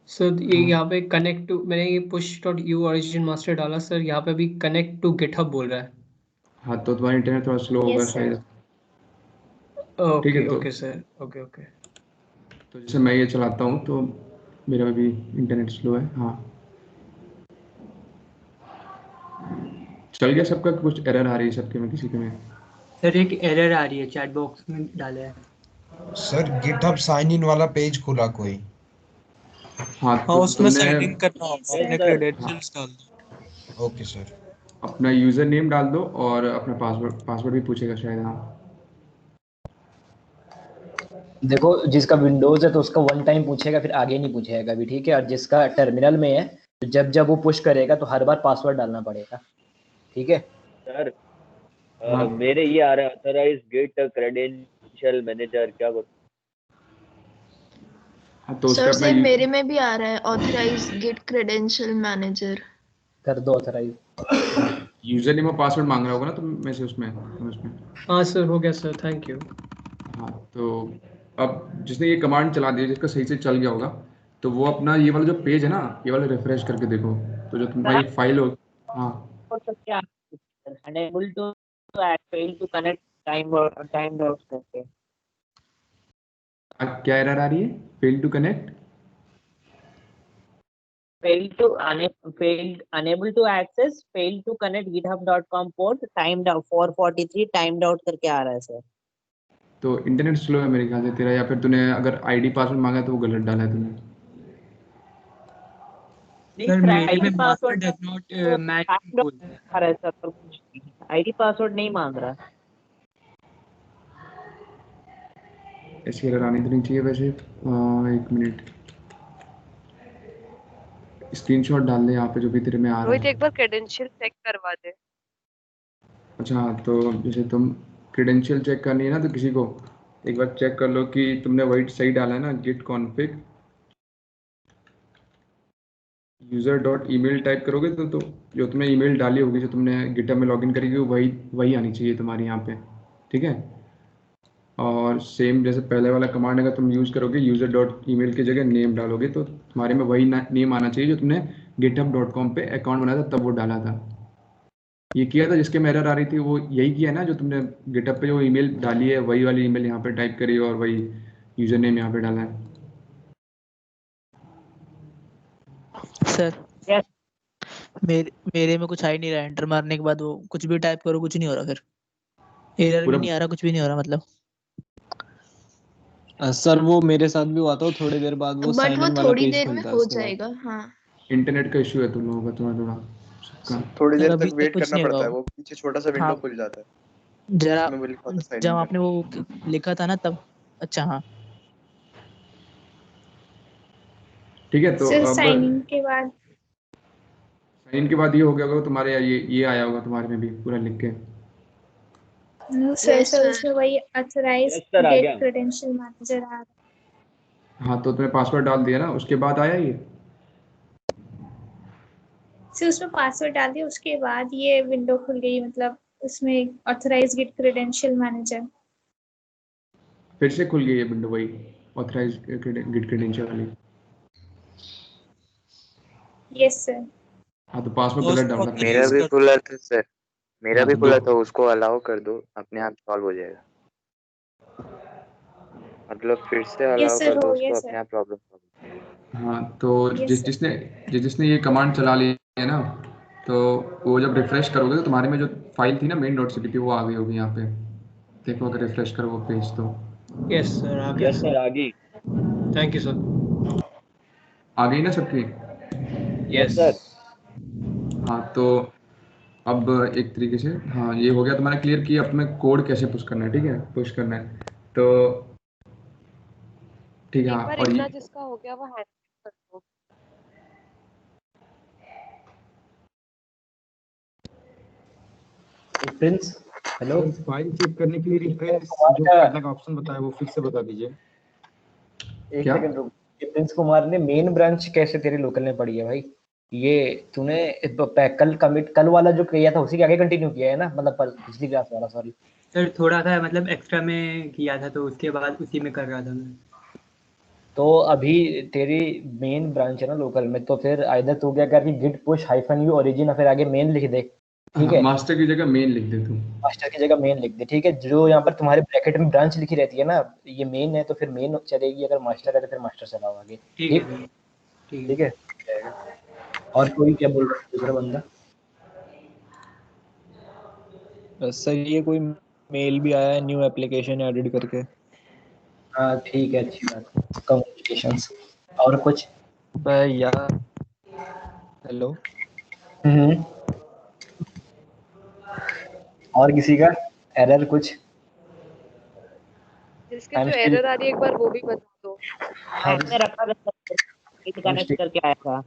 सर, ये यहाँ पे कनेक्ट टू, मैंने ये push.u ओरिजिन मास्टर डाला सर, यहाँ पे भी कनेक्ट टू गिटहब बोल रहा है। हाँ, तो तुम्हारा इंटरनेट थोड़ा स्लो होगा शायद। ठीक है, ओके सर, ओके। तो जैसे मैं ये चलाता हूँ तो मेरा भी इंटरनेट स्लो है। हाँ, चल गया सबका? कुछ एरर आ रही है सबके में, किसी के में? सर एक एरर आ रही है, चैट बॉक्स में डाला है सर गिटहब साइन इन वाला पेज खुला कोई। हाँ, हाँ, उसमें साइन इन करना होगा, अपने क्रेडेंशियल्स डाल दो। Okay sir. अपना यूजर नेम डाल दो और अपना पासवर्ड भी पूछेगा शायद। हाँ, देखो जिसका विंडोज है तो उसका 1 टाइम पूछेगा, फिर आगे नहीं पूछेगा अभी। ठीक है, और जिसका टर्मिनल में है जब जब वो पुश करेगा तो हर बार पासवर्ड डालना पड़ेगा, ठीक है सर हाँ मेरे ये आ रहा है ऑथराइज गेट क्रेडेंशियल मैनेजर, क्या करूं? हाँ तो उसका सर अपना सेम मेरे में भी आ रहा है ऑथराइज गेट क्रेडेंशियल मैनेजर। कर दो ऑथराइज। यूजर नेम और पासवर्ड मांग रहा होगा ना तुम में से उसमें। हाँ सर हो गया सर, थैंक यू। हाँ तो अब जिसने ये कमांड चला दिया, जिसका सही से चल गया होगा, तो वो अपना ये वाला जो पेज है ना, ये वाला रिफ्रेश करके देखो, तो जो तुम्हारी फाइल हो। हाँ unable to fail to connect time out करके। क्या एरर आ रही है? Fail to connect, unable to access, failed to connect github.com port, timed out 443 timed out करके आ रहा है सर। तो इंटरनेट स्लो है मेरे ख्याल से तेरा, या फिर तूने अगर आईडी पासवर्ड मांगा तो वो गलत डाला है तूने। सर मेरे में master does not match code आ रहा है सर, आईडी पासवर्ड नहीं मांग रहा। ऐसी एरर आनी तो नहीं चाहिए वैसे। एक मिनट, स्क्रीनशॉट डाल दे यहाँ पे जो भी तेरे में आ रहा रोहित है। एक बार क्रेडेंशियल चेक करवा दे। अच्छा तो जैसे तुम क्रेडेंशियल चेक करनी है ना, तो किसी को एक बार चेक कर लो कि तुमने वही सही डाला है ना, git config user dot email type करोगे तो जो तुमने ईमेल डाली होगी, जो तुमने गिटहब में लॉगिन करी वही वही आनी चाहिए तुम्हारी यहाँ पे, ठीक है। और सेम जैसे पहले वाला कमांड अगर तुम यूज़ करोगे, यूजर डॉट ईमेल की जगह नेम डालोगे, तो तुम्हारे में वही नेम आना चाहिए जो तुमने github.com पे अकाउंट बनाया था तब वो डाला था। ये किया था जिसके में एरर आ रही थी, वो यही किया ना, जो तुमने गिटहब पे जो ईमेल डाली है वही वाली ईमेल यहाँ पे टाइप करी और वही यूजर नेम यहाँ पे डाला है। सर मेरे में कुछ आ ही नहीं रहा, एंटर मारने के बाद वो कुछ भी टाइप करो कुछ नहीं हो रहा, फिर एरर भी नहीं आ रहा, कुछ भी नहीं हो रहा मतलब। सर वो मेरे साथ भी हुआ था, थोड़ी देर बाद वो बट साइन वो इन वाला थोड़ी पेज देर में खुलता है हो उसके बाद। जाएगा। हाँ इंटरनेट का इशू है तुम लोगों का थोड़ा थोड़ा सबका। थोड़ी देर अभी तक वेट कुछ करना नहीं पड़ता होगा है, वो पीछे छोटा सा विंडो हाँ खुल जाता है जरा, उसमें वो लिखा होता है साइन जब इन आपने वो लिखा था ना तब। अच्छा हाँ ठीक है। तो सर अब साइनिंग के बाद साइन के बाद ये हो गया होगा तुम्हारे, ये आया होगा तुम्हारे में भी पूरा लिख के। Sir yes sir sir. उसमें वही ऑथराइज यस सर आ गेट गया। क्रेडेंशियल मैनेजर आ रहा है। हाँ तो तुमने पासवर्ड डाल दिया ना, उसके बाद आया ये। सर उसमें पासवर्ड डाल दिया, उसके बाद ये विंडो खुल गई, मतलब उसमें ऑथराइज गेट क्रेडेंशियल मैनेजर। फिर से खुल गई ये विंडो वही ऑथराइज गिट क्रेडेंशियल वाली। Yes sir. हाँ तो पासवर्ड गलत डाल रखा मेरा भी खुला था सर, मेरा हाँ भी तो खुला दो था, उसको अलाउ कर दो, अपने आप सॉल्व हो जाएगा। मतलब फिर से यस अलाउ सर कर दो हो उसको, गया अपने सर। आप प्रॉब्लम सॉल्व। हाँ तो यस सर। जिसने ये कमांड चला ली है ना, तो वो जब रिफ्रेश करोगे तो तुम्हारे में जो फाइल थी ना मेन डॉट सीपीपी, वो आ गई होगी यहाँ पे। देखो अगर रिफ्रेश करो वो पेज तो यस सर आ गया यस सर आ गई। Thank you sir. आ गई ना सबकी। Yes sir. हाँ तो अब एक तरीके से हाँ ये हो गया तुम्हारा क्लियर कि अब तुम्हें कोड कैसे पुश करना है, ठीक है, पुश करना है तो ठीक है। एक हाँ बार और इतना जिसका हो गया वो हैंड कर दो। प्रिंस हेलो, फाइल चेक करने के लिए रिफ्रेश जो करने का ऑप्शन बताया वो फिर से बता दीजिए। एक क्या? सेकंड रुक। ये प्रिंस कुमार ने मेन ब्रांच कैसे तेरे लोकल में पड़ी है भाई? ये तूने कल वाला जो किया था उसी के आगे कंटिन्यू किया है ना, मतलब पिछली क्लास वाला, सॉरी सर थोड़ा सा मतलब एक्स्ट्रा में किया था तो उसके बाद उसी में कर रहा था मैं। तो अभी तेरी मेन ब्रांच है ना लोकल में, तो फिर आइदर तू क्या कर कि git push hyphen u origin और फिर आगे मेन लिख दे, ठीक है। मास्टर की जगह मेन लिख दे तू। मास्टर की जगह मेन लिख दे, ठीक है। जो यहाँ पर तुम्हारे ब्रैकेट में ब्रांच लिखी रहती है ना, ये मेन है तो फिर मेन चलेगी, अगर मास्टर है तो फिर मास्टर चलाओ आगे, ठीक है ठीक है। और कोई क्या बोल रहा है दूसरा बंदा? सर ये कोई मेल भी आया है न्यू एप्लीकेशन एडिट करके। हाँ ठीक है, अच्छी बात, कम्युनिकेशंस। और कुछ यार हेलो। और किसी का एरर कुछ? जिसके जो एरर आ रही है एक बार वो भी बता दो। आपने रखा था कनेक्ट करके आया था।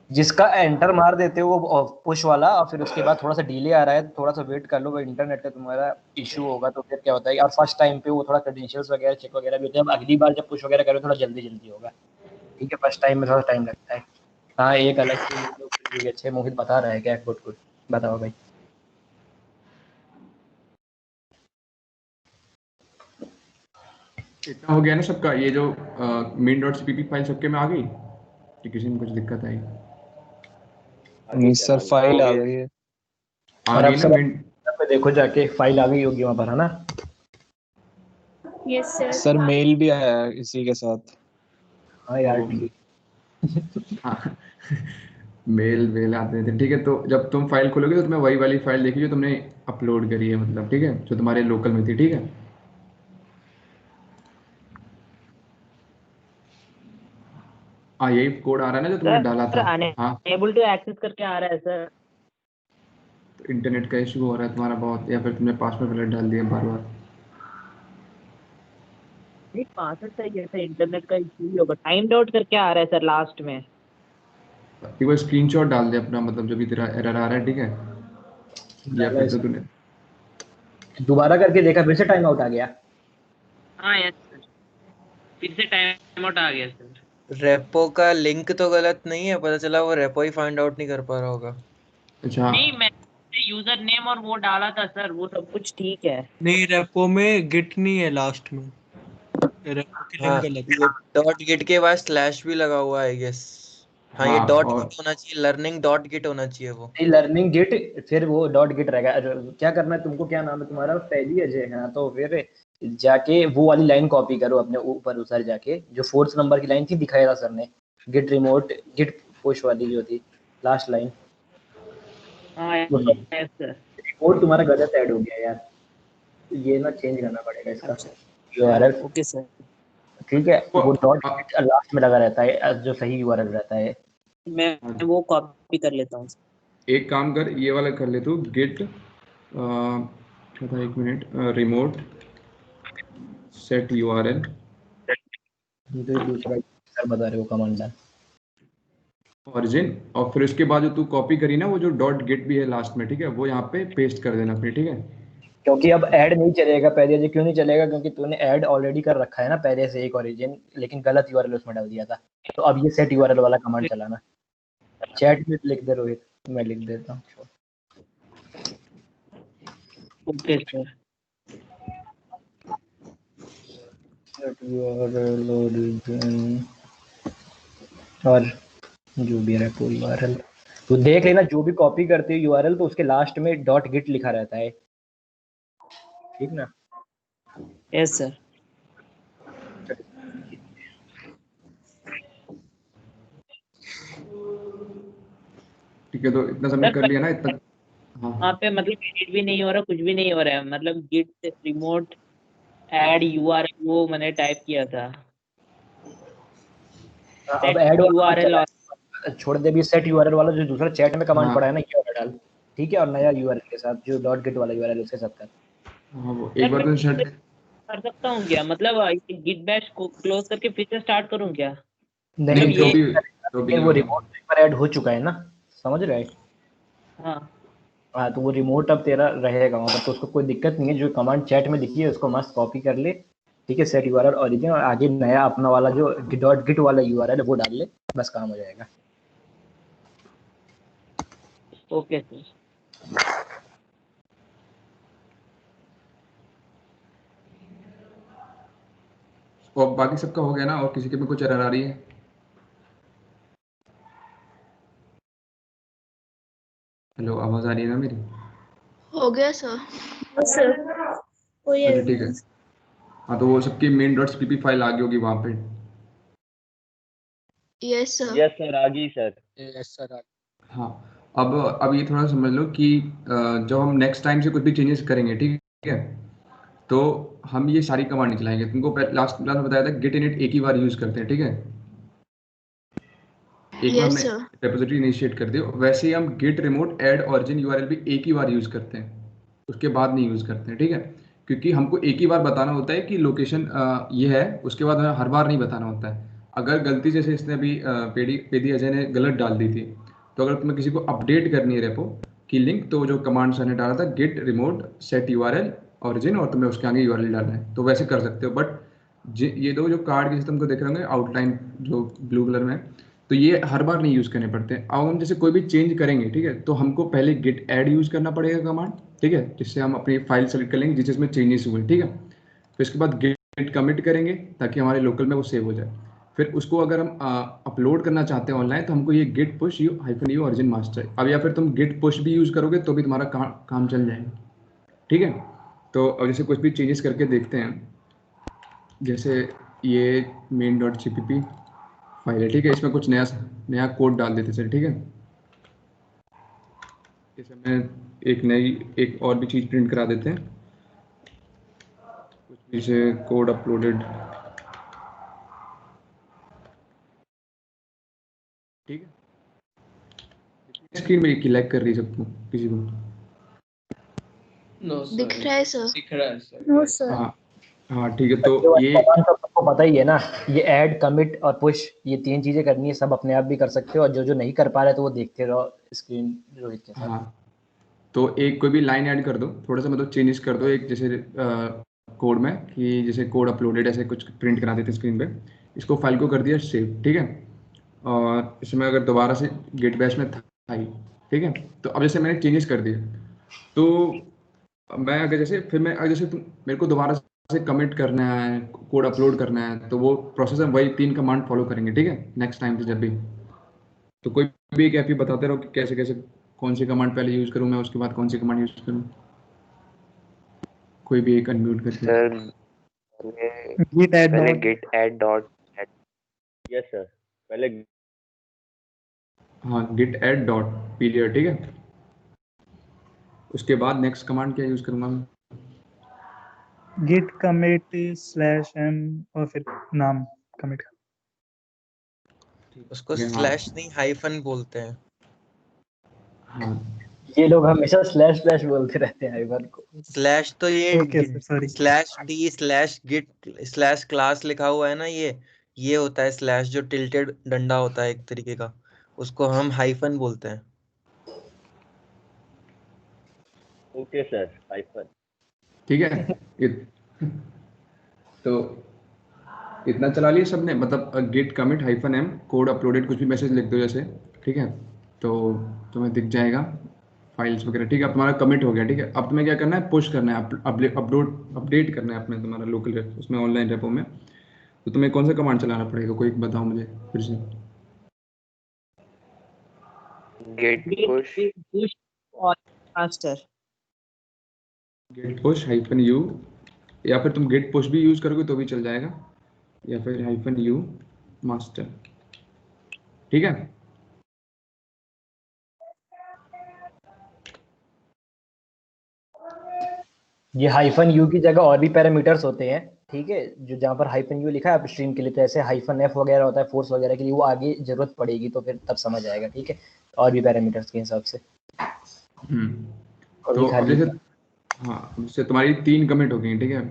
जिसका एंटर मार देते हो वो पुश वाला, और फिर उसके बाद थोड़ा सा डिले आ रहा है, थोड़ा सा वेट कर लो, वो इंटरनेट का तुम्हारा इशू होगा तो फिर क्या होता है, और फर्स्ट टाइम पे वो थोड़ा क्रेडेंशियल्स वगैरह चेक वगैरह भी होते हैं। अब अगली बार जब पुश वगैरह करो थोड़ा जल्दी होगा, ठीक है, फर्स्ट टाइम में थोड़ा टाइम लगता है। हाँ, एक अलग से अच्छे मोहित बता रहा है क्या कुछ बताओ भाई। इतना हो गया ना सबका, ये जो main.cpp फाइल सबके में आ गई कि किसी में कुछ दिक्कत आई? नहीं सर, फाइल आ गई है। आ और गई अब ना सब main? पे देखो जाके फाइल आ गई होगी वहाँ पर, है ना? Yes sir. सर मेल भी आया है इसी के साथ। हाँ यार ओ, ठीक। हाँ मेल आते थे, ठीक है। तो जब तुम फाइल खोलोगे तो तुम्हें वही वाली फाइल देखी जो तुमने अपलोड करी है, मतलब ठीक है, जो तुम्हारे लोकल में थी, ठीक है। हाँ, यही कोड आ रहा है ना जो तुमने डाला था। हाँ, अनेबल टू एक्सेस करके आ रहा है सर। तो इंटरनेट का इशू हो रहा है तुम्हारा बहुत, या फिर तुमने पासवर्ड गलत डाल दिया बार बार। नहीं, पासवर्ड सही है सर, इंटरनेट का इशू ही होगा। टाइम आउट करके आ रहा है सर लास्ट में। एक बार स्क्रीनशॉट डाल दे अपना, मतलब जो भी तेरा एरर आ रहा है, ठीक है। या फिर तो तूने दोबारा करके देखा, फिर से टाइम आउट आ गया। हाँ यस सर, फिर से टाइम आउट आ गया सर। रेपो का लिंक तो गलत नहीं है, पता चला वो रेपो ही फाइंड आउट नहीं कर पा रहा होगा। अच्छा, नहीं, मैं यूजर नेम और वो डाला था सर, वो सब कुछ ठीक है। नहीं, रेपो में गिट नहीं है लास्ट में, रेपो की लिंक हाँ, गलत ये डॉट गिट के बाद स्लैश भी लगा हुआ है आई गेस। हाँ, ये हाँ, डॉट और गिट होना चाहिए, लर्निंग डॉट गिट होना चाहिए वो। नहीं, लर्निंग गिट, फिर वो डॉट गिट रहेगा। क्या करना है तुमको, क्या नाम है तुम्हारा? पहली अजय है ना, तो फिर जाके वो वाली लाइन कॉपी करो अपने ऊपर उधर जाके, जो 4th नंबर की लाइन थी, दिखाया था सर ने, गिट रिमोट गिट पुश वाली जो थी लास्ट लाइन। हाँ यस सर। रिमोट तुम्हारा गलत ऐड हो गया यार, ये ना चेंज करना पड़ेगा इसका यूआरएल। Okay sir. ठीक है, वो डॉट गिट लास्ट में लगा रहता है जो सही यूआरएल रहता है। मैं वो कॉपी कर लेता हूँ। एक काम कर, ये वाला कर ले तू, गिट क्या था, एक मिनट, रिमोट सेट यूआरएल। दूसरा सर बता रहे हो कमांड है ओरिजिन, और फिर उसके बाद जो तू कॉपी करी ना, वो जो डॉट गिट भी है लास्ट में, ठीक है, वो यहाँ पे पेस्ट कर देना अपने, ठीक है। क्योंकि अब ऐड नहीं चलेगा पहले से। क्यों नहीं चलेगा? क्योंकि तूने ऐड ऑलरेडी कर रखा है ना पहले से एक ओरिजिन, लेकिन गलत यूआरएल उसमें डाल दिया था। तो अब ये सेट यूआरएल वाला कमांड चलाना। चैट में लिख दे रोहित, मैं लिख देता हूँ। Okay sir. Set URL origin और जो भी है पूरी यूआरएल तो देख लेना, जो भी कॉपी करते हो यूआरएल तो उसके लास्ट में डॉट गिट लिखा रहता है, ठीक ना? Yes sir. ठीक है, तो इतना सबमिट कर लिया ना इतना। हाँ, वहाँ पे मतलब एडिट भी नहीं हो रहा, कुछ भी नहीं हो रहा है, मतलब गिट रिमोट ऐड यूआरएल वो मैंने टाइप किया था। अब ऐड यूआरएल छोड़ दे भी, सेट यूआरएल वाला जो दूसरा चैट में कमांड पड़ा है ना, ये वाला डाल, ठीक है, और नया यूआरएल के साथ जो डॉट गिट वाला यूआरएल उसके साथ कर। हाँ, वो एक बार तो सेट कर सकता हूँ क्या? मतलब गिट बैश को क्लोज करके फिर से स्टार्ट करूँ क्या? नहीं, जो भी वो रिमोट पर ऐड हो चुका है ना, समझ रहे हैं? हाँ, तो वो रिमोट अब तेरा रहेगा वहाँ पर, तो उसको कोई दिक्कत नहीं है। जो कमांड चैट में लिखी है उसको मस्त कॉपी कर ले, ठीक है, सेट यूआरएल ओरिजिन, और आगे नया अपना वाला जो डॉट गिट वाला यूआरएल है वो डाल ले, बस काम हो जाएगा। Okay sir. और बाकी सबका हो गया ना, और किसी के में कुछ एरर आ रही है? हेलो, आवाज आ रही है ना मेरी? हो गया सर। सर कोई अच्छा, ठीक है। हाँ, तो वो सबकी main.cpp फाइल आ गई होगी वहाँ पे। Yes sir. यस सर, आ गई सर। Yes sir. हाँ, अब ये थोड़ा समझ लो कि जब हम नेक्स्ट टाइम से कुछ भी चेंजेस करेंगे, ठीक है, तो हम ये सारी कमांड नहीं चलाएंगे। तुमको लास्ट क्लास में बताया था गिट इनिट एक ही बार यूज करते हैं, ठीक है। एक बार हमने रेपोजिटरी इनिशिएट कर दी, वैसे ही हम git remote add origin URL भी एक ही बार यूज करते हैं, उसके बाद नहीं यूज करते हैं, ठीक है। क्योंकि हमको एक ही बार बताना होता है कि लोकेशन ये है, उसके बाद हमें हर बार नहीं बताना होता है। अगर गलती से इसने अभी पेदी अजय ने गलत डाल दी थी, तो अगर तुम्हें किसी को अपडेट करनी है रेपो की लिंक, तो जो कमांड सर ने डाला था git remote set URL origin, और तुम्हें उसके आगे यूआरएल डालना है, तो वैसे कर सकते हो। बट ये दो जो कार्ड के तुमको देख रहे होंगे आउटलाइन जो ब्लू कलर में है, तो ये हर बार नहीं यूज़ करने पड़ते। अब हम जैसे कोई भी चेंज करेंगे, ठीक है, तो हमको पहले गिट ऐड यूज़ करना पड़ेगा कमांड, ठीक है, जिससे हम अपनी फाइल सेलेक्ट कर लेंगे जिसमें चेंजेस हुए, ठीक है। फिर इसके बाद गिट कमिट करेंगे ताकि हमारे लोकल में वो सेव हो जाए। फिर उसको अगर हम अपलोड करना चाहते हैं ऑनलाइन, तो हमको ये git push -u origin master, अब या फिर तुम गिट पुश भी यूज़ करोगे तो भी तुम्हारा काम चल जाएगा, ठीक है। तो अब जैसे कुछ भी चेंजेस करके देखते हैं, जैसे ये main.cpp फाइल है, ठीक है, इसमें कुछ नया कोड डाल देते सर, ठीक है। जैसे मैं एक और भी चीज़ प्रिंट करा देते हैं, कुछ जैसे कोड अपलोडेड, ठीक है। स्क्रीन में क्लिक कर रही सबको, किसी को दिख रहा है सर? दिख रहा है सर। No sir. हाँ ठीक है। तो ये आपको पता ही है ना, ये ऐड कमिट और पुश, ये 3 चीजें करनी है, सब अपने आप भी कर सकते हो, और जो नहीं कर पा रहे तो वो देखते रहो स्क्रीन रोहित के साथ। हाँ, तो एक कोई भी लाइन ऐड कर दो, थोड़ा सा मतलब चेंजेस कर दो, एक जैसे कोड में कि जैसे कोड अपलोडेड ऐसे कुछ प्रिंट करा देते स्क्रीन पे, इसको फाइल को कर दिया सेव, ठीक है। और इसमें अगर दोबारा से गेट बैश में था ही, ठीक है, तो अब जैसे मैंने चेंजेस कर दिए, तो मैं अगर जैसे फिर मैं अगर जैसे मेरे को दोबारा से कमिट करना है, कोड अपलोड करना है, तो वो प्रोसेस हम वही 3 कमांड फॉलो करेंगे, ठीक है, नेक्स्ट टाइम से जब भी। तो कोई भी एक ऐप ही बताते रहो कि कैसे कैसे कौन सी कमांड पहले यूज करूं मैं, उसके बाद कौन सी कमांड यूज करूं, कोई भी एक अनम्यूट करके। सर पहले git add dot yes sir, पहले हाँ, git add डॉट पीरियड, ठीक है। उसके बाद नेक्स्ट कमांड क्या यूज करूंगा मैं? git commit /m और फिर नाम कमिट का। उसको स्लैश नहीं हाइफन बोलते हैं। हाँ, ये लोग हमेशा स्लैश स्लैश बोलते रहते हैं हाइफन को। स्लैश तो ये सॉरी /d/git/क्लास लिखा हुआ है ना, ये होता है स्लैश, जो टिल्टेड डंडा होता है एक तरीके का, उसको हम हाइफन बोलते हैं। ओके सर, हाइफन, ठीक है। तो इतना चला लिया सबने, मतलब git commit -m code uploaded, कुछ भी मैसेज लिख दो जैसे, ठीक है, तो तुम्हें दिख जाएगा फाइल्स वगैरह, ठीक है। अब तुम्हारा कमिट हो गया, ठीक है। अब तुम्हें क्या करना है, पुश करना है, अपडेट करना है अपने तुम्हारा लोकल उसमें ऑनलाइन रेपो में। तो तुम्हें कौन सा कमांड चलाना पड़ेगा, कोई बताओ मुझे फिर से। git push और मास्टर, git push -u, या फिर तुम git push भी यूज करोगे तो भी चल जाएगा, या फिर -u मास्टर, ठीक है। ये -u की जगह और भी पैरामीटर्स होते हैं, ठीक है, जो जहाँ पर -u लिखा है अपस्ट्रीम के लिए, तो ऐसे -f वगैरह होता है फोर्स वगैरह के लिए, वो आगे जरूरत पड़ेगी तो फिर तब समझ आएगा, ठीक है, और भी पैरामीटर्स के हिसाब से। तो अब जैसे हाँ, जैसे तुम्हारी 3 कमिट हो गई, ठीक है,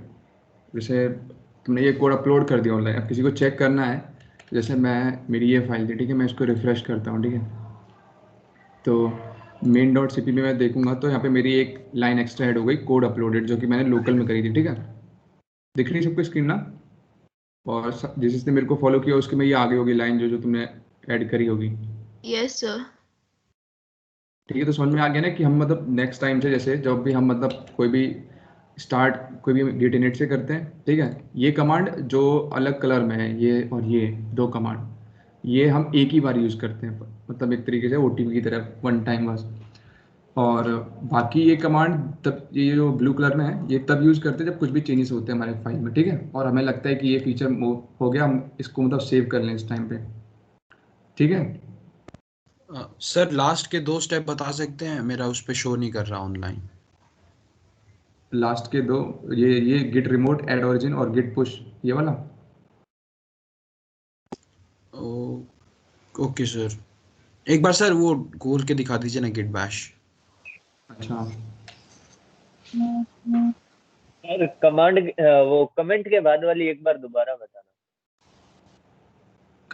जैसे तुमने ये कोड अपलोड कर दिया ऑनलाइन, अब किसी को चेक करना है, जैसे मेरी ये फाइल थी, ठीक है, मैं इसको रिफ्रेश करता हूँ, ठीक है, तो main.cpp में मैं देखूंगा तो यहाँ पे मेरी एक लाइन एक्स्ट्रा ऐड हो गई, कोड अपलोडेड, जो कि मैंने लोकल में करी थी, ठीक है, दिख रही सबको स्क्रीन ना, और जिसने मेरे को फॉलो किया उसके में ये आगे होगी लाइन जो तुमने ऐड करी होगी। Yes sir. ठीक है, तो समझ में आ गया ना कि हम मतलब नेक्स्ट टाइम से जैसे जब भी हम मतलब कोई भी स्टार्ट कोई भी git init से करते हैं, ठीक है, ये कमांड जो अलग कलर में है, ये और ये 2 कमांड, ये हम एक ही बार यूज़ करते हैं, मतलब एक तरीके से OTP की तरह, वन टाइम बस। और बाकी ये कमांड तब, ये जो ब्लू कलर में है, ये तब यूज़ करते हैं जब कुछ भी चेंजेस होते हैं हमारे फाइल में, ठीक है, और हमें लगता है कि ये फीचर हो गया, हम इसको मतलब सेव कर लें इस टाइम पे, ठीक है। सर लास्ट के 2 स्टेप बता सकते हैं, मेरा उस पे शो नहीं कर रहा ऑनलाइन। लास्ट के 2 ये गिट रिमोट ऐड ओरिजिन और गिट पुश, ये वाला। ओके सर, एक बार सर वो खोल के दिखा दीजिए ना गिट बैश। अच्छा सर, कमांड वो कमेंट के बाद वाली एक बार दोबारा बताना।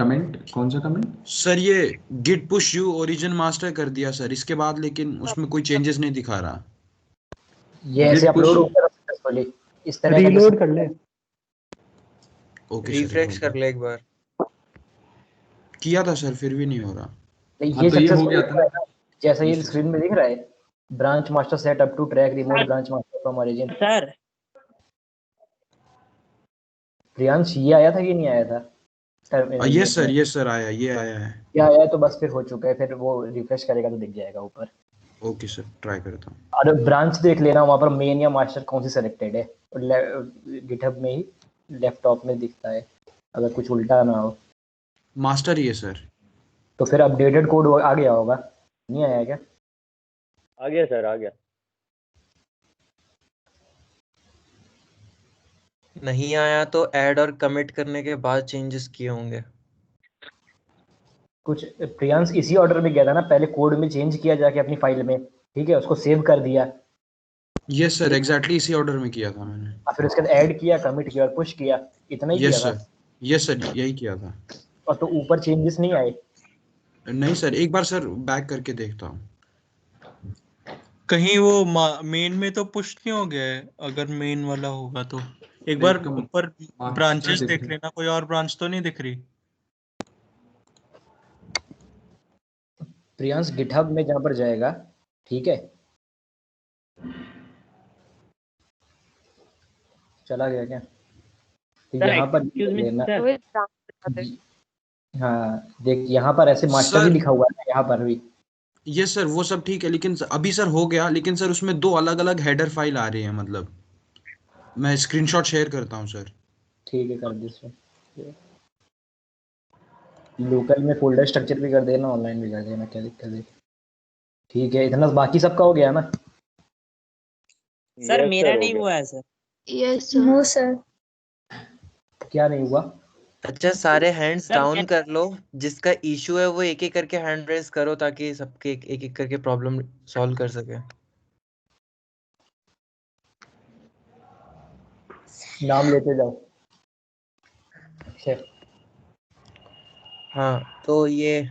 कमेंट कौन सा कमेंट? सर ये git push u origin master कर दिया सर, इसके बाद लेकिन उसमें कोई चेंजेस नहीं दिखा रहा। ये ऐसे Git push- अपलोड होता है सक्सेसफुली इस तरह का रीलोड कर ले। ओके रिफ्रेश कर ले एक बार। किया था सर, फिर भी नहीं हो रहा। नहीं, हाँ, ये तो ये हो सक्सेसफुल गया था ना। जैसा ये स्क्रीन में दिख रहा है, branch master set up to track remote branch master from origin. Sir Priyansh ये आया था कि नहीं आया था? यस सर आया, ये आया है। ये आया तो बस फिर हो चुका है, फिर वो रिफ्रेश करेगा तो दिख जाएगा ऊपर। ओके सर, ट्राई करता हूँ। और ब्रांच देख लेना वहाँ पर मेन या मास्टर कौन सी सेलेक्टेड है, गिटहब में ही लैपटॉप में दिखता है, अगर कुछ उल्टा ना हो। मास्टर ही है सर। तो फिर अपडेटेड कोड आ गया होगा, नहीं आया क्या? आ गया सर, आ गया। नहीं आया तो ऐड और कमिट करने के बाद चेंजेस किए होंगे कुछ। प्रियांश इसी ऑर्डर में गया था ना, पहले कोड में चेंज किया जाके अपनी फाइल में, ठीक है, उसको सेव कर दिया। यस सर, एग्जैक्टली इसी ऑर्डर में किया था मैंने। और फिर उसके बाद ऐड किया, कमिट किया और पुश किया, इतना ही किया था। यस सर यही किया था। और तो ऊपर चेंजेस नहीं आए? नहीं सर, एक बार सर बैक करके देखता हूँ। कहीं वो मेन में तो पुश नहीं हो गया है? अगर मेन वाला होगा तो एक बार ऊपर ब्रांचेस देख लेना, कोई और ब्रांच तो नहीं दिख रही। प्रियांश गिटहब में जहाँ पर जाएगा, ठीक है, चला गया क्या? तो यहाँ पर लेना। हाँ देख, यहाँ पर ऐसे मास्टर भी लिखा हुआ है, यहाँ पर भी। यस सर, वो सब ठीक है, लेकिन अभी सर हो गया, लेकिन सर उसमें 2 अलग अलग हेडर फाइल आ रही है। मतलब मैं स्क्रीनशॉट शेयर करता हूँ सर। ठीक है, कर दे। लोकल में फोल्डर स्ट्रक्चर भी कर देना, ऑनलाइन भी कर देना, क्या दिक्कत है? ठीक है, इतना बाकी सबका हो गया ना? सर मेरा नहीं हुआ है सर। Yes no sir. क्या नहीं हुआ? अच्छा, सारे हैंड्स डाउन कर लो, जिसका इशू है वो एक एक करके हैंड रेज करो, ताकि सबके एक एक करके प्रॉब्लम सॉल्व कर सके। नाम लेते जाओ। हाँ, तो ये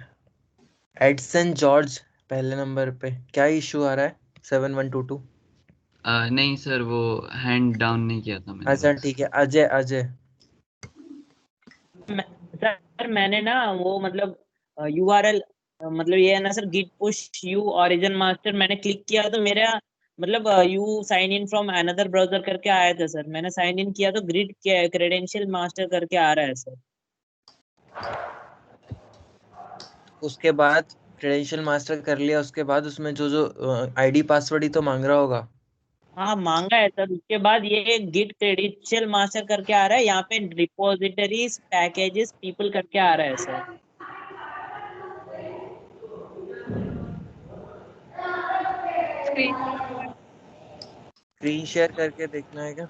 एडसन जॉर्ज पहले नंबर पे, क्या इशू आ रहा है? 7122। नहीं सर, वो हैंड डाउन नहीं किया था मैंने। अच्छा ठीक है। अजय सर मैंने ना वो मतलब URL मतलब ये है ना sir, git push u origin master, मैंने क्लिक किया तो मेरा मतलब you sign in from another browser करके आया था सर। मैंने साइन इन किया तो ग्रिड क्रेडेंशियल मास्टर करके आ रहा है सर। उसके बाद क्रेडेंशियल मास्टर कर लिया, उसके बाद उसमें जो आईडी पासवर्ड ही तो मांग रहा होगा। हाँ मांगा है सर। उसके बाद ये गिट क्रेडेंशियल मास्टर करके आ रहा है, यहाँ पे रिपोजिटरीज पैकेजेस पीपल करके आ रहा है सर। स्क्रीन शेयर करके देखना है क्या?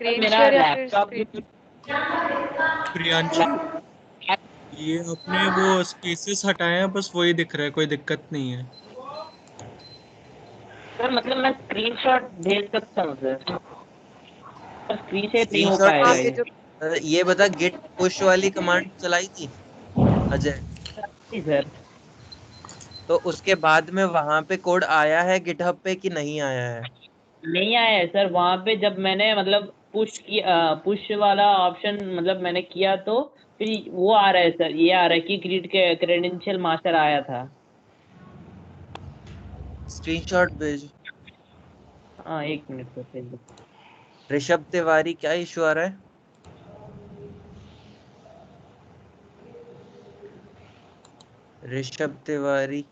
मेरा लैपटॉप प्रियांशु, ये अपने वो स्पेसेस हटाए हैं, बस वही दिख रहा है, कोई दिक्कत नहीं है सर। मतलब मैं स्क्रीनशॉट भेज सकता हूँ सर, स्क्रीन शेयर नहीं हो पाएगा। ये बता, गिट पुश वाली कमांड चलाई थी अजय? सर तो उसके बाद में वहां पे कोड आया है गिटहब पे कि नहीं आया है? नहीं आया है सर। वहां पे जब मैंने मतलब पुश वाला ऑप्शन मतलब मैंने किया तो फिर वो आ रहा है सर, ये आ रहा है कि ग्रिड के क्रेडेंशियल मास्टर आया था। स्क्रीनशॉट भेज। हाँ 1 मिनट सर भेज दो। ऋषभ तिवारी, क्या इशू आ रहा है? ऋषभ तिवारी,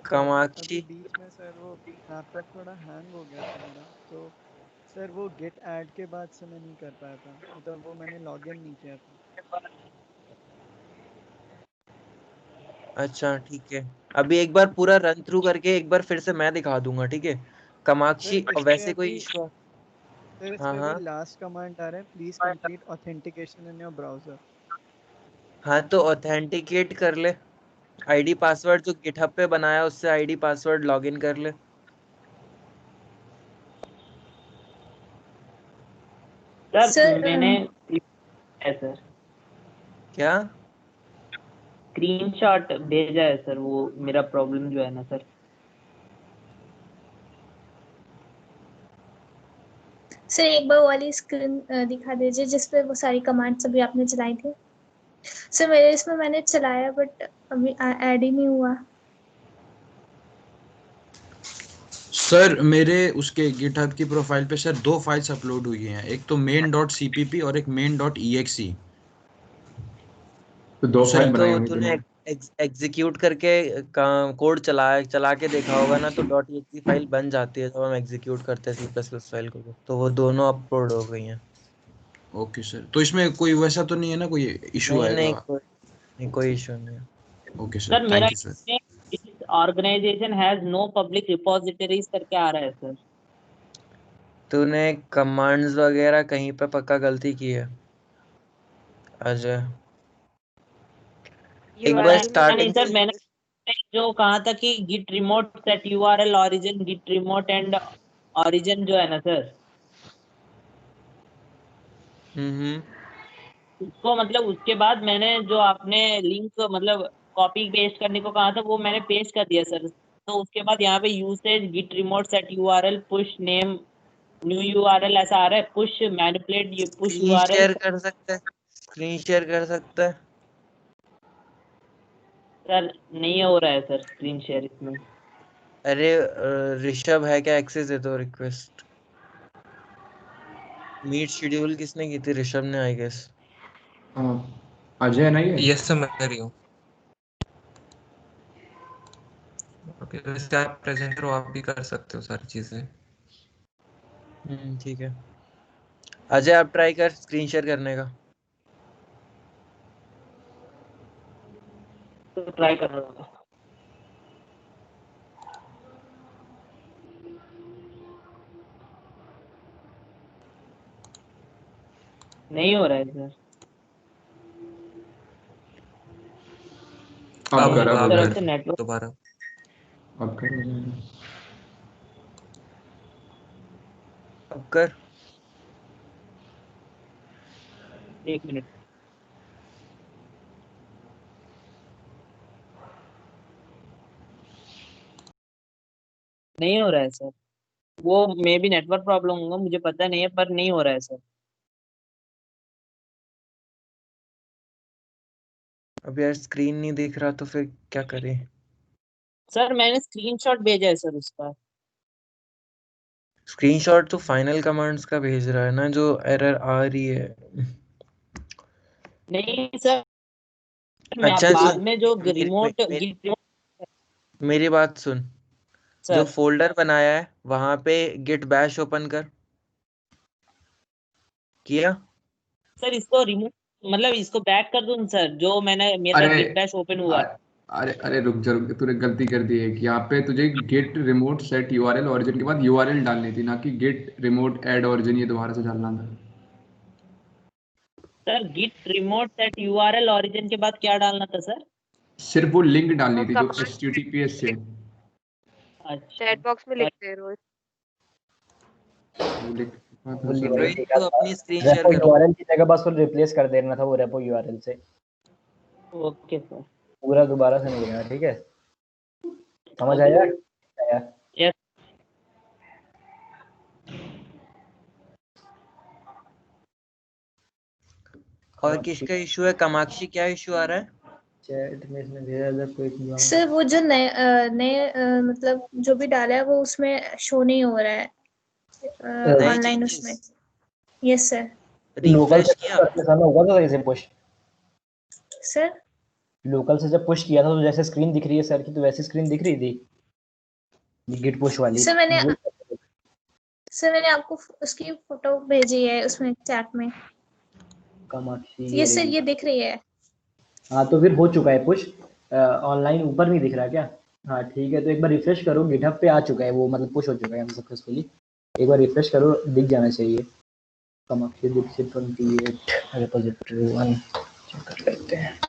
कामाक्षी। बीच में सर वो लैपटॉप थोड़ा हैंग हो गया था मेरा, तो सर वो गेट ऐड के बाद से मैं नहीं कर पाया था, मतलब वो मैंने लॉगिन नहीं किया था। अच्छा ठीक है, अभी एक बार पूरा रन थ्रू करके एक बार फिर से मैं दिखा दूंगा, ठीक है? कामाक्षी, वैसे कोई इशू? सर इसमें भी लास्ट कमांड आ रहा है, please complete authentication in your browser. हाँ तो ऑथेंटिकेट कर ले, आईडी पासवर्ड जो गिटहब पे बनाया उससे आईडी पासवर्ड लॉगिन कर ले। सर सर मैंने है सर क्या? स्क्रीनशॉट भेजा है सर, वो मेरा प्रॉब्लम जो है ना सर। सर एक बार वो वाली स्क्रीन दिखा दीजिए जिसपे वो सारी कमांड्स अभी आपने चलाई थी। सर मेरे इसमें मैंने चलाया बट अभी ऐड ही नहीं हुआ। सर मेरे उसके गिटहब की प्रोफाइल पे सर 2 फाइल्स अपलोड हुई हैं, एक तो main.cpp और एक main.exe। तो 2 फाइल बनाई तो होंगी तूने तूने। एग्जीक्यूट करके कोड चला के देखा होगा ना, तो .exe फाइल बन जाती है जब हम एग्जीक्यूट करते हैं C++ फाइल को। तो वो दोनों अपलोड हो गई हैं। ओके सर, तो इसमें कोई वैसा तो नहीं है ना, कोई इशू नहीं आएगा? नहीं, कोई इशू नहीं है। ओके सर सर, मेरा thank you sir. Organisation has no public repositories करके आ रहा है सर। तूने कमांड्स वगैरह कहीं पे पक्का गलती की है अजय। एक बार नहीं स्टार्टिंग सर, मैंने जो कहा था कि git remote set URL origin git remote and origin जो है ना सर, उसको मतलब उसके बाद मैंने जो आपने लिंक मतलब कॉपी पेस्ट करने को कहा था वो मैंने पेस्ट कर दिया सर। तो उसके बाद यहाँ पे usage git remote set URL push name new URL ऐसा आ रहा है, push manipulate ये push स्क्रीन URL। शेयर कर सकता है? स्क्रीन शेयर कर सकता है? सर नहीं हो रहा है सर स्क्रीन शेयर इसमें। अरे ऋषभ है क्या? एक्सेस दे दो रिक्वेस्ट। मीट शेड्यूल किसने की थी? ऋषभ ने आई गेस। अजय नहीं है? यस सर, मैं कर रही हूँ। ओके, तो इसके आप प्रेजेंटर हो, आप भी कर सकते हो सारी चीजें। ठीक है। अजय आप ट्राई कर स्क्रीन शेयर करने का। तो ट्राई कर रहा हूँ। नहीं हो रहा है सर। अब कर, अब तरफ कर से नेटवर्क दोबारा। अब कर, हो जाएगा। अब कर। 1 मिनट। नहीं हो रहा है सर, वो मे भी नेटवर्क प्रॉब्लम होगा, मुझे पता नहीं है, पर नहीं हो रहा है सर। अब यार स्क्रीन नहीं दिख रहा तो फिर क्या करें? सर मैंने स्क्रीनशॉट भेजा है सर उसका। स्क्रीनशॉट तो फाइनल कमांड्स का भेज रहा है ना, जो एरर आ रही है। नहीं सर, मैं अच्छा बाद सुन, में जो मेरी, रिमोट मेरी, मेरी बात सुन। जो सर फोल्डर बनाया है वहां पे गिट बैश ओपन कर। किया? सर इसको रिमूव मतलब इसको बैक कर दूं सर, जो मैंने मेरा अरे गिट बैश ओपन हुआ है। अरे रुक जा, रुक, तूने गलती कर दी है कि यहाँ पे तुझे git remote set URL origin के बाद यूआरएल डालनी थी, ना कि गेट रिमोट ऐड ओरिजिन ये दोबारा से डालना था। Sir git remote set URL origin के बाद क्या डालना था सर? सिर्फ वो लिंक डालनी थी जो HTTPS से। अच्छा चैट बॉक्स में लिखते हैं रोज। रोहित तो अपनी स्क्रीन शेयर रेपो करो। यूआरएल की जगह बस वो रिप्लेस कर देना था वो रेपो यूआरएल से। Okay sir. पूरा दोबारा से नहीं देना, ठीक है? समझ आया? यस। और किसका इशू है? कामाक्षी क्या इशू आ रहा है? चैट में इसने भेजा था कोई। सर वो जो नए मतलब जो भी डाला है वो उसमें शो नहीं हो रहा है ऑनलाइन उसमें। Yes sir. लोकल से हुआ था इसे पुश। सर लोकल से जब पुश किया था तो जैसे स्क्रीन दिख रही है सर की, तो वैसी स्क्रीन दिख रही थी गिट पुश वाली। सर मैंने आपको उसकी फोटो भेजी है उसमें चैट में। कामाक्षी ये सर ये दिख रही है। हाँ तो फिर हो चुका है पुश। ऑनलाइन ऊपर नहीं दिख रहा क्या? हाँ ठीक है, तो एक बार रिफ्रेश करो, गिटहब पे आ चुका है वो, मतलब पुश हो चुका है सक्सेसफुली। एक बार रिफ्रेश करो, दिख जाना चाहिए। कामाक्षी दीक्षित 28 रिपोजिटरी 1 चेक कर लेते हैं।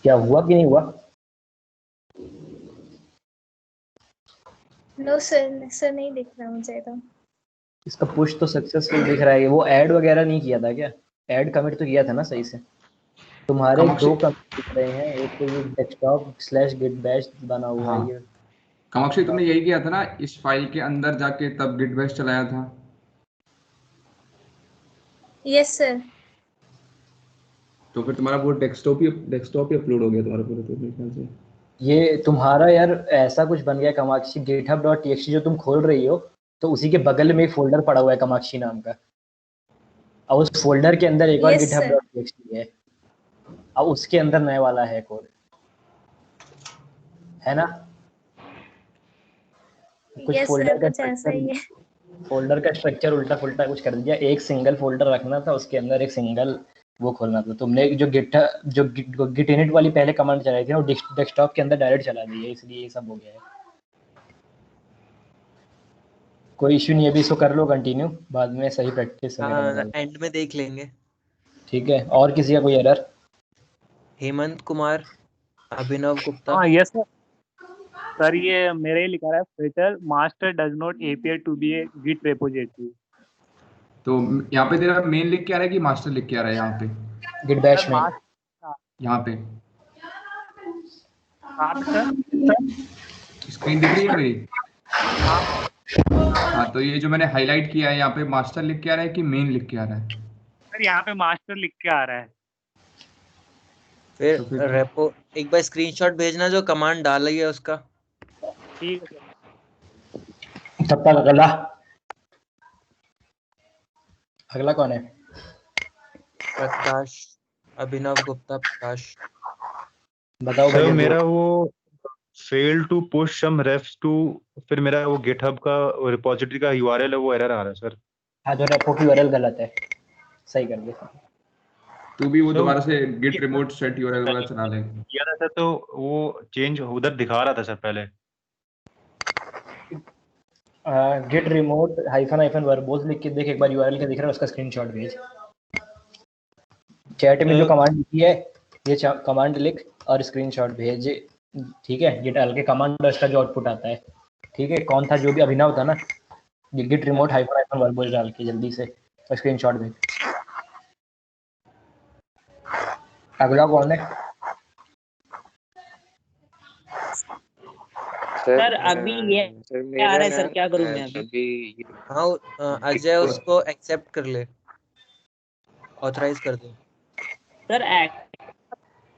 क्या हुआ कि नहीं हुआ? नो सर नहीं दिख रहा मुझे तो। इसका पुश तो सक्सेसफुल दिख रहा है। वो ऐड वगैरह नहीं किया था क्या? ऐड कमिट तो किया था ना सही से? तुम्हारे कमाक्षी दो कमिट दिख रहे हैं, एक तो ये desktop/git bash बना हुआ हाँ है ये। कामाक्षी तुमने यही किया था ना, इस फाइल के अंदर जाके तब गिट बैश चलाया था? Yes sir. तो फिर तुम्हारा वो डेस्कटॉप ही अपलोड हो गया तुम्हारा पूरा, तो मेरे ख्याल से। ये तुम्हारा यार ऐसा कुछ बन गया कामाक्षी, github.txt जो तुम खोल रही हो तो उसी के बगल में एक फोल्डर पड़ा हुआ है कामाक्षी नाम का, और उस फोल्डर के अंदर एक और यस सर। github.txt है, और उसके अंदर नए वाला है कोड, है ना? कुछ यस फोल्डर सर का कुछ ऐसा ही है। फोल्डर का स्ट्रक्चर उल्टा पुल्टा कुछ कर दिया। एक सिंगल फोल्डर रखना था, उसके अंदर एक सिंगल वो खोलना था। तुमने जो गिट इनिट वाली पहले कमांड चलाई थी ना, वो डेस्कटॉप के अंदर डायरेक्ट चला दी है, इसलिए ये सब हो गया है। कोई इश्यू नहीं है, अभी इसको कर लो कंटिन्यू, बाद में सही प्रैक्टिस हाँ एंड में देख लेंगे। ठीक है। और किसी का कोई एरर? हेमंत कुमार, अभिनव गुप्ता। हाँ यस सर। सर ये मेरे ही लिखा रहा है, filter master does not appear to be a git repository. तो यहाँ पे तेरा मेन लिख के आ रहा है कि मास्टर लिख के आ रहा है? यहाँ पे गिट बैश में यहाँ पे सर स्क्रीन दिख रही है मेरी? हाँ तो ये जो मैंने हाईलाइट किया है यहाँ पे मास्टर लिख के आ रहा है कि मेन लिख के आ रहा है? सर यहाँ पे मास्टर लिख के आ रहा है। फिर रेपो एक बार स्क्रीनशॉट भेजना जो कमांड डाली है उसका। ठीक है। तब तक अगला कौन है? प्रकाश, अभिनव गुप्ता प्रकाश। बताओ सर मेरा वो fail to push some refs to, फिर मेरा वो गिटहब का रिपोजिटरी का यूआरएल है वो एरर आ रहा है सर। हाँ जो रेपो की यूआरएल गलत है, सही कर दे। तू भी वो दोबारा से गिट रिमोट सेट यूआरएल वाला चला ले। किया था सर तो वो चेंज उधर दिखा रहा था सर पहले। गिट रिमोट हाइफन वर्बोज लिख के देख एक बार, यूआरएल का दिख रहा है उसका स्क्रीनशॉट भेज। चैट में जो कमांड लिखी है ये कमांड लिख और स्क्रीनशॉट भेज, ठीक है? गिट एल के कमांड और इसका जो आउटपुट आता है, ठीक है? कौन था जो भी अभिनव था ना, गिट रिमोट हाइफन वर्बोज डाल के जल्दी से और स्क्रीनशॉट भेज। अगला कौन है? सर अभी ये क्या आ रहा है सर, क्या करूं मैं अभी? हाँ अजय उसको एक्सेप्ट कर ले, ऑथराइज कर दे। सर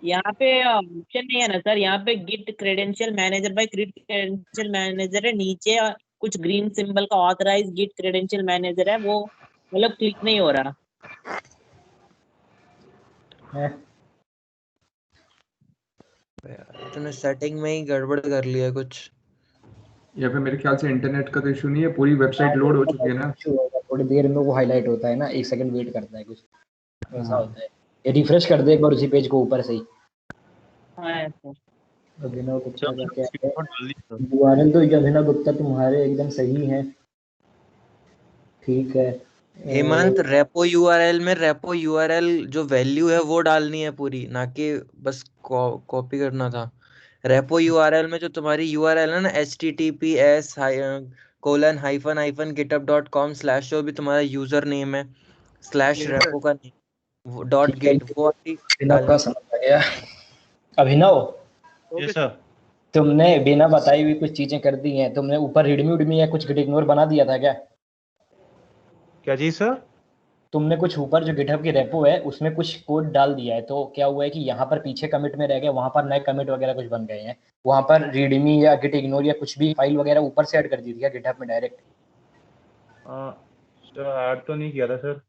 यहाँ पे ऑप्शन नहीं है ना सर, यहाँ पे git credential manager by git credential manager है, नीचे कुछ ग्रीन सिंबल का ऑथराइज गिट क्रेडेंशियल मैनेजर है, वो मतलब क्लिक नहीं हो रहा है। तूने सेटिंग में ही गड़बड़ कर लिया कुछ, या फिर मेरे ख्याल से इंटरनेट का तो इशू नहीं है, पूरी वेबसाइट लोड हो चुकी है ना। थोड़ी देर में वो हाईलाइट होता है ना, 1 सेकंड वेट करता है, कुछ ऐसा होता है। ये रिफ्रेश कर दे एक बार उसी पेज को ऊपर से ही। अभिनव गुप्ता का क्या है यूआरएल? तो अभिनव गुप्ता तुम्हारे एकदम सही है, ठीक है। हेमंत रेपो यूआरएल में रेपो यूआरएल जो वैल्यू है वो डालनी है पूरी, ना कि बस कॉपी करना था। रेपो यूआरएल में जो तुम्हारी यूआरएल है ना, https://github.com/ जो भी तुम्हारा यूजर नेम है /repo का .git वो अभिनव समझ आ गया। अभिनव तुमने बिना बताई हुई कुछ चीजें कर दी हैं। तुमने ऊपर रीडमी उडमी या कुछ गिट इग्नोर बना दिया था क्या? क्या चीज सर? तुमने कुछ ऊपर जो गिटहब की रेपो है उसमें कुछ कोड डाल दिया है, तो क्या हुआ है कि यहाँ पर पीछे कमिट में रह गए, वहां पर नए कमिट वगैरह कुछ बन गए हैं, वहां पर रीडमी या गिट इग्नोर या कुछ भी फाइल वगैरह ऊपर से ऐड कर दी थी क्या गिटहब में डायरेक्ट? ऐड तो नहीं किया था सर,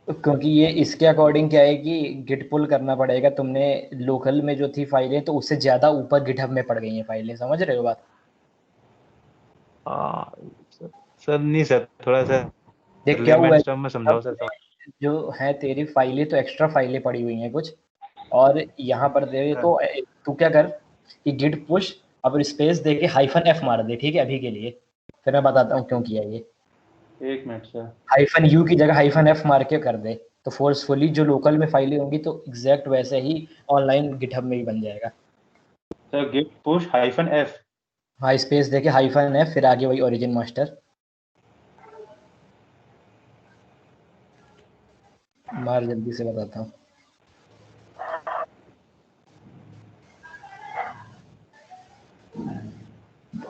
क्योंकि ये इसके अकॉर्डिंग क्या है कि गिट पुल करना पड़ेगा। तुमने लोकल में जो थी फाइलें तो उससे ज्यादा ऊपर गिटहब में पड़ गई हैं फाइलें, समझ रहे हो बात? सर नहीं सर, थोड़ा सा देख क्या हुआ है, में समझाओ सर। जो है तेरी फाइलें तो एक्स्ट्रा फाइलें पड़ी हुई हैं कुछ, और यहाँ पर दे तो तू क्या कर कि गिट पुश अब स्पेस दे के -f मार दे, ठीक है अभी के लिए, फिर मैं बताता हूँ क्यों किया ये। 1 मिनट सर। -u की जगह -f मार के कर दे तो फोर्सफुली जो लोकल में फाइलें होंगी तो एग्जैक्ट वैसे ही ऑनलाइन गिटहब में भी बन जाएगा। Sir git push -f। हाँ स्पेस देके हाइफन है, फिर आगे वही ओरिजिन मास्टर। मार जल्दी से बताता हूँ।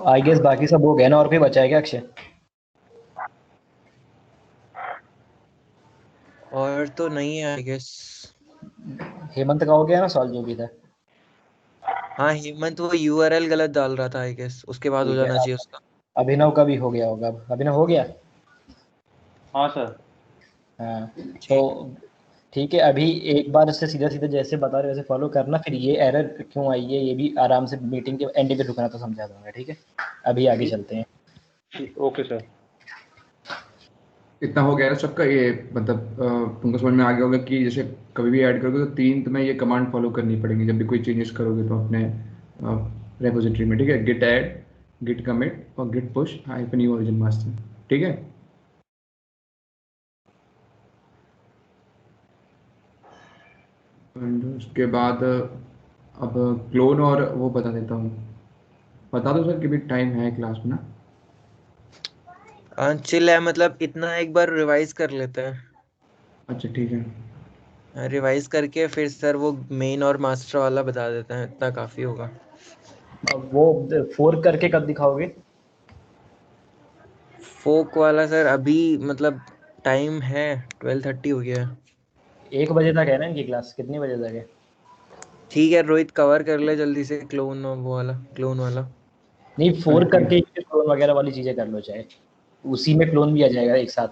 आई गेस बाकी सब हो गया ना, और कोई बचा है क्या अक्षय? और तो नहीं है आई गेस। हेमंत का हो गया ना सॉल्व जो भी था? हाँ हेमंत वो यूआरएल गलत डाल रहा था आई गेस, उसके बाद हो ठीक है, जाना चाहिए उसका। अभिनव का भी हो गया होगा। अभिनव हो गया? हाँ सर। हाँ तो ठीक है, अभी एक बार इससे सीधा सीधा जैसे बता रहे वैसे फॉलो करना, फिर ये एरर क्यों आई है ये भी आराम से मीटिंग के एंड पे रुकना तो समझा दूंगा, ठीक है? अभी आगे चलते हैं। Okay sir. इतना हो गया ना सबका, ये मतलब तुमको समझ में आ गया होगा कि जैसे कभी भी ऐड करोगे तो 3 तुम्हें ये कमांड फॉलो करनी पड़ेगी जब भी कोई चेंजेस करोगे तो अपने रेपोजिटरी में, ठीक है? गिट ऐड, गिट कमिट और git push hyphen u origin master, ठीक है? उसके बाद अब क्लोन और वो बता देता हूँ। बता दो सर कि भी टाइम है क्लास में ना? चिल है, मतलब इतना एक बार रिवाइज कर लेते हैं। अच्छा ठीक है। रिवाइज करके फिर सर वो मेन और मास्टर वाला बता देते हैं, इतना काफी होगा। अब वो 4 करके कब दिखाओगे? फोक वाला सर अभी मतलब टाइम है 12:30 हो गया है। 1 बजे तक है ना इनकी क्लास? कितने बजे तक है? ठीक है रोहित कवर कर ले जल्दी से क्लोन वो वाला, क्लोन वाला। नहीं 4 करके क्लोन वगैरह वाली चीजें कर लो, चाहे उसी में क्लोन भी आ जाएगा एक साथ।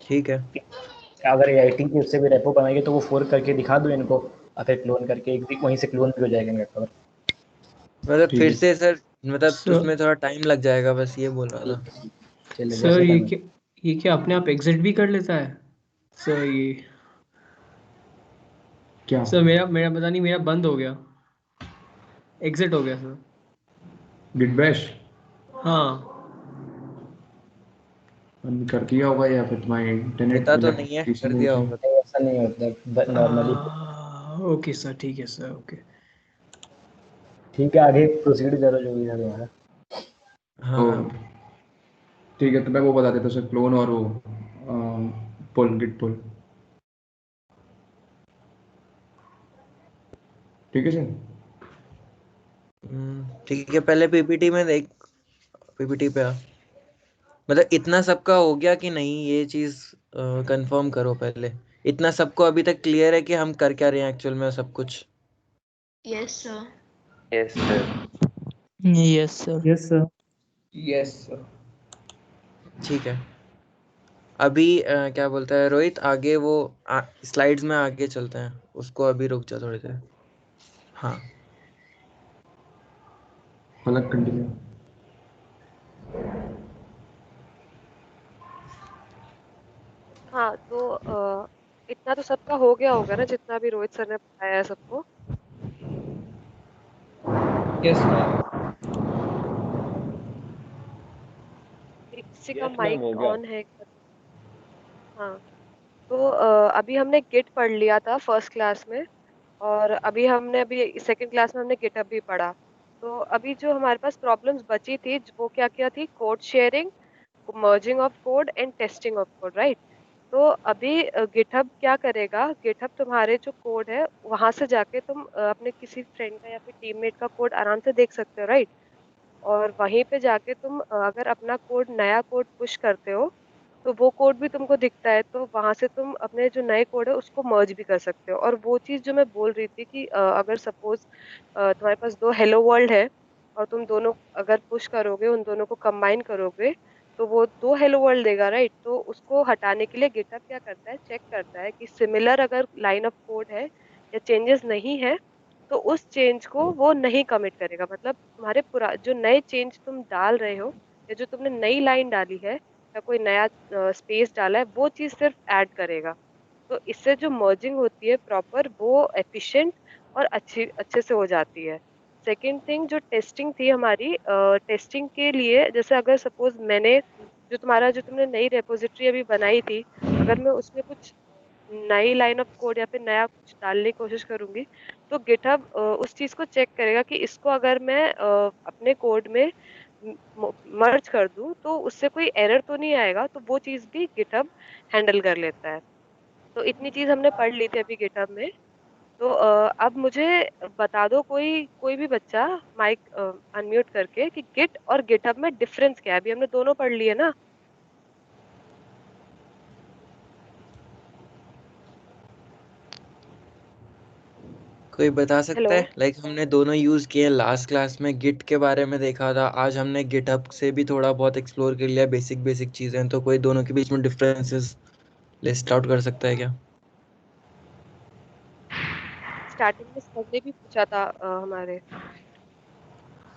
ठीक है। अगर एआईटी की उससे भी रेपो बनाएंगे तो वो 4 करके दिखा दो इनको, और फिर क्लोन करके एक वहीं से क्लोन भी हो जाएगा इनका कवर। मतलब ठीक फिर है। से सर मतलब सर उसमें थोड़ा टाइम लग जाएगा, बस ये बोल रहा था। चलिए सर जैसे करना। ये क्या अपने आप एग्जिट भी कर लेता है सर ये? क्या सर मेरा मेरा पता नहीं, मेरा बंद हो गया, एग्जिट हो गया सर। गिट बैश हाँ बंद कर दिया होगा या फिर तुम्हारे इंटरनेट पता तो मतलब नहीं है, पीसी कर में दिया इशू? होगा। ऐसा नहीं होता नॉर्मली। ओके सर, ठीक है सर, ओके। ठीक है आगे प्रोसीड करो जो भी है तुम्हारा। हाँ ठीक है तो मैं वो बता देता हूँ सर, क्लोन और वो पुल, गिट पुल, ठीक है सर? ठीक है, पहले पीपीटी में देख, पीपीटी पे आ। मतलब इतना सबका हो गया कि नहीं, ये चीज कंफर्म करो पहले। इतना सबको अभी तक क्लियर है कि हम कर क्या रहे हैं एक्चुअल में सब कुछ? Yes sir. Yes sir. Yes sir. Yes sir. Yes sir. ठीक है। अभी क्या बोलता है रोहित, आगे वो स्लाइड्स में आगे चलते हैं, उसको अभी रुक जा थोड़ी देर। हाँ अलग कंटिन्यू। हाँ तो इतना तो सबका हो गया होगा ना, जितना भी रोहित सर ने बताया है सबको। Yes ma'am. किसी का यस मैम हो माइक गया। ऑन है क्या? हाँ तो अभी हमने गिट पढ़ लिया था फर्स्ट क्लास में, और अभी सेकंड क्लास में हमने गिटहब भी पढ़ा। तो अभी जो हमारे पास प्रॉब्लम्स बची थी वो क्या क्या थी? Code sharing, merging of code and testing of code, right? तो अभी गिटहब क्या करेगा? गिटहब तुम्हारे जो कोड है वहां से जाके तुम अपने किसी फ्रेंड का या फिर टीममेट का कोड आराम से देख सकते हो, राइट? और वहीं पे जाके तुम अगर अपना कोड, नया कोड पुश करते हो तो वो कोड भी तुमको दिखता है, तो वहां से तुम अपने जो नए कोड है उसको मर्ज भी कर सकते हो। और वो चीज जो मैं बोल रही थी कि अगर सपोज तुम्हारे पास 2 हेलो वर्ल्ड है और तुम दोनों अगर पुश करोगे, उन दोनों को कंबाइन करोगे तो वो 2 हेलो वर्ल्ड देगा, राइट? तो उसको हटाने के लिए गिटहब क्या करता है? चेक करता है कि सिमिलर अगर लाइन ऑफ कोड है या चेंजेस नहीं है तो उस चेंज को वो नहीं कमिट करेगा। मतलब तुम्हारे पूरा जो नए चेंज तुम डाल रहे हो या जो तुमने नई लाइन डाली है या कोई नया स्पेस डाला है, वो चीज सिर्फ ऐड करेगा। तो इससे जो मर्जिंग होती है प्रॉपर, वो एफिशिएंट और अच्छे से हो जाती है। सेकंड थिंग, जो टेस्टिंग थी हमारी, टेस्टिंग के लिए जैसे अगर सपोज मैंने जो तुमने नई रेपोजिटरी अभी बनाई थी, अगर मैं उसमें कुछ नई लाइन ऑफ कोड या फिर नया कुछ डालने की कोशिश करूंगी, तो गिटहब उस चीज को चेक करेगा कि इसको अगर मैं अपने कोड में मर्ज कर दूं तो उससे कोई एरर तो नहीं आएगा, तो वो चीज भी गिटहब हैंडल कर लेता है। तो इतनी चीज हमने पढ़ ली थी अभी गिटहब में। तो अब मुझे बता दो कोई कोई भी बच्चा माइक अनम्यूट करके कि गिट और गिटहब में डिफरेंस क्या है। अभी हमने दोनों पढ़ लिए ना। कोई बता सकता हेलो। है? लाइक हमने दोनों यूज किए। लास्ट क्लास में गिट के बारे में देखा था, आज हमने गिटहब से भी थोड़ा बहुत एक्सप्लोर कर लिया, बेसिक बेसिक चीजें। तो कोई दोनों के बीच में डिफरेंसेस लिस्ट आउट कर सकता है क्या? स्टार्टिंग में सर ने भी पूछा था हमारे।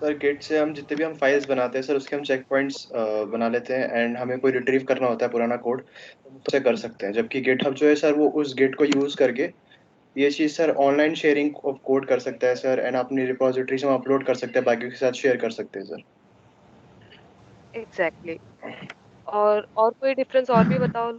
सर गिट से हम जितने भी हम फाइल्स बनाते हैं सर, उसके हम चेक पॉइंट्स बना लेते हैं, एंड हमें कोई रिट्रीव करना होता है पुराना कोड तो उसे कर सकते हैं। जबकि गिटहब जो है सर, वो उस गिट को यूज करके ये चीज़ sir online sharing of code कर सकता है सर, एंड अपनी रिपोजिटरी से हम अपलोड कर सकते हैं, बाकी के साथ शेयर कर सकते हैं सर। एग्जैक्टली। और कोई डिफरेंस और भी बताओ।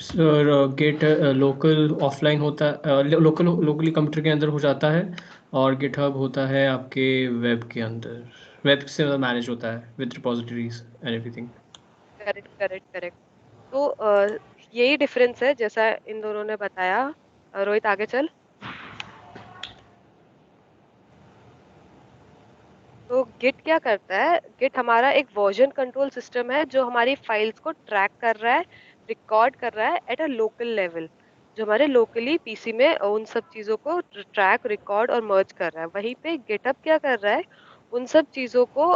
सर गेट लोकल ऑफलाइन होता है, लोकली कंप्यूटर के अंदर हो जाता है, और गिटहब होता है आपके वेब के अंदर, वेब से मैनेज होता है with repositories and everything. Correct correct correct. तो यही डिफरेंस है जैसा इन दोनों ने बताया। रोहित आगे चल। तो गिट क्या करता है? गिट हमारा एक वर्जन कंट्रोल सिस्टम है जो हमारी फाइल्स को ट्रैक कर रहा है, रिकॉर्ड कर रहा है एट अ लोकल लेवल, जो हमारे लोकली पीसी में उन सब चीजों को ट्रैक, रिकॉर्ड और मर्ज कर रहा है। वहीं पे गिटहब क्या कर रहा है? उन सब चीजों को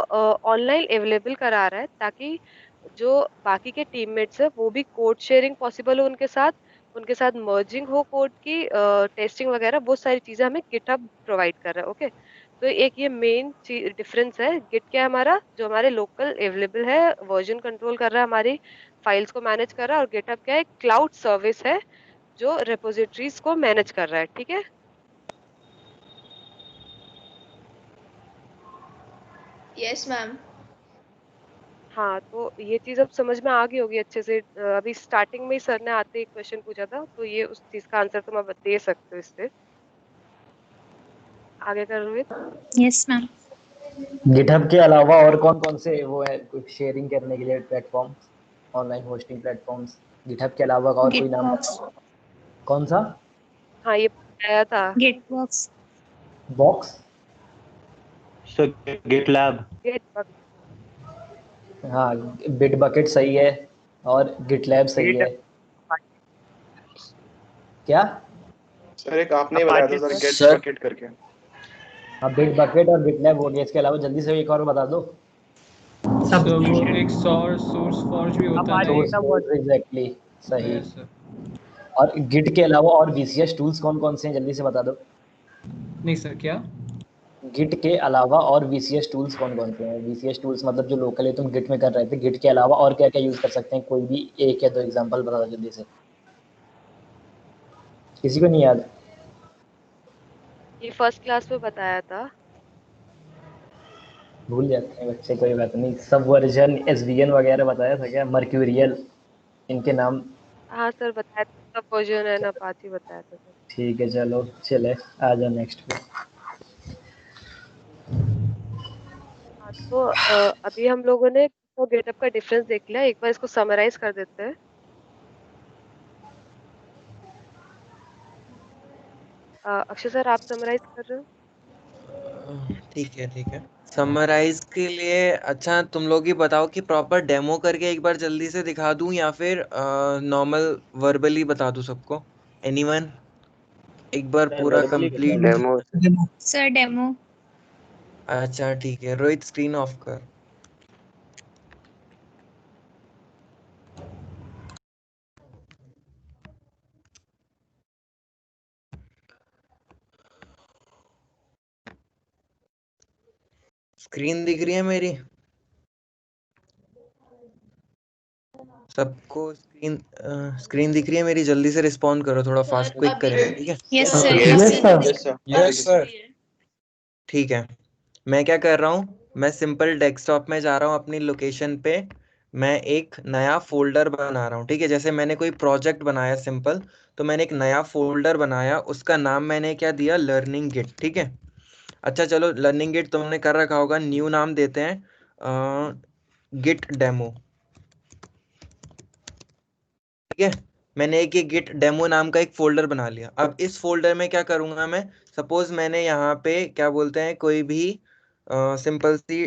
ऑनलाइन अवेलेबल करा रहा है ताकि जो बाकी के टीममेट्स है वो भी कोड शेयरिंग पॉसिबल हो उनके साथ मर्जिंग हो कोड की, टेस्टिंग वगैरह, वो सारी चीजें हमें गिटहब प्रोवाइड कर रहा है। ओके। तो एक ये मेन डिफरेंस है। गिट क्या है? हमारा जो हमारे लोकल अवेलेबल है, वर्जन कंट्रोल कर रहा है, हमारी फाइल्स को मैनेज कर रहा है। और गिटहब क्या है? क्लाउड सर्विस है जो रिपोजिटरीज को मैनेज कर रहा है। ठीक है। Yes ma'am. हाँ, तो ये चीज अब समझ में आ गई होगी अच्छे से। अभी स्टार्टिंग में ही सर ने आते एक क्वेश्चन पूछा था, तो ये उस चीज का आंसर तुम अब दे सकते हो इससे। आगे कर रोहित। Yes ma'am. गिटहब के अलावा और कौन कौन से वो है कुछ शेयरिंग करने के लिए platform, online hosting platforms? GitHub के अलावा और कोई नाम? कौन सा? हाँ, ये बताया था। गिटबॉक्स। बॉक्स? Sir GitLab. हाँ, बिटबकेट सही है, और गिटलैब सही है। क्या सर एक आपने बताया था सर, गेट बकेट करके। हाँ, बिटबकेट और गिटलैब हो गया। इसके अलावा जल्दी से एक और बता दो। सब वो एक सोर्स फॉर्ज भी होता है ना। एग्जैक्टली सही। Yes, sir. और गिट के अलावा और वीसीएस टूल्स कौन कौन से हैं, जल्दी से बता दो। नहीं सर, क्या? गिट के अलावा और वीसीएस टूल्स कौन कौन से हैं? वीसीएस टूल्स मतलब जो लोकल है, तुम गिट में कर रहे थे, गिट के अलावा और क्या क्या यूज कर सकते हैं? कोई भी एक या दो एग्जांपल बता दो जल्दी से। किसी को नहीं याद? ये फर्स्ट क्लास में बताया था। भूल जाते हैं बच्चे, कोई बात नहीं। सब वर्जन, एसवीएन वगैरह बताया था क्या? मर्क्यूरियल, इनके नाम? हाँ सर, बताया था। सब वर्जन है ना, अपाची बताया था सर। ठीक है, चलो चले आ जाओ नेक्स्ट पे। हाँ, तो अभी हम लोगों ने तो गेटअप का डिफरेंस देख लिया। एक बार इसको समराइज कर देते हैं। अक्षय सर, आप समराइज कर रहे हो? ठीक है ठीक है। समराइज के लिए अच्छा तुम लोग ही बताओ कि प्रॉपर डेमो करके एक बार जल्दी से दिखा दूं या फिर नॉर्मल वर्बली बता दूं सबको? एनीवन? एक बार पूरा कंप्लीट डेमो सर डेमो। अच्छा ठीक है, रोहित स्क्रीन ऑफ कर। स्क्रीन दिख रही है मेरी सबको? स्क्रीन दिख रही है मेरी? जल्दी से रिस्पॉन्ड करो, थोड़ा फास्ट क्विक करेंगे, ठीक है? Yes sir. Yes sir. ठीक है। मैं क्या कर रहा हूँ, मैं सिंपल डेस्कटॉप में जा रहा हूँ अपनी लोकेशन पे, मैं एक नया फोल्डर बना रहा हूँ, ठीक है। जैसे मैंने कोई प्रोजेक्ट बनाया सिंपल, तो मैंने एक नया फोल्डर बनाया, उसका नाम मैंने क्या दिया, लर्निंग गिट, ठीक है। अच्छा चलो, लर्निंग गिट तुमने कर रखा होगा, न्यू नाम देते हैं गिट डेमो, ठीक है। मैंने एक ये गिट डेमो नाम का एक फोल्डर बना लिया। अब इस फोल्डर में क्या करूंगा मैं, सपोज मैंने यहाँ पे क्या बोलते हैं, कोई भी सिंपल सी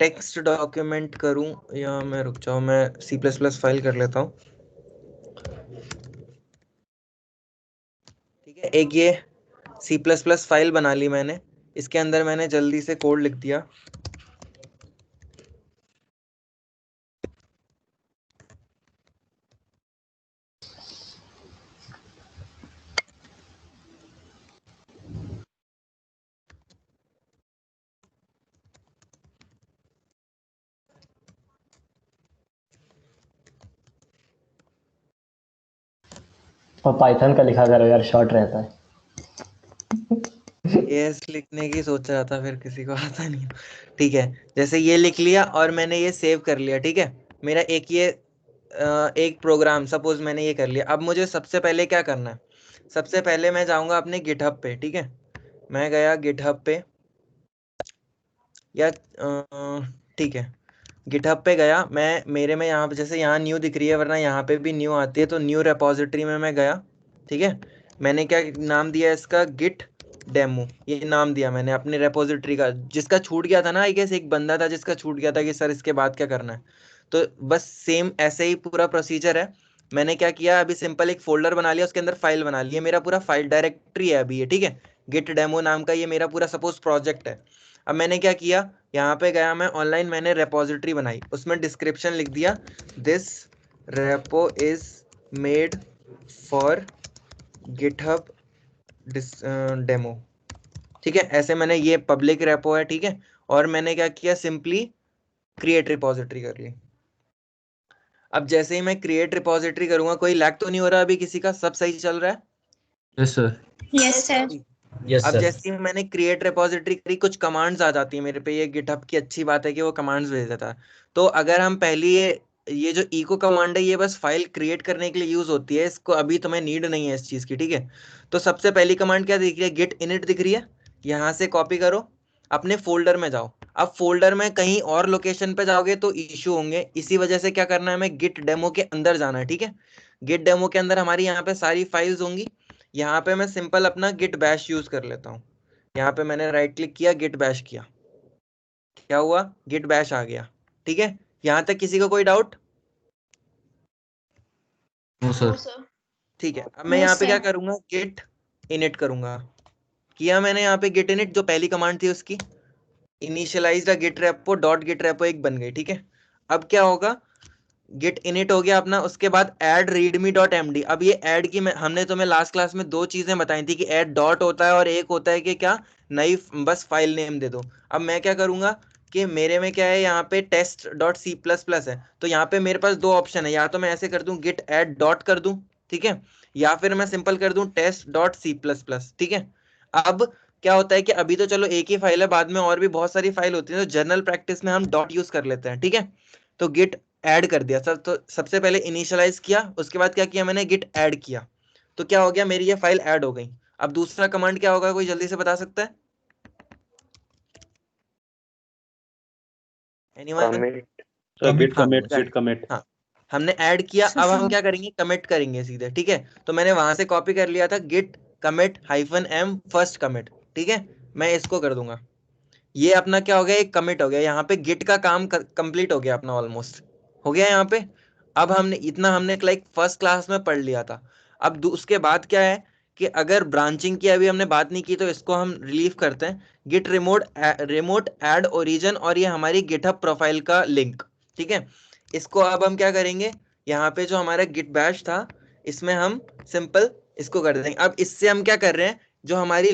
टेक्स्ट डॉक्यूमेंट करूं, या मैं रुक जाओ, मैं C++ फाइल कर लेता हूँ, ठीक है। एक ये C++ फाइल बना ली मैंने, इसके अंदर मैंने जल्दी से कोड लिख दिया। और पाइथन का लिखा करो यार, शॉर्ट रहता है। एस लिखने की सोच रहा था, फिर किसी को आता नहीं, ठीक है। जैसे ये लिख लिया और मैंने ये सेव कर लिया, ठीक है। मेरा एक ये एक प्रोग्राम सपोज मैंने ये कर लिया। अब मुझे सबसे पहले क्या करना है, सबसे पहले मैं जाऊंगा अपने गिटहब पे, ठीक है। मैं गया गिटहब पे, या ठीक है, गिटहब पे गया मैं, मेरे में यहाँ पे जैसे यहाँ न्यू दिख रही है, वरना यहाँ पे भी न्यू आती है, तो न्यू रेपोजिटरी में मैं गया, ठीक है। मैंने क्या नाम दिया इसका, गिट डेमो, ये नाम दिया मैंने अपने रेपोजिटरी का। जिसका छूट गया था ना, आई गेस एक बंदा था जिसका छूट गया था कि सर इसके बाद क्या करना है, तो बस सेम ऐसे ही पूरा प्रोसीजर है। मैंने क्या किया, अभी सिंपल एक फोल्डर बना लिया, उसके अंदर फाइल बना ली, मेरा पूरा फाइल डायरेक्टरी है अभी ये, ठीक है। गिट डेमो नाम का ये मेरा पूरा सपोज प्रोजेक्ट है। अब मैंने क्या किया, यहाँ पे गया मैं ऑनलाइन, मैंने रेपोजिटरी बनाई, उसमें डिस्क्रिप्शन लिख दिया, this repo is made for GitHub demo, ठीक है। ऐसे मैंने, ये पब्लिक रेपो है, ठीक है। और मैंने क्या किया, सिंपली क्रिएट रिपोजिटरी कर ली। अब जैसे ही मैं क्रिएट रिपोजिटरी करूंगा, कोई लैग तो नहीं हो रहा अभी किसी का, सब सही चल रहा है? Yes sir. Yes sir. अब जैसे ही मैंने क्रिएट रिपोजिटरी करी, कुछ कमांड्स आ जाती है मेरे पे, ये गिटहब की अच्छी बात है कि वो कमांड्स भेज देता है। तो अगर हम पहली ये जो इको कमांड है, ये बस फाइल क्रिएट करने के लिए यूज होती है, इसको अभी तुम्हें नीड नहीं है इस चीज की, ठीक है। तो सबसे पहली कमांड क्या दिख रही है, गिट इनिट दिख रही है, यहाँ से कॉपी करो, अपने फोल्डर में जाओ। अब फोल्डर में कहीं और लोकेशन पे जाओगे तो इश्यू होंगे, इसी वजह से क्या करना है, हमें गिट डेमो के अंदर जाना है, ठीक है। गिट डेमो के अंदर हमारी यहाँ पे सारी फाइल्स होंगी। यहाँ पे मैं सिंपल अपना गिट बैश यूज कर लेता हूँ। यहाँ पे मैंने राइट क्लिक किया, गिट बैश किया, क्या हुआ, गिट बैश आ गया, ठीक है। यहाँ तक किसी को कोई डाउट? No sir. ठीक है। अब मैं यहाँ पे क्या करूंगा, गिट इनिट करूंगा। किया मैंने यहाँ पे गिट इनिट, जो पहली कमांड थी उसकी, initialised git repo dot git repo एक बन गई, ठीक है। अब क्या होगा, गिट इनिट हो गया अपना, उसके बाद ऐड रीडमी डॉट एमडी। अब ये ऐड की हमने तुम्हें लास्ट क्लास में दो चीजें बताई थी कि ऐड डॉट होता है और एक होता है कि क्या, नई बस फाइल नेम दे दो। अब मैं क्या करूंगा कि मेरे में क्या है, यहाँ पे test dot C plus plus है, तो यहाँ पे मेरे पास दो ऑप्शन है, या तो मैं ऐसे कर दूं गिट ऐड डॉट कर दूं, ठीक है, या फिर मैं सिंपल कर दूं test dot C plus plus, ठीक है। अब क्या होता है कि अभी तो चलो एक ही फाइल है, बाद में और भी बहुत सारी फाइल होती है, तो जनरल प्रैक्टिस में हम डॉट यूज कर लेते हैं, ठीक है। तो गिट ऐड कर दिया सर, तो सबसे पहले इनिशियलाइज किया, उसके बाद क्या किया मैंने, गिट ऐड किया, तो क्या हो गया, मेरी ये फाइल ऐड हो गई। अब दूसरा कमांड क्या होगा, कोई जल्दी से बता सकता है? Git commit. हाँ, हमने ऐड किया, अब हम क्या करेंगे, कमिट करेंगे सीधे, ठीक है। तो मैंने वहां से कॉपी कर लिया था, git commit -m first commit, ठीक है। मैं इसको कर दूंगा, ये अपना क्या हो गया, एक कमिट हो गया। यहाँ पे गिट का काम कंप्लीट हो गया अपना, ऑलमोस्ट हो गया यहाँ पे। अब हमने इतना हमने लाइक फर्स्ट क्लास में पढ़ लिया था। अब उसके बाद क्या है कि अगर ब्रांचिंग की अभी हमने बात नहीं की, तो इसको हम रिलीव करते हैं, गिट रिमोट ऐड ओरिजिन, और ये हमारी गिटहब प्रोफाइल का लिंक, ठीक है। इसको अब हम क्या करेंगे, यहाँ पे जो हमारा गिट बैश था, इसमें हम सिंपल इसको कर देंगे। अब इससे हम क्या कर रहे हैं, जो हमारी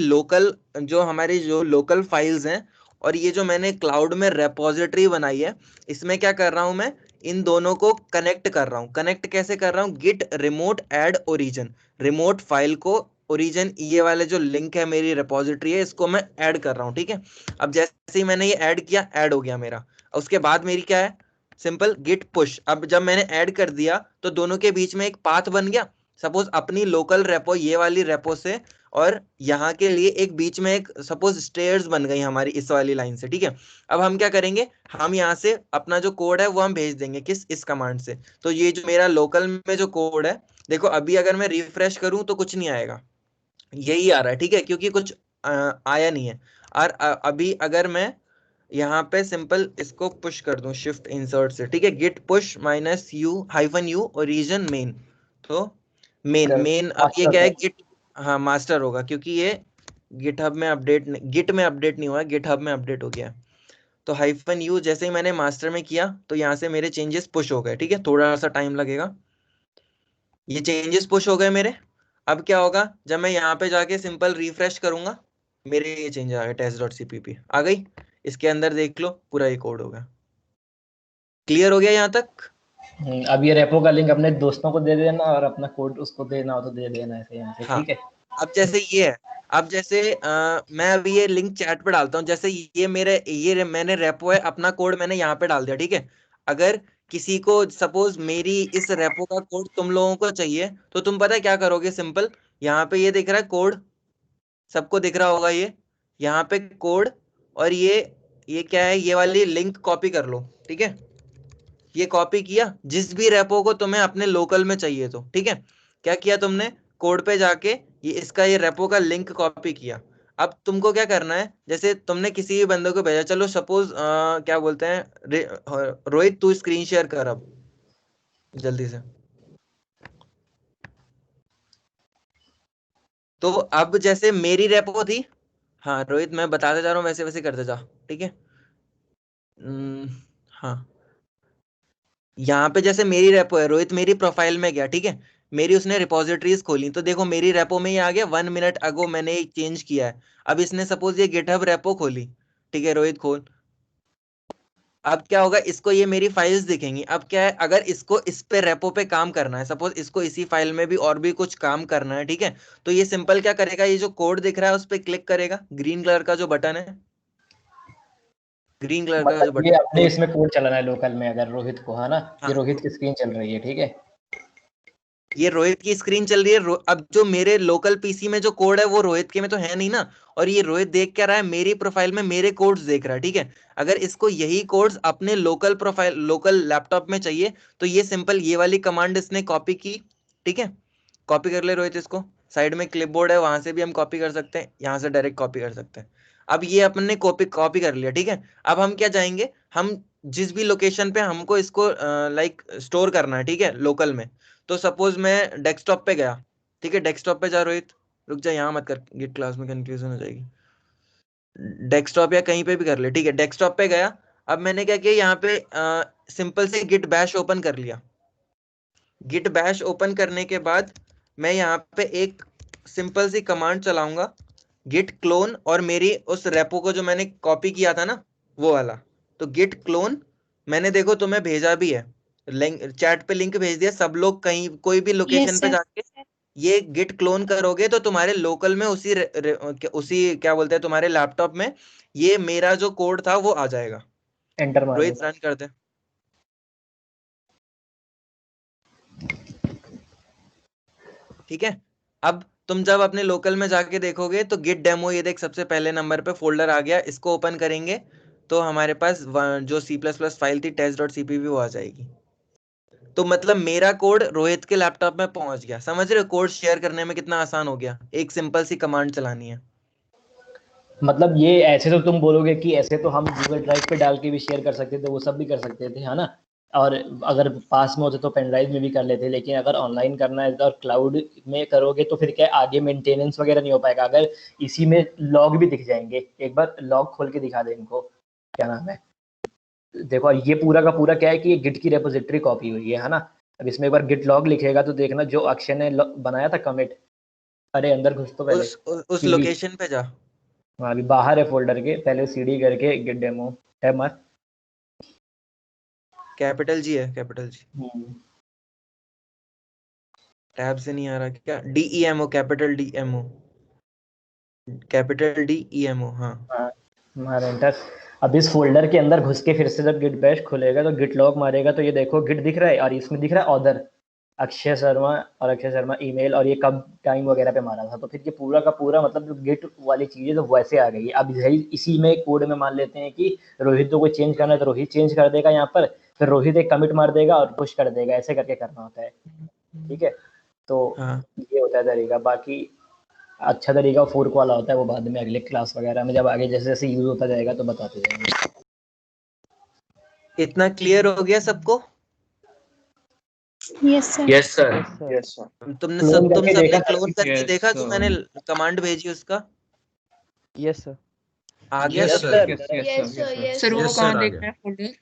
लोकल फाइल्स हैं, और ये जो मैंने क्लाउड में रेपोजिटरी बनाई है, इसमें क्या कर रहा हूं मैं, इन दोनों को कनेक्ट कर रहा हूं। कनेक्ट कैसे कर रहा हूं, git remote add origin, remote file को ओरिजिन, ये वाले जो लिंक है मेरी रेपोजिटरी है, इसको मैं ऐड कर रहा हूं, ठीक है। अब जैसे ही मैंने ये ऐड किया, ऐड हो गया मेरा। उसके बाद मेरी क्या है, सिंपल गिट पुश। अब जब मैंने ऐड कर दिया तो दोनों के बीच में एक पाथ बन गया। सपोज अपनी लोकल रेपो, ये वाली रेपो से और यहाँ के लिए एक बीच में एक सपोज स्टेयर्स बन गई हमारी इस वाली लाइन से, ठीक है। अब हम क्या करेंगे, हम यहाँ से अपना जो कोड है वो हम भेज देंगे किस, इस कमांड से। तो ये जो मेरा लोकल में जो कोड है, देखो अभी अगर मैं रिफ्रेश करूं तो कुछ नहीं आएगा, यही आ रहा है, ठीक है, क्योंकि कुछ आया नहीं है। और अभी अगर मैं यहाँ पे सिंपल इसको पुश कर दूं शिफ्ट इंसर्ट से, ठीक है, git push -u origin main. तो मेन अब ये क्या है, गिट, हाँ मास्टर होगा, क्योंकि ये गिटहब में अपडेट, गिट में अपडेट नहीं हुआ है, गिटहब में अपडेट हो गया है। तो -u जैसे ही मैंने मास्टर में किया तो यहाँ से मेरे चेंजेस पुश हो गए, ठीक है, थोड़ा सा टाइम लगेगा। ये चेंजेस पुश हो गए मेरे। अब क्या होगा, जब मैं यहाँ पे जाके सिंपल रिफ्रेश करूंगा, मेरे ये चेंज आ गए, test.cpp आ गई, इसके अंदर देख लो पूरा ये कोड होगा। क्लियर हो गया यहाँ तक? अब ये रेपो का लिंक अपने दोस्तों को दे देना और अपना कोड उसको देना हो तो दे देना ऐसे यहाँ से, हाँ। ठीक है। अब जैसे ये है, अब जैसे मैं अभी ये लिंक चैट पे डालता हूँ, जैसे ये मेरे मैंने रेपो है, अपना कोड मैंने यहाँ पे डाल दिया, ठीक है। अगर किसी को सपोज मेरी इस रेपो का कोड तुम लोगों को चाहिए तो तुम पता है क्या करोगे, सिंपल यहाँ पे ये दिख रहा है कोड, सबको दिख रहा होगा ये, यहाँ पे कोड, और ये क्या है, ये वाली लिंक कॉपी कर लो, ठीक है। ये कॉपी किया, जिस भी रेपो को तुम्हें अपने लोकल में चाहिए तो, ठीक है, क्या किया तुमने, कोड पे जाके ये रेपो का लिंक कॉपी किया। अब तुमको क्या करना है, जैसे तुमने किसी भी बंदे को भेजा, चलो सपोज क्या बोलते हैं, रोहित तू स्क्रीन शेयर कर अब जल्दी से। तो अब जैसे मेरी रेपो थी, हाँ रोहित मैं बताते जा रहा हूँ, वैसे वैसे करते जा, ठीक है। हाँ, यहाँ पे जैसे मेरी रेपो है, रोहित मेरी प्रोफाइल में गया, ठीक है, मेरी उसने रिपोजिटरीज खोली, तो देखो मेरी रेपो में ये आ गया 1 मिनट अगो मैंने चेंज किया है। अब इसने सपोज ये गिटहब रेपो खोली, ठीक है, रोहित खोल। अब क्या होगा, इसको ये मेरी फाइल्स दिखेंगी। अब क्या है, अगर इसको इस पे रेपो पे काम करना है, सपोज इसको इसी फाइल में भी और भी कुछ काम करना है, ठीक है, तो ये सिंपल क्या करेगा, ये जो कोड दिख रहा है उस पर क्लिक करेगा, ग्रीन कलर का जो बटन है, ग्रीन कलर का जो मतलब ये बटन, अपने इसमें कोड चलाना है लोकल में अगर रोहित को, है ना। हाँ। ये रोहित की स्क्रीन चल रही है, ठीक है। ये रोहित की स्क्रीन चल रही है, अब जो मेरे लोकल पीसी में जो कोड है वो रोहित के में तो है नहीं ना, और ये रोहित देख क्या रहा है, मेरी प्रोफाइल में मेरे कोड्स देख रहा है, ठीक है। अगर इसको यही कोड्स अपने लोकल प्रोफाइल, लोकल लैपटॉप में चाहिए, तो ये सिंपल ये वाली कमांड इसने कॉपी की, ठीक है, कॉपी कर ले रोहित इसको, साइड में क्लिपबोर्ड है वहां से भी हम कॉपी कर सकते हैं, यहाँ से डायरेक्ट कॉपी कर सकते हैं। अब ये अपन ने कॉपी कर लिया, ठीक है। अब हम क्या जाएंगे, हम जिस भी लोकेशन पे हमको इसको लाइक स्टोर करना है, ठीक है, लोकल में, तो सपोज मैं डेस्कटॉप पे गया, ठीक है, डेस्कटॉप पे जा रोहित, रुक जा यहाँ मत कर, गिट क्लास में कंफ्यूजन हो जाएगी, डेस्कटॉप या कहीं पे भी कर ले, ठीक है, डेस्कटॉप पे गया। अब मैंने क्या किया, यहाँ पे सिंपल से गिट बैश ओपन कर लिया। गिट बैश ओपन करने के बाद मैं यहाँ पे एक सिंपल सी कमांड चलाऊंगा, गिट क्लोन, और मेरी उस रेपो को जो मैंने कॉपी किया था ना वो वाला, तो गिट क्लोन मैंने देखो तुम्हें भेजा भी है, चैट पे लिंक भेज दिया, सब लोग कहीं कोई भी लोकेशन पे जाके ये गिट क्लोन करोगे तो तुम्हारे लोकल में उसी क्या बोलते हैं, तुम्हारे लैपटॉप में ये मेरा जो कोड था वो आ जाएगा। एंटर मारो, रोहित रन कर दे। ठीक है, अब तुम जब अपने लोकल में जाके देखोगे तो गिट डेमो, ये देख सबसे पहले नंबर पे फोल्डर आ गया, इसको ओपन करेंगे तो हमारे पास जो C++ फाइल थी test.cpp वो आ जाएगी। तो मतलब मेरा कोड रोहित के लैपटॉप में पहुंच गया, समझ रहे हो कोड शेयर करने में कितना आसान हो गया, एक सिंपल सी कमांड चलानी है। मतलब ये ऐसे तो तुम बोलोगे कि ऐसे तो हम गूगल ड्राइव पे डाल के भी शेयर कर सकते थे, वो सब भी कर सकते थे, है ना। और अगर पास में होते तो पेन ड्राइव में भी कर लेते, लेकिन अगर ऑनलाइन करना है और क्लाउड में करोगे तो फिर क्या आगे मेंटेनेंस वगैरह नहीं हो पाएगा। अगर इसी में लॉग भी दिख जाएंगे, एक बार लॉग खोल के दिखा दे इनको, क्या नाम है, देखो ये पूरा का पूरा क्या है कि ये गिट की रेपोजिटरी कॉपी हुई है ना। अब इसमें एक बार गिट लॉग लिखेगा तो देखना जो अक्षय ने बनाया था कमिट, अरे अंदर घुस तो पहले उस लोकेशन पे जा, हाँ अभी बाहर है फोल्डर के, पहले सीडी करके गिट डेमो है मत, कैपिटल जी है, कैपिटल जी, टैब से नहीं आ रहा क्या, DEMO, capital DEMO, capital DEMO, हाँ मार एंटर। अब इस फोल्डर के अंदर घुस के फिर से जब गिट बैश खुलेगा तो गिट लॉग मारेगा तो ये देखो गिट दिख रहा है और इसमें दिख रहा है ऑदर अक्षय शर्मा ईमेल और ये कब टाइम वगैरह पे मारा था। तो फिर ये पूरा का पूरा मतलब जो गिट वाली चीजें तो वैसे आ गई। अब यही इसी में कोड में मान लेते हैं कि रोहित को चेंज करना है तो रोहित चेंज कर देगा यहाँ पर, फिर रोहित एक कमिट मार देगा और पुश कर देगा, ऐसे करके करना होता है। ठीक है, तो ये होता है तरीका। बाकी अच्छा तरीका फोर्क वाला होता है, वो बाद में अगले क्लास वगैरह में जब आगे जैसे जैसे यूज होता जाएगा तो बताते जाएंगे। इतना क्लियर हो गया सबको? Yes sir. Yes sir. Yes sir. तुम Clone सबने करके देखा क्लोन करके Yes, देखा जो sir. मैंने कमांड भेजी उसका? Yes sir. आ गया Yes, सब? sir. Yes, sir. Yes, sir वो Yes, कहाँ sir, आ देखना गया। है फोल्डर?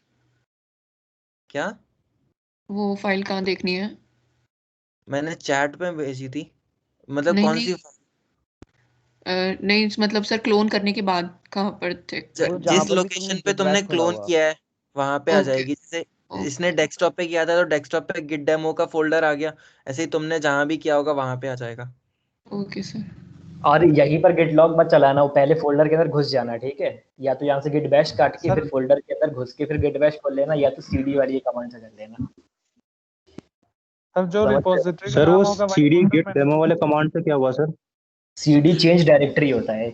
क्या? वो फाइल कहाँ देखनी है? मैंने चैट में भेजी थी। मतलब नहीं कौन नहीं सी? नहीं मतलब सर क्लोन करने के बाद कहाँ पर चेक? वो जहाँ जिस पर भी लोकेशन तुमने पे git तुमने bash खोला क्लोन हुआ। किया है वहां पे आ ओके जाएगी। जैसे ओके इसने डेस्कटॉप पे किया था तो डेस्कटॉप पे गिट डेमो का फोल्डर आ गया, ऐसे ही तुमने जहां भी किया होगा वहां पे आ जाएगा। Okay sir. और यहीं पर गिट लॉग मत चलाना, वो पहले फोल्डर के अंदर घुस जाना। ठीक है, या तो यहाँ से गिट बैश काट के सर फिर फोल्डर के अंदर घुस के फिर गिट बैश खोल लेना, या तो सीडी वाली कमांड से कर लेना। सर जो समझ रहे हो? रिपोजिटरी का सर नाम वो होगा वही सीडी फोल्डर गिट में। डेमो वाले कमांड से क्या हुआ सर? सीडी चेंज डायरेक्टरी होता है।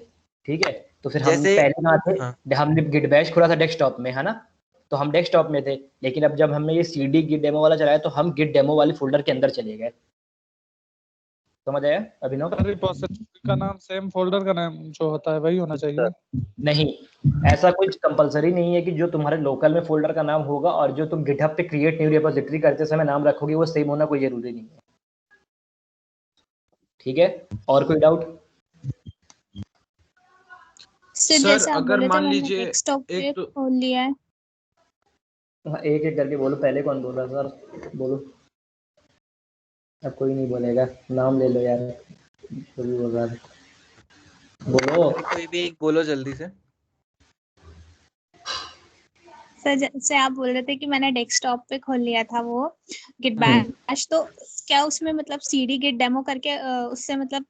ठीक है, तो फिर हम जैसे पहले कहाँ हाँ थे, हमने गिट बैश खोला था डेस्कटॉप में, है ना? तो हम डेस्कटॉप में थे, लेकिन अब जब हमने ये सीडी गिट डेमो वाला चलाया तो हम गिट डेमो वाले फोल्डर के अंदर चले गए। समझ आया अभिनव? सर रिपोजिटरी का नाम सेम फोल्डर का नाम जो होता है वही होना चाहिए। नहीं, ऐसा कुछ कंपलसरी नहीं है कि जो तुम्हारे लोकल में फोल्डर का नाम होगा और जो तुम गिटहब पे क्रिएट न्यू रिपोजिटरी करते समय नाम रखोगे वो सेम होना कोई जरूरी नहीं है। ठीक है, और कोई डाउट? सर सर जैसे आप अगर बोले थे मान मैंने लीजिए डेस्कटॉप पे एक तो खोल लिया है। हाँ, एक एक करके बोलो। पहले कौन बोल रहा सर? बोलो। अब कोई नहीं बोलेगा, नाम ले लो यार। कोई भी बोल रहा है, बोलो। कोई भी एक बोलो जल्दी से। सर जैसे आप बोल रहे थे कि मैंने डेस्कटॉप पे खोल लिया था वो गिट बैश, तो क्या उसमें मतलब सीडी गिट डेमो करके उससे मतलब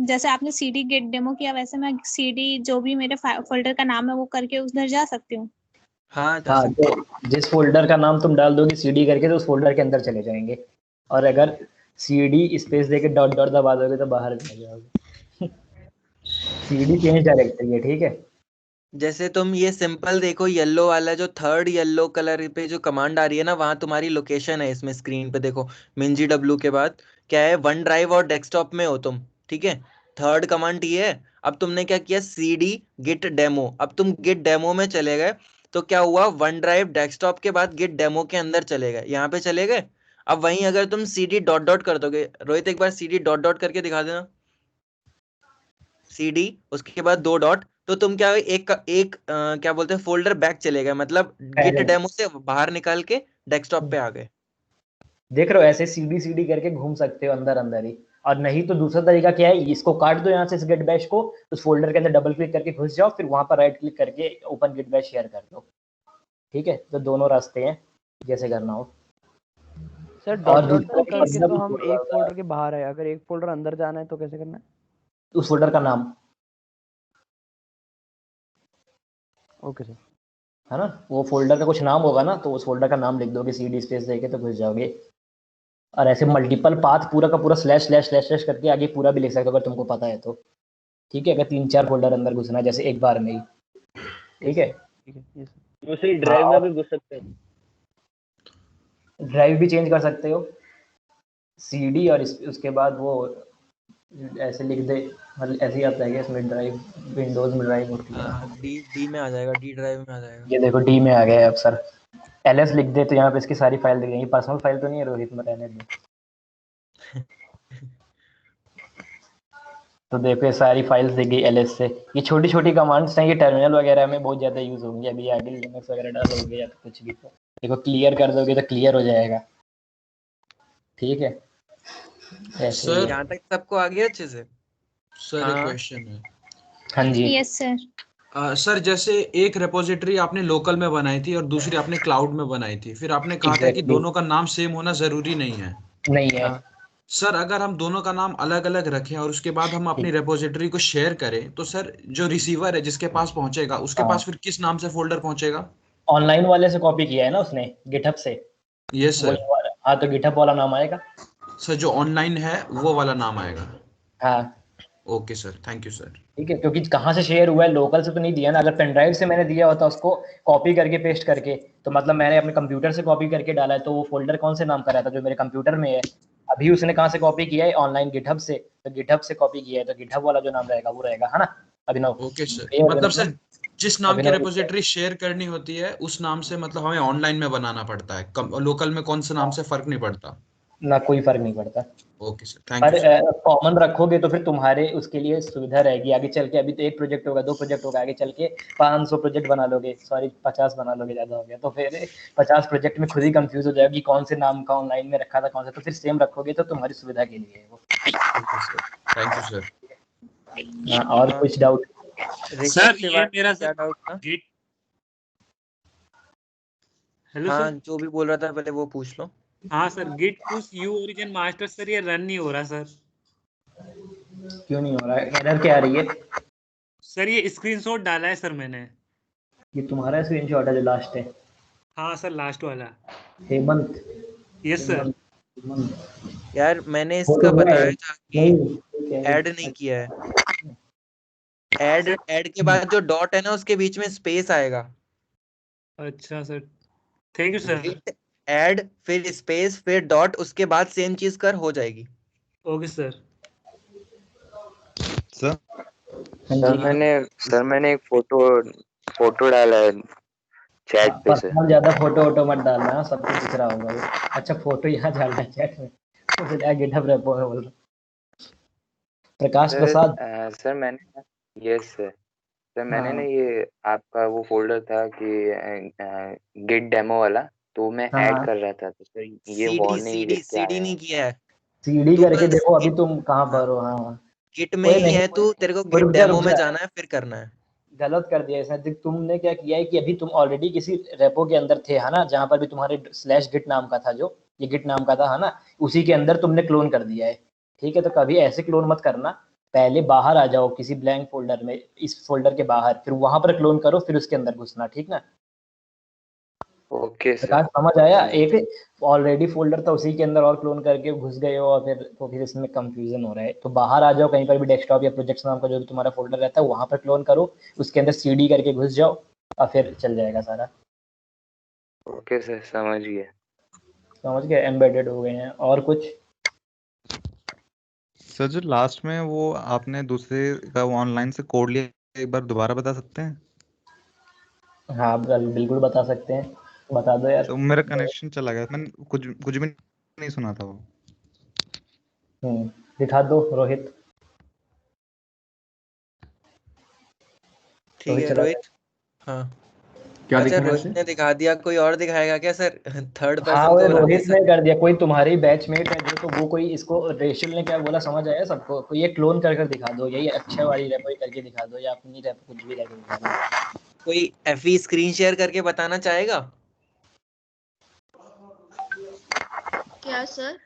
जैसे आपने सीडी गिट डेमो किया वैसे मैं सीडी जो भी मेरे फोल्डर का नाम है वो करके उधर जा सकती हूँ? हाँ जा हाँ, सकते तो जिस फोल्डर का नाम तुम डाल दोगे सीडी करके तो उस फोल्डर के अंदर चले जाएंगे, और अगर सीडी स्पेस देके डॉट डॉट दबा दोगे तो बाहर चले जाओगे। सीडी चेंज डायरेक्टरी है। ठीक है, जैसे तुम ये सिंपल देखो, येलो वाला जो थर्ड येलो कलर पे जो कमांड आ रही है ना, वहां तुम्हारी लोकेशन है। इसमें स्क्रीन पे देखो, मिंजी डब्ल्यू के बाद क्या है, वन ड्राइव और डेस्कटॉप में हो तुम। ठीक है, थर्ड कमांड ये है। अब तुमने क्या किया, सीडी गिट डेमो। अब तुम गिट डेमो में चले गए तो क्या हुआ, वन ड्राइव डेस्कटॉप के बाद गिट डेमो के अंदर चले गए, यहाँ पे चले गए। अब वहीं अगर तुम सीडी डॉट डॉट कर दोगे, रोहित एक बार सीडी डॉट डॉट करके दिखा देना। सीडी उसके बाद दो डॉट, तो तुम क्या क्या बोलते हैं, फोल्डर बैक चले गए, मतलब गिट डेमो से बाहर निकाल के डेस्कटॉप पे आ गए। देख रहे हो, ऐसे सीडी सीडी करके घूम सकते हो अंदर अंदर ही। और नहीं तो दूसरा तरीका क्या है, इसको काट दो यहाँ से इस गिट बैश को, उस फोल्डर के अंदर डबल क्लिक करके घुस जाओ, फिर वहां पर राइट क्लिक करके ओपन गिट बैश शेयर कर दो। ठीक है, तो दोनों रास्ते हैं जैसे करना हो। सर और डॉट डॉट दूसरा करके बंदा तो भी हम बोल रहा एक फोल्डर के बाहर है, अगर एक फोल्डर अंदर जाना है तो कैसे करना है? उस फोल्डर का नाम। Okay sir. है ना, वो फोल्डर का कुछ नाम होगा ना, तो उस फोल्डर का नाम लिख दोगे सीडी स्पेस देके तो घुस जाओगे। और ऐसे मल्टीपल पाथ पूरा का पूरा स्लैश स्लैश स्लैश स्लैश करके आगे पूरा भी लिख सकते हो अगर तुमको पता है तो। ठीक है, अगर 3-4 फोल्डर अंदर घुसना है जैसे एक बार में ही। ठीक है, ठीक है, यस उसी ड्राइव में भी घुस सकते हैं। ड्राइव भी चेंज कर सकते हो, सीडी और उसके बाद वो ऐसे लिख दे, मतलब ऐसे ही आता है कि इसमें ड्राइव, विंडोज में ड्राइव होती है। डी में आ जाएगा, डी ड्राइव में आ जाएगा। ये देखो डी में आ गया है अब सर। एलएस लिख दे तो यहाँ पे इसकी सारी फाइल दिख जाएंगी। पर्सनल फाइल तो नहीं है रोहित में रहने दो। तो देखो ये सारी फाइल्स दिख गई एलएस से। ये छोटी छोटी कमांड्स हैं, ये टर्मिनल वगैरह में बहुत ज़्यादा यूज़ होंगी। अभी आगे लिनक्स वगैरह डालोगे या कुछ भी तो देखो क्लियर कर दोगे तो क्लियर हो जाएगा। ठीक है, ऐसे ही। यहाँ तक सबको आ गया अच्छे से? सर एक क्वेश्चन है। हाँ जी। Yes sir. सर जैसे एक रेपोजिटरी आपने लोकल में बनाई थी और दूसरी आपने क्लाउड में बनाई थी, फिर आपने कहा था कि दोनों का नाम सेम होना जरूरी नहीं है। नहीं है। सर अगर हम दोनों का नाम अलग अलग रखें और उसके बाद हम अपनी रेपोजिटरी को शेयर करें तो सर जो रिसीवर है जिसके पास पहुंचेगा उसके पास फिर किस नाम से फोल्डर पहुंचेगा? ऑनलाइन वाले से कॉपी किया है ना उसने गिटहब से। Yes sir. हाँ तो गिटहब वाला नाम आएगा सर जो ऑनलाइन है वो वाला नाम आएगा। हाँ okay sir, thank you sir. ठीक है, क्योंकि कहाँ से शेयर हुआ है, लोकल से तो नहीं दिया ना। अगर पेन ड्राइव से मैंने दिया होता उसको कॉपी करके पेस्ट करके, तो मतलब मैंने अपने कंप्यूटर से कॉपी करके डाला है, तो वो फोल्डर कौन से नाम का रहता जो मेरे कंप्यूटर में है। अभी उसने कहाँ से कॉपी किया है? ऑनलाइन गिटहब से। तो गिटहब से कॉपी किया है तो गिटहब वाला जो नाम रहेगा वो रहेगा, है ना अभिनव? ओके सर, मतलब सर जिस नाम की रेपोजिटरी शेयर करनी होती है उस नाम से मतलब हमें ऑनलाइन में बनाना पड़ता है, लोकल में कौन से नाम से फर्क नहीं पड़ता ना, कोई फर्क नहीं पड़ता। ओके सर, थैंक यू पर कॉमन रखोगे तो फिर तुम्हारे उसके लिए सुविधा रहेगी आगे चल के। अभी तो एक प्रोजेक्ट होगा, 2 प्रोजेक्ट होगा, आगे चल के 500 प्रोजेक्ट बना लोगे, सॉरी 50 बना लोगे, ज्यादा हो गया तो फिर 50 प्रोजेक्ट में खुद ही कंफ्यूज हो जाएगी कौन से नाम का ऑनलाइन में रखा था कौन सा। तो फिर सेम रखोगे तो तुम्हारी सुविधा के लिए है वो। Thank you sir. और कुछ डाउट? सर ये मेरा क्या डाउट था? हेलो हाँ सर। जो भी बोल रहा था पहले वो पूछ लो। हाँ sir, git push u origin master sir ये रन नहीं हो रहा सर। क्यों नहीं हो रहा है? एरर क्या आ रही है? सर ये स्क्रीनशॉट डाला है सर मैंने। ये तुम्हारा स्क्रीनशॉट है जो लास्ट है? हाँ सर, लास्ट वाला। हेमंत। Yes sir. यार मैंने इसका बताया था कि ऐड नहीं किया है। ऐड के बाद जो डॉट है ना उसके बीच में स्पेस आएगा। अच्छा sir, thank you sir. Git add फिर स्पेस फिर डॉट, उसके बाद सेम चीज कर हो जाएगी। Okay sir. सर मैंने एक फोटो डाला है चैट पे से। पर्सनल ज्यादा फोटो मत डालना, सब कुछ दिख रहा होगा वो। अच्छा फोटो यहाँ डालना है चैट में, मुझे क्या गिटहब रेपो है बोल रहा। प्रकाश प्रसाद। सर मैंने सर मैंने ना ये आपका वो फोल्डर था कि गिट डेमो वाला, तो मैं ऐड कर रहा था। तो सर ये वार्निंग लिख के सीडी आया नहीं किया है। सीडी करके देखो अभी तुम कहाँ पर हो। हाँ गिट में ही है तू, तेरे को गिट डेमो में जाना है फिर करना है। गलत कर दिया इसने। तुमने क्या किया है कि अभी तुम ऑलरेडी किसी रेपो के अंदर थे, है ना, जहाँ पर भी तुम्हारे /git नाम का था, जो ये गिट नाम का था, है ना, उसी के अंदर तुमने क्लोन कर दिया है। ठीक है, तो कभी ऐसे क्लोन मत करना। पहले बाहर आ जाओ किसी ब्लैंक फोल्डर में, इस फोल्डर के बाहर, फिर वहां पर क्लोन करो, फिर उसके अंदर घुसना, ठीक ना? ओके सर समझ आया? एक ऑलरेडी फोल्डर था उसी के अंदर और क्लोन करके घुस गए हो, और फिर इसमें कंफ्यूजन हो रहा है। तो बाहर आ जाओ कहीं पर भी, डेस्कटॉप या प्रोजेक्ट्स नाम का जो भी तुम्हारा फोल्डर रहता है वहां पर क्लोन करो, उसके अंदर सीडी करके घुस जाओ और फिर चल जाएगा सारा। ओके सर, समझ गए, एम्बेडेड हो गए हैं। और कुछ? सर जो लास्ट में वो आपने दूसरे का ऑनलाइन से कोड लिया, एक बार दोबारा बता सकते हैं? हाँ बिल्कुल बता सकते हैं, बता दो यार। तो मेरा कनेक्शन चला गया, मैंने कुछ भी नहीं सुना था वो। दिखा दो रोहित। ठीक है रोहित। हाँ क्या अच्छा, दिखा रोहित ने दिखा दिया, कोई और दिखाएगा क्या सर? थर्ड पर्सन हाँ वो को रोहित ने कर दिया। कोई तुम्हारी बैचमेट है जो, तो वो कोई इसको, रेशल ने क्या बोला समझ आया सबको? कोई ये क्लोन कर दिखा दो, यही अच्छे वाली रेपो करके दिखा दो, या अपनी रेपो कुछ भी करके दिखा दो। कोई एफई स्क्रीन शेयर करके बताना चाहेगा? क्या सर?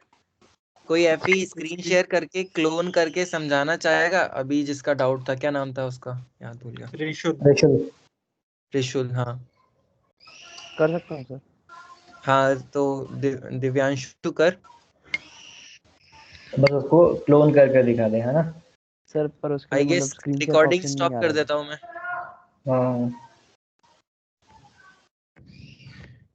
कोई एफई स्क्रीन शेयर करके क्लोन करके समझाना चाहेगा? अभी जिसका डाउट था, क्या नाम था उसका, याद भूल गया। त्रिशूल। हाँ कर सकता हूँ सर। हाँ तो दिव्यांशु कर। बस उसको क्लोन करके दिखा दे, है ना सर? पर उसके आई लिए गेस मतलब स्क्रीन शेयर का रिकॉर्डिंग ऑप्शन स्टॉप नहीं आ कर रहा है। देता हूँ मैं। हाँ